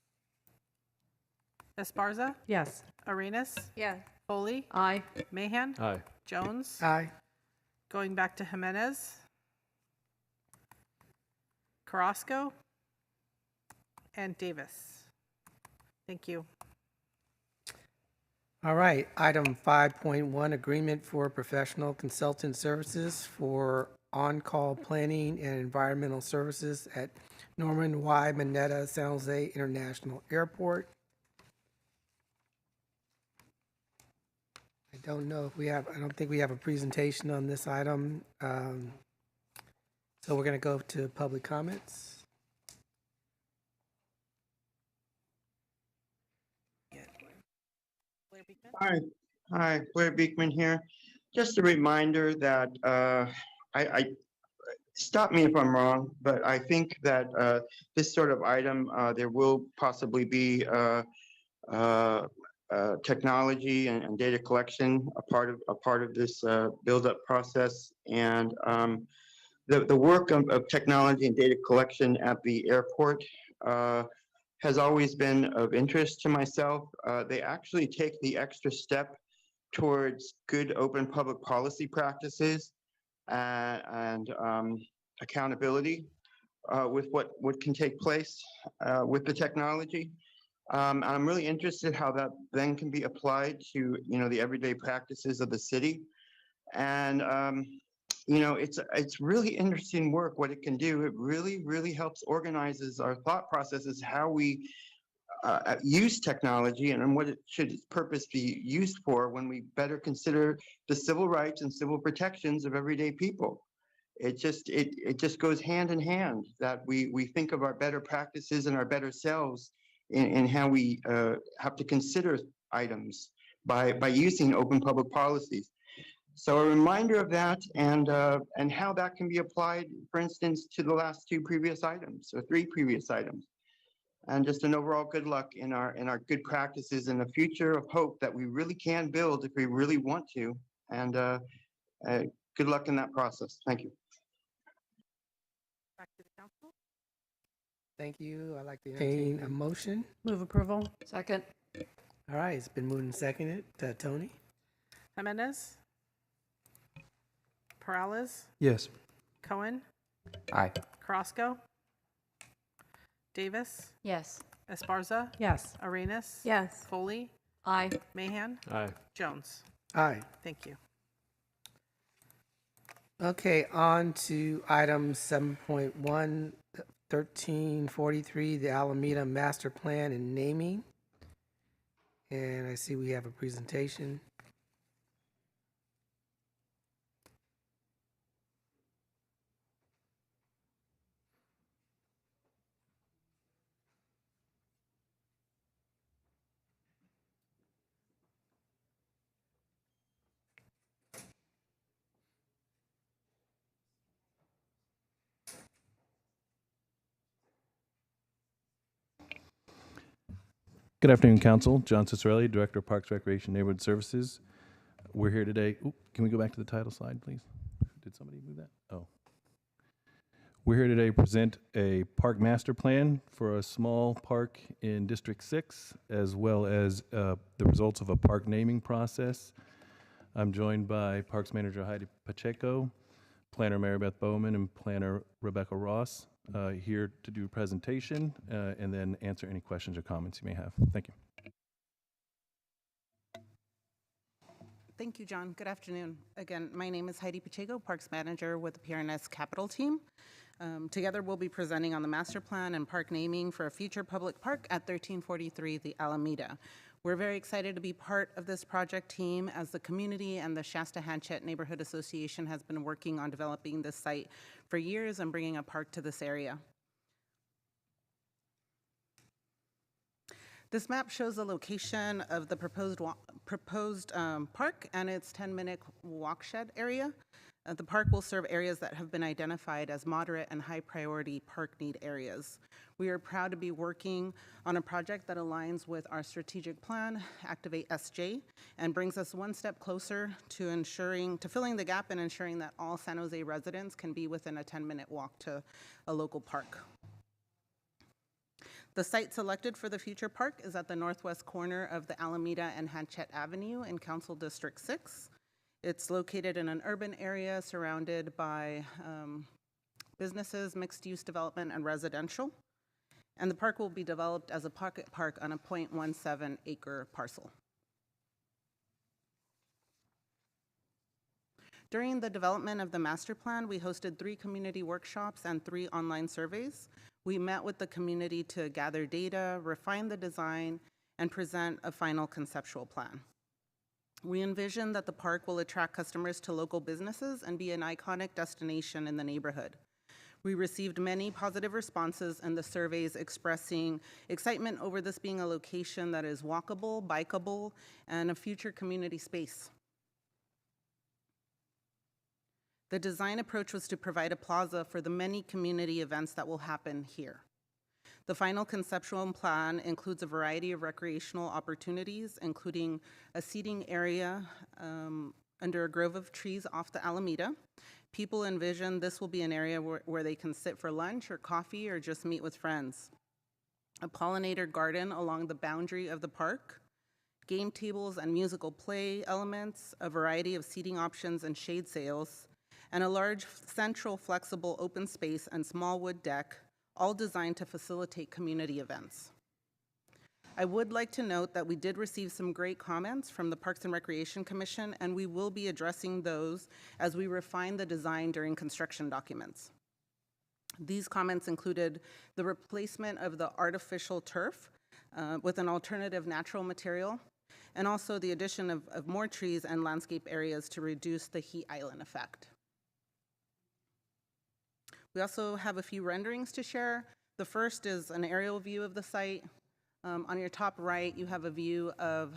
Esparza? Yes. Arenas? Yeah. Foley? Aye. Mahan? Aye. Jones? Aye. Going back to Jimenez? Carrasco? And Davis. Thank you. All right, item 5.1, agreement for professional consultant services for on-call planning and environmental services at Norman Y. Mineta San Jose International Airport. I don't think we have a presentation on this item. So we're going to go to public comments. Hi, Blair Beekman here. Just a reminder that I stop me if I'm wrong, but I think that this sort of item, there will possibly be technology and data collection a part of this build-up process, and the work of technology and data collection at the airport has always been of interest to myself. They actually take the extra step towards good open public policy practices and accountability. with what can take place with the technology. I'm really interested how that then can be applied to, the everyday practices of the city. And, it's really interesting work, what it can do. It really, really helps organizes our thought processes, how we use technology and what it should its purpose be used for when we better consider the civil rights and civil protections of everyday people. It just goes hand in hand that we think of our better practices and our better selves in how we have to consider items by using open public policies. So a reminder of that and how that can be applied, for instance, to the last two previous items or three previous items. And just an overall good luck in our good practices and a future of hope that we really can build if we really want to. And good luck in that process. Thank you. Back to the council. Thank you. I'd like to entertain a motion. Move approval. Second. All right, it's been moved and seconded. Tony? Jimenez. Peralez. Yes. Cohen. Aye. Carrasco. Davis. Yes. Esparza. Yes. Arenas. Yes. Foley. Aye. Mahan. Aye. Jones. Aye. Thank you. Okay, on to item 7.1, 1343, the Alameda Master Plan and Naming. And I see we have a presentation. Good afternoon, Council. John Cicerelli, Director of Parks, Recreation, Neighborhood Services. We're here today. Can we go back to the title slide, please? Did somebody move that? Oh. We're here today to present a park master plan for a small park in District 6, as well as the results of a park naming process. I'm joined by Parks Manager Heidi Pacheco, Planner Mary Beth Bowman, and Planner Rebecca Ross. Here to do a presentation and then answer any questions or comments you may have. Thank you. Thank you, John. Good afternoon. Again, my name is Heidi Pacheco, Parks Manager with the PRNS Capital Team. Together, we'll be presenting on the master plan and park naming for a future public park at 1343 the Alameda. We're very excited to be part of this project team as the community and the Shasta-Hanchett Neighborhood Association has been working on developing this site for years and bringing a park to this area. This map shows the location of the proposed park and its 10-minute walkshed area. The park will serve areas that have been identified as moderate and high priority park need areas. We are proud to be working on a project that aligns with our strategic plan, Activate SJ, and brings us one step closer to filling the gap and ensuring that all San Jose residents can be within a 10-minute walk to a local park. The site selected for the future park is at the northwest corner of the Alameda and Hanchett Avenue in Council District 6. It's located in an urban area surrounded by businesses, mixed-use development, and residential. And the park will be developed as a pocket park on a 0.17 acre parcel. During the development of the master plan, we hosted 3 community workshops and 3 online surveys. We met with the community to gather data, refine the design, and present a final conceptual plan. We envision that the park will attract customers to local businesses and be an iconic destination in the neighborhood. We received many positive responses in the surveys expressing excitement over this being a location that is walkable, bikeable, and a future community space. The design approach was to provide a plaza for the many community events that will happen here. The final conceptual plan includes a variety of recreational opportunities, including a seating area under a grove of trees off the Alameda. People envision this will be an area where they can sit for lunch or coffee or just meet with friends. A pollinator garden along the boundary of the park, game tables and musical play elements, a variety of seating options and shade sails, and a large central flexible open space and small wood deck, all designed to facilitate community events. I would like to note that we did receive some great comments from the Parks and Recreation Commission, and we will be addressing those as we refine the design during construction documents. These comments included the replacement of the artificial turf with an alternative natural material, and also the addition of more trees and landscape areas to reduce the heat island effect. We also have a few renderings to share. The first is an aerial view of the site. On your top right, you have a view of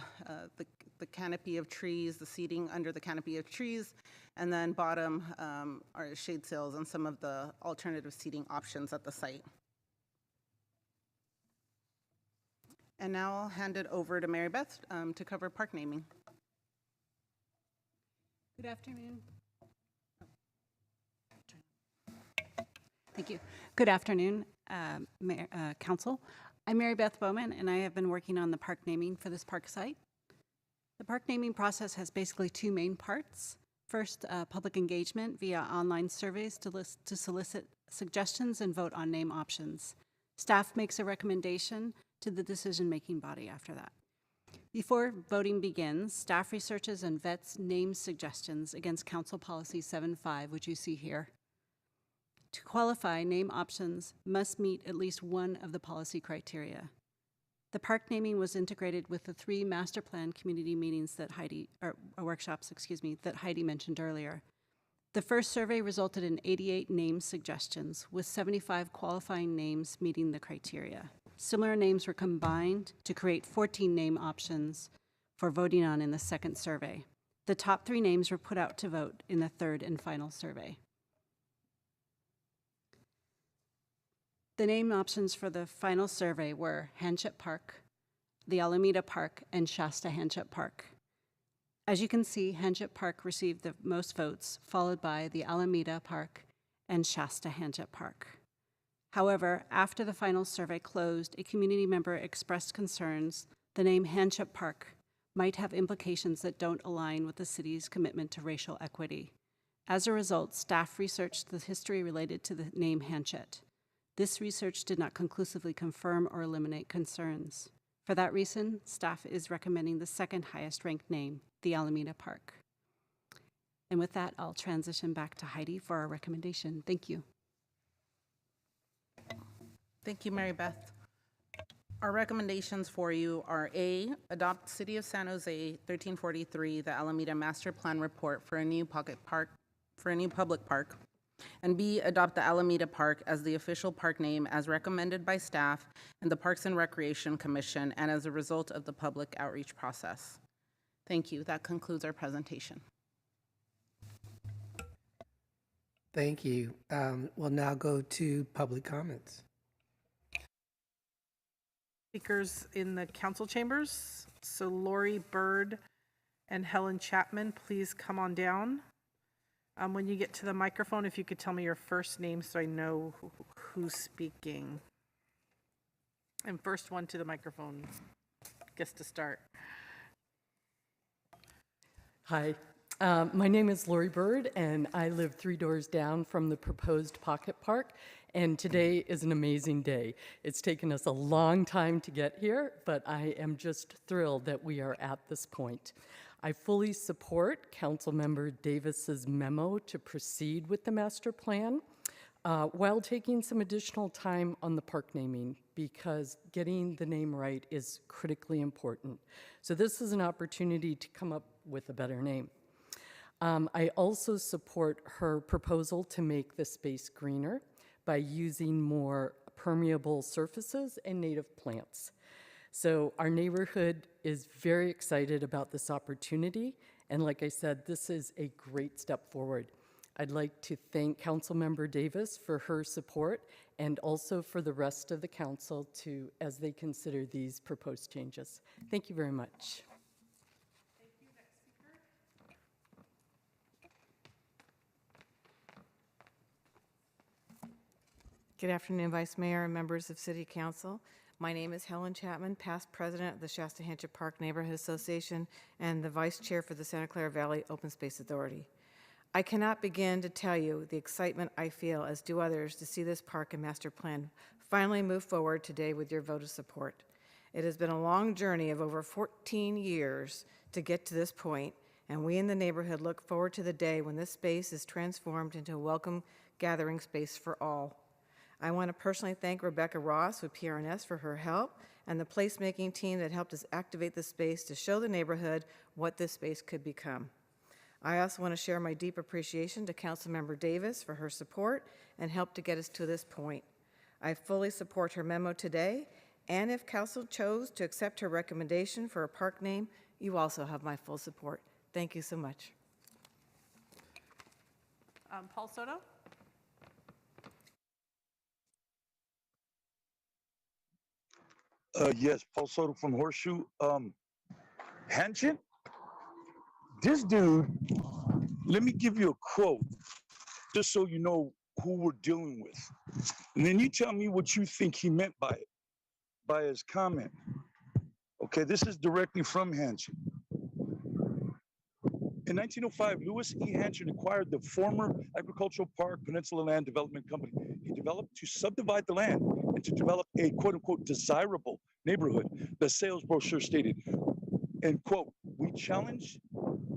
the canopy of trees, the seating under the canopy of trees, and then bottom are shade sails and some of the alternative seating options at the site. And now I'll hand it over to Mary Beth to cover park naming. Good afternoon. Thank you. Good afternoon, Council. I'm Mary Beth Bowman, and I have been working on the park naming for this park site. The park naming process has basically two main parts. First, public engagement via online surveys to solicit suggestions and vote on name options. Staff makes a recommendation to the decision-making body after that. Before voting begins, staff researches and vets name suggestions against Council Policy 7.5, which you see here. To qualify, name options must meet at least one of the policy criteria. The park naming was integrated with the 3 master plan community meetings that workshops, that Heidi mentioned earlier. The first survey resulted in 88 name suggestions, with 75 qualifying names meeting the criteria. Similar names were combined to create 14 name options for voting on in the second survey. The top 3 names were put out to vote in the third and final survey. The name options for the final survey were Hanchett Park, the Alameda Park, and Shasta Hanchett Park. As you can see, Hanchett Park received the most votes, followed by the Alameda Park and Shasta Hanchett Park. However, after the final survey closed, a community member expressed concerns the name Hanchett Park might have implications that don't align with the city's commitment to racial equity. As a result, staff researched the history related to the name Hanchett. This research did not conclusively confirm or eliminate concerns. For that reason, staff is recommending the second highest ranked name, the Alameda Park. And with that, I'll transition back to Heidi for our recommendation. Thank you. Thank you, Mary Beth. Our recommendations for you are A, adopt City of San Jose 1343, the Alameda Master Plan Report for a new public park, and B, adopt the Alameda Park as the official park name as recommended by staff and the Parks and Recreation Commission and as a result of the public outreach process. Thank you. That concludes our presentation. Thank you. We'll now go to public comments. Speakers in the council chambers. So Lori Bird and Helen Chapman, please come on down. When you get to the microphone, if you could tell me your first name so I know who's speaking. And first one to the microphone gets to start. Hi, my name is Lori Bird, and I live 3 doors down from the proposed pocket park, and today is an amazing day. It's taken us a long time to get here, but I am just thrilled that we are at this point. I fully support Councilmember Davis's memo to proceed with the master plan while taking some additional time on the park naming because getting the name right is critically important. So this is an opportunity to come up with a better name. I also support her proposal to make the space greener by using more permeable surfaces and native plants. So our neighborhood is very excited about this opportunity, and like I said, this is a great step forward. I'd like to thank Councilmember Davis for her support and also for the rest of the council as they consider these proposed changes. Thank you very much. Good afternoon, Vice Mayor and members of City Council. My name is Helen Chapman, past president of the Shasta Hanchett Park Neighborhood Association and the vice chair for the Santa Clara Valley Open Space Authority. I cannot begin to tell you the excitement I feel, as do others, to see this park and master plan finally move forward today with your vote of support. It has been a long journey of over 14 years to get to this point, and we in the neighborhood look forward to the day when this space is transformed into a welcome gathering space for all. I want to personally thank Rebecca Ross with PRNS for her help and the placemaking team that helped us activate the space to show the neighborhood what this space could become. I also want to share my deep appreciation to Councilmember Davis for her support and help to get us to this point. I fully support her memo today, and if Council chose to accept her recommendation for a park name, you also have my full support. Thank you so much. Paul Soto? Yes, Paul Soto from Horseshoe. Hanchin, this dude, let me give you a quote, just so you know who we're dealing with. And then you tell me what you think he meant by it, by his comment. Okay, this is directly from Hanchin. In 1905, Lewis E. Hanchin acquired the former Agricultural Park Peninsula Land Development Company. He developed to subdivide the land and to develop a quote-unquote desirable neighborhood. The sales brochure stated, and quote, "We challenge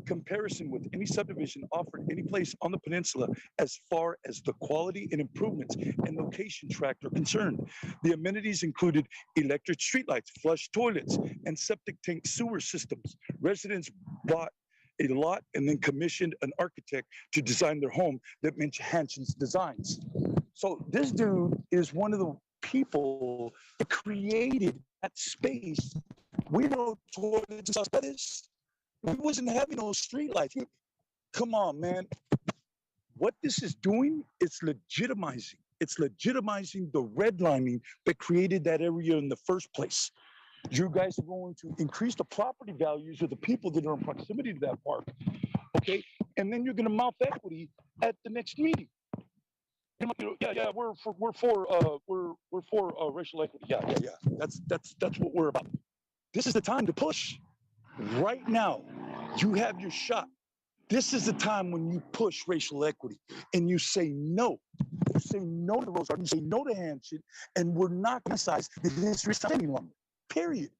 comparison with any subdivision offered any place on the peninsula as far as the quality and improvements and location tract are concerned. The amenities included electric streetlights, flush toilets, and septic tank sewer systems. Residents bought a lot and then commissioned an architect to design their home that matched Hanchin's designs." So this dude is one of the people that created that space. We know toilets and stuff. We wasn't having no streetlights. Come on, man. What this is doing, it's legitimizing. It's legitimizing the redlining that created that area in the first place. You guys are going to increase the property values of the people that are in proximity to that park, okay? And then you're going to mount equity at the next meeting. Yeah, we're for racial equity. Yeah. That's what we're about. This is the time to push. Right now, you have your shot. This is the time when you push racial equity and you say no. You say no to Rose Garden, you say no to Hanchin, and we're not going to size the history any longer. Period.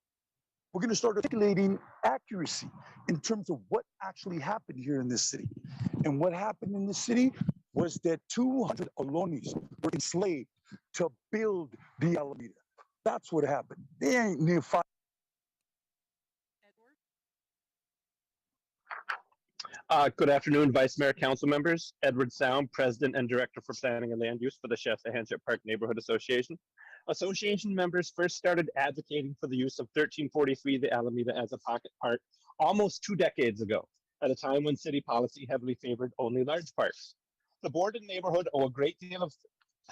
We're going to start articulating accuracy in terms of what actually happened here in this city. And what happened in this city was that 200 Olonis were enslaved to build the Alameda. That's what happened. They ain't near 5. Good afternoon, Vice Mayor, Council members. Edward Sound, President and Director for Planning and Land Use for the Shasta Hanchett Park Neighborhood Association. Association members first started advocating for the use of 1343, the Alameda, as a pocket park almost 2 decades ago, at a time when city policy heavily favored only large parks. The board and neighborhood owe a great deal of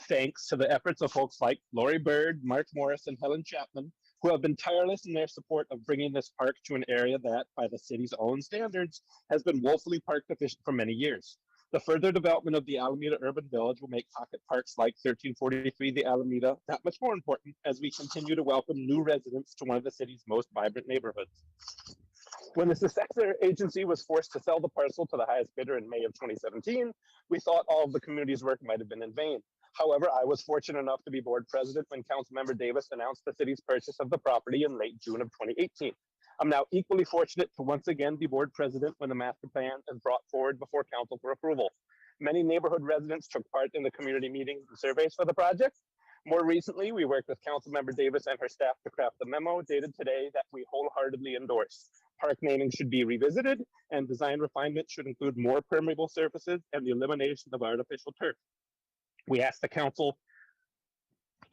thanks to the efforts of folks like Lori Bird, Mark Morris, and Helen Chapman, who have been tireless in their support of bringing this park to an area that, by the city's own standards, has been woefully park deficient for many years. The further development of the Alameda Urban Village will make pocket parks like 1343, the Alameda, that much more important as we continue to welcome new residents to one of the city's most vibrant neighborhoods. When the successor agency was forced to sell the parcel to the highest bidder in May of 2017, we thought all of the community's work might have been in vain. However, I was fortunate enough to be board president when Councilmember Davis announced the city's purchase of the property in late June of 2018. I'm now equally fortunate to once again be board president when the master plan is brought forward before council for approval. Many neighborhood residents took part in the community meetings and surveys for the project. More recently, we worked with Councilmember Davis and her staff to craft the memo dated today that we wholeheartedly endorse. Park naming should be revisited, and design refinement should include more permeable surfaces and the elimination of artificial turf. We ask the council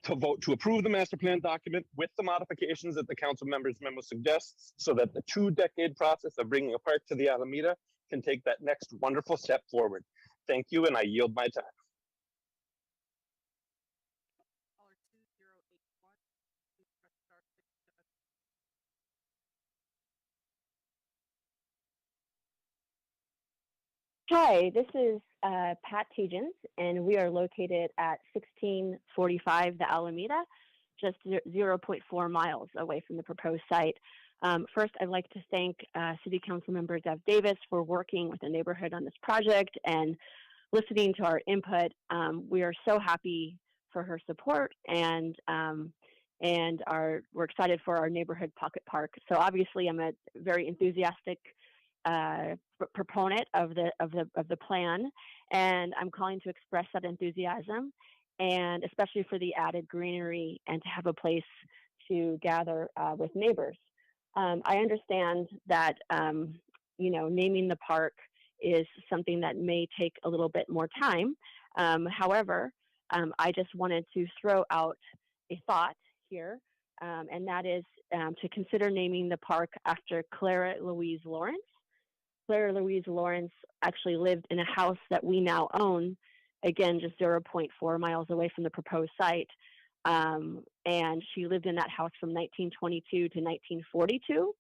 to vote to approve the master plan document with the modifications that the council members' memo suggests, so that the 2-decade process of bringing a park to the Alameda can take that next wonderful step forward. Thank you, and I yield my time. Hi, this is Pat Tegens, and we are located at 1645 the Alameda, just 0.4 miles away from the proposed site. First, I'd like to thank City Council Member Dev Davis for working with the neighborhood on this project and listening to our input. We are so happy for her support, and we're excited for our neighborhood pocket park. So obviously, I'm a very enthusiastic proponent of the plan, and I'm calling to express that enthusiasm, and especially for the added greenery and to have a place to gather with neighbors. I understand that naming the park is something that may take a little bit more time. However, I just wanted to throw out a thought here, and that is to consider naming the park after Clara Louise Lawrence. Clara Louise Lawrence actually lived in a house that we now own, again, just 0.4 miles away from the proposed site. And she lived in that house from 1922 to 1942.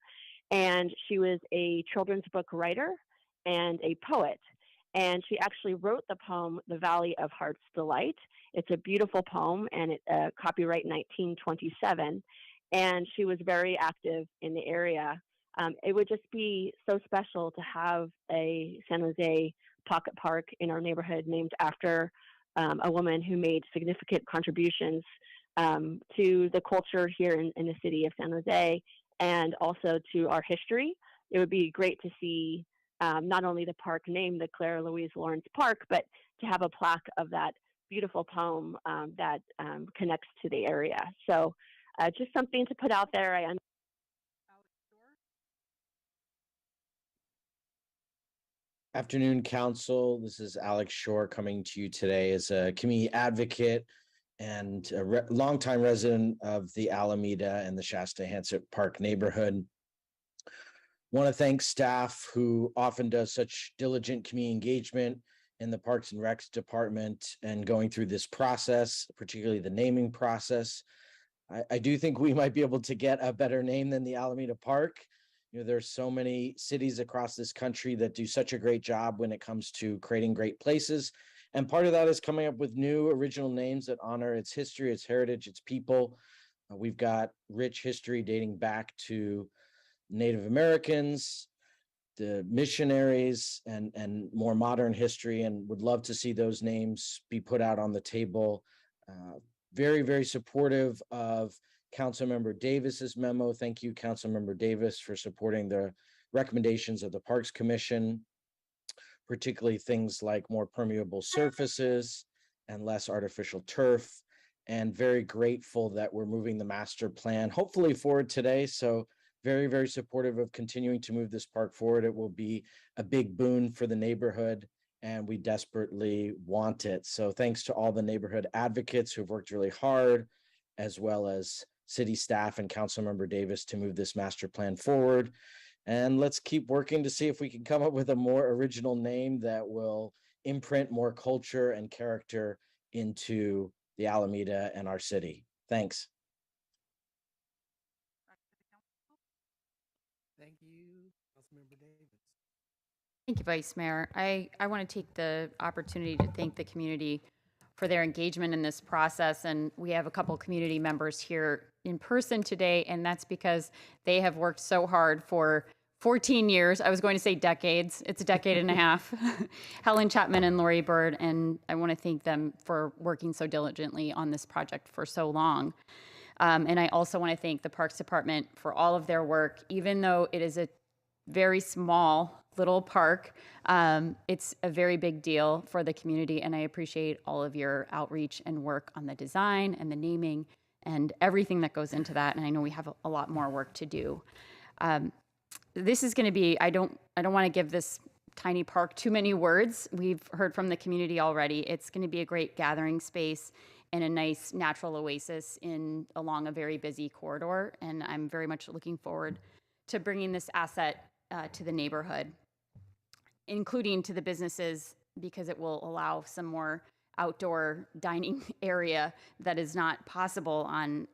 And she was a children's book writer and a poet. And she actually wrote the poem, The Valley of Heart's Delight. It's a beautiful poem, and it copyright 1927. And she was very active in the area. It would just be so special to have a San Jose pocket park in our neighborhood named after a woman who made significant contributions to the culture here in the city of San Jose, and also to our history. It would be great to see not only the park named the Clara Louise Lawrence Park, but to have a plaque of that beautiful poem that connects to the area. So just something to put out there. Afternoon, Council. This is Alex Shore coming to you today as a community advocate and a longtime resident of the Alameda and the Shasta-Hansett Park neighborhood. Want to thank staff who often does such diligent community engagement in the Parks and Recs department and going through this process, particularly the naming process. I do think we might be able to get a better name than the Alameda Park. There's so many cities across this country that do such a great job when it comes to creating great places. And part of that is coming up with new original names that honor its history, its heritage, its people. We've got rich history dating back to Native Americans, the missionaries, and more modern history, and would love to see those names be put out on the table. Very, very supportive of Councilmember Davis's memo. Thank you, Councilmember Davis, for supporting the recommendations of the Parks Commission, particularly things like more permeable surfaces and less artificial turf. And very grateful that we're moving the master plan, hopefully forward today. So very, very supportive of continuing to move this park forward. It will be a big boon for the neighborhood, and we desperately want it. So thanks to all the neighborhood advocates who've worked really hard, as well as city staff and Councilmember Davis to move this master plan forward. And let's keep working to see if we can come up with a more original name that will imprint more culture and character into the Alameda and our city. Thanks. Thank you, Councilmember Davis. Thank you, Vice Mayor. I want to take the opportunity to thank the community for their engagement in this process. And we have a couple community members here in person today, and that's because they have worked so hard for 14 years. I was going to say decades. It's a decade and a half. Helen Chapman and Lori Bird, and I want to thank them for working so diligently on this project for so long. And I also want to thank the Parks Department for all of their work. Even though it is a very small little park, it's a very big deal for the community, and I appreciate all of your outreach and work on the design and the naming and everything that goes into that. And I know we have a lot more work to do. This is going to be, I don't want to give this tiny park too many words. We've heard from the community already. It's going to be a great gathering space and a nice natural oasis along a very busy corridor. And I'm very much looking forward to bringing this asset to the neighborhood, including to the businesses, because it will allow some more outdoor dining area that is not possible on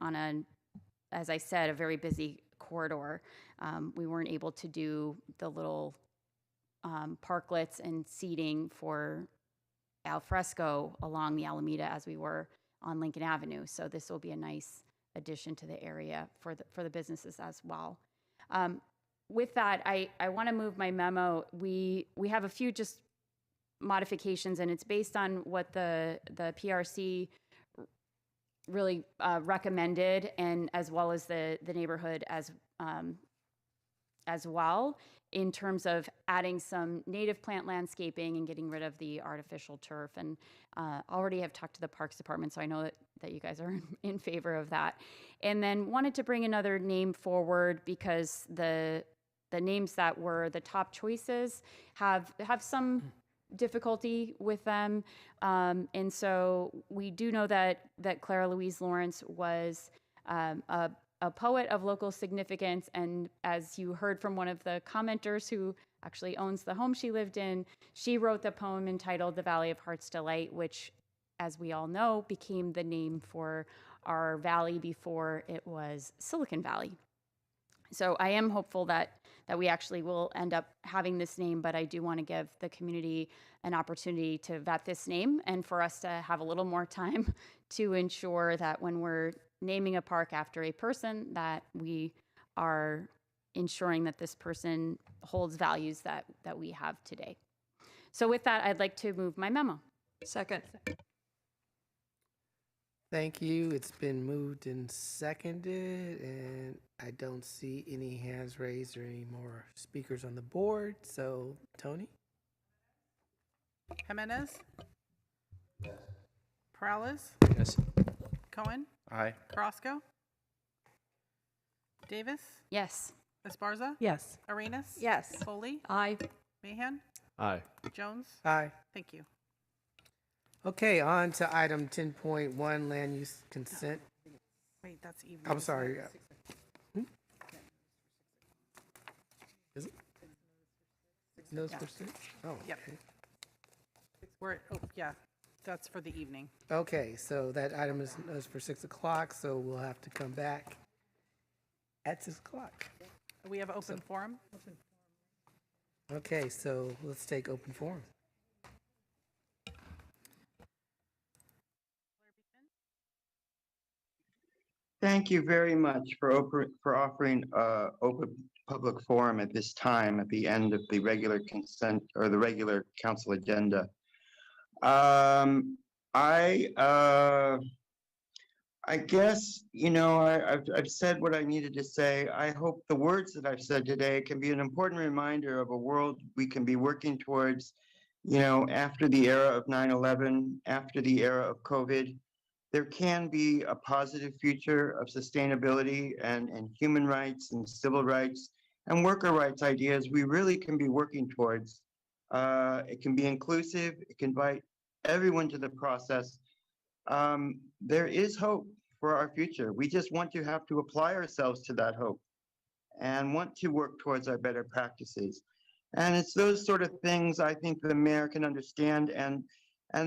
as I said, a very busy corridor. We weren't able to do the little parklets and seating for al fresco along the Alameda as we were on Lincoln Avenue. So this will be a nice addition to the area for the businesses as well. With that, I want to move my memo. We have a few just modifications, and it's based on what the PRC really recommended, and as well as the neighborhood as well, in terms of adding some native plant landscaping and getting rid of the artificial turf. And already have talked to the Parks Department, so I know that you guys are in favor of that. And then wanted to bring another name forward because the names that were the top choices have some difficulty with them. And so we do know that Clara Louise Lawrence was a poet of local significance. And as you heard from one of the commenters who actually owns the home she lived in, she wrote the poem entitled The Valley of Heart's Delight, which, as we all know, became the name for our valley before it was Silicon Valley. So I am hopeful that we actually will end up having this name, but I do want to give the community an opportunity to vet this name and for us to have a little more time to ensure that when we're naming a park after a person, that we are ensuring that this person holds values that we have today. So with that, I'd like to move my memo. Second. Thank you. It's been moved and seconded, and I don't see any hands raised or any more speakers on the board. So, Tony? Jimenez? Perales? Yes. Cohen? Aye. Carrasco? Davis? Yes. Esparza? Yes. Arenas? Yes. Foley? Aye. Mahan? Aye. Jones? Aye. Thank you. Okay, on to item 10.1, land use consent. Wait, that's evening. I'm sorry. Is it? Notice for six? Oh, Yep. okay. Yeah, that's for the evening. Okay, so that item is for 6 o'clock, so we'll have to come back at 6 o'clock. We have open forum. Okay, so let's take open forum. Thank you very much for offering open public forum at this time at the end of the regular consent or the regular council agenda. I guess, you know, I've said what I needed to say. I hope the words that I've said today can be an important reminder of a world we can be working towards, you know, after the era of 9/11, after the era of COVID. There can be a positive future of sustainability and human rights and civil rights and worker rights ideas we really can be working towards. It can be inclusive. It can invite everyone to the process. There is hope for our future. We just want to have to apply ourselves to that hope and want to work towards our better practices. And it's those sort of things I think the mayor can understand and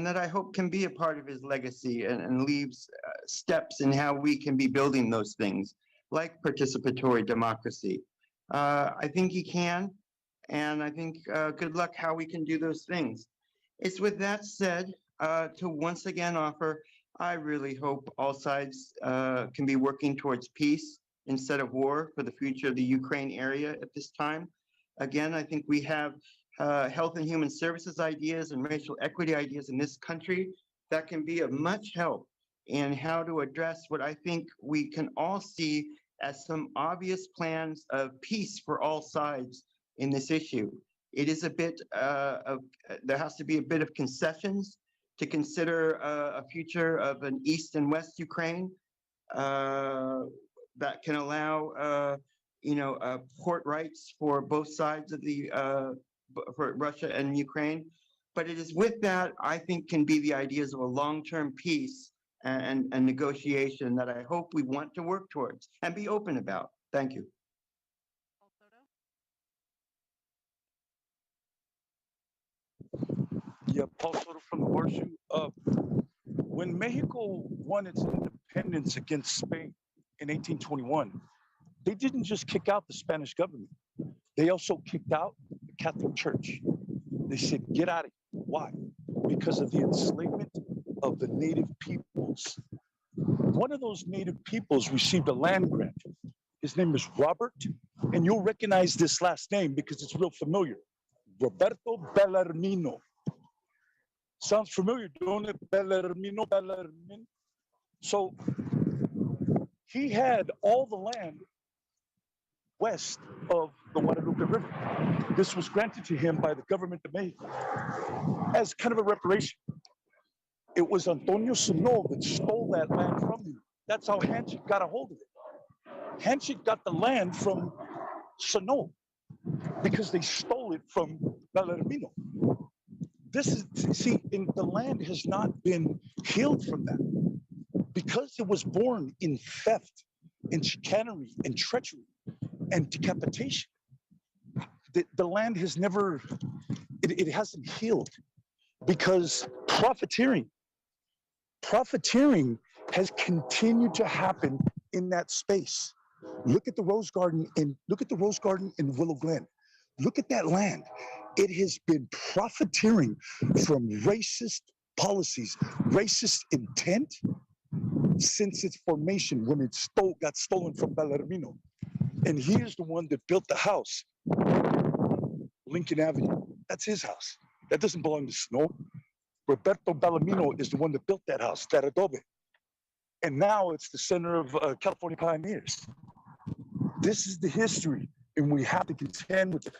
that I hope can be a part of his legacy and leaves steps in how we can be building those things, like participatory democracy. I think he can, and I think good luck how we can do those things. It's with that said, to once again offer, I really hope all sides can be working towards peace instead of war for the future of the Ukraine area at this time. Again, I think we have health and human services ideas and racial equity ideas in this country that can be of much help in how to address what I think we can all see as some obvious plans of peace for all sides in this issue. It is a bit there has to be a bit of concessions to consider a future of an East and West Ukraine that can allow port rights for both sides of the for Russia and Ukraine. But it is with that, I think, can be the ideas of a long-term peace and negotiation that I hope we want to work towards and be open about. Thank you. Yeah, Paul Soto from the Horseshoe. When Mexico won its independence against Spain in 1821, they didn't just kick out the Spanish government. They also kicked out the Catholic Church. They said, get out of here. Why? Because of the enslavement of the native peoples. One of those native peoples received a land grant. His name is Robert And you'll recognize this last name because it's real familiar. Roberto Bellarmino. Sounds familiar, don't it? Bellarmino, Bellarmino. So he had all the land west of the Guadalupe River. This was granted to him by the government of Mexico as kind of a reparation. It was Antonio Sano that stole that land from him. That's how Hanchik got a hold of it. Hanchik got the land from Sano because they stole it from Bellarmino. This is, see, and the land has not been healed from that because it was born in theft, in chicanery, and treachery, and decapitation. The land has never, it hasn't healed because profiteering has continued to happen in that space. Look at the Rose Garden in Willow Glen. Look at that land. It has been profiteering from racist policies, racist intent since its formation when it got stolen from Bellarmino. And he is the one that built the house, Lincoln Avenue. That's his house. That doesn't belong to Snow. Roberto Bellarmino is the one that built that house, that adobe. And now it's the center of California pioneers. This is the history, and we have to contend with it.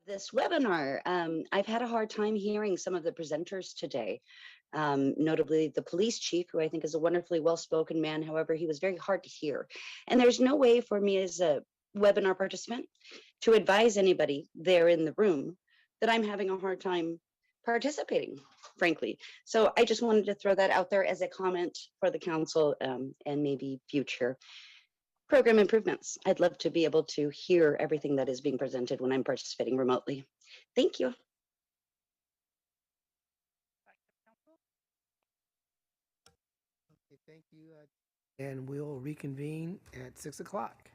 This webinar. I've had a hard time hearing some of the presenters today, notably the police chief, who I think is a wonderfully well-spoken man. However, he was very hard to hear. And there's no way for me as a webinar participant to advise anybody there in the room that I'm having a hard time participating, frankly. So I just wanted to throw that out there as a comment for the council and maybe future program improvements. I'd love to be able to hear everything that is being presented when I'm participating remotely. Thank you. Okay, thank you. And we'll reconvene at 6 o'clock.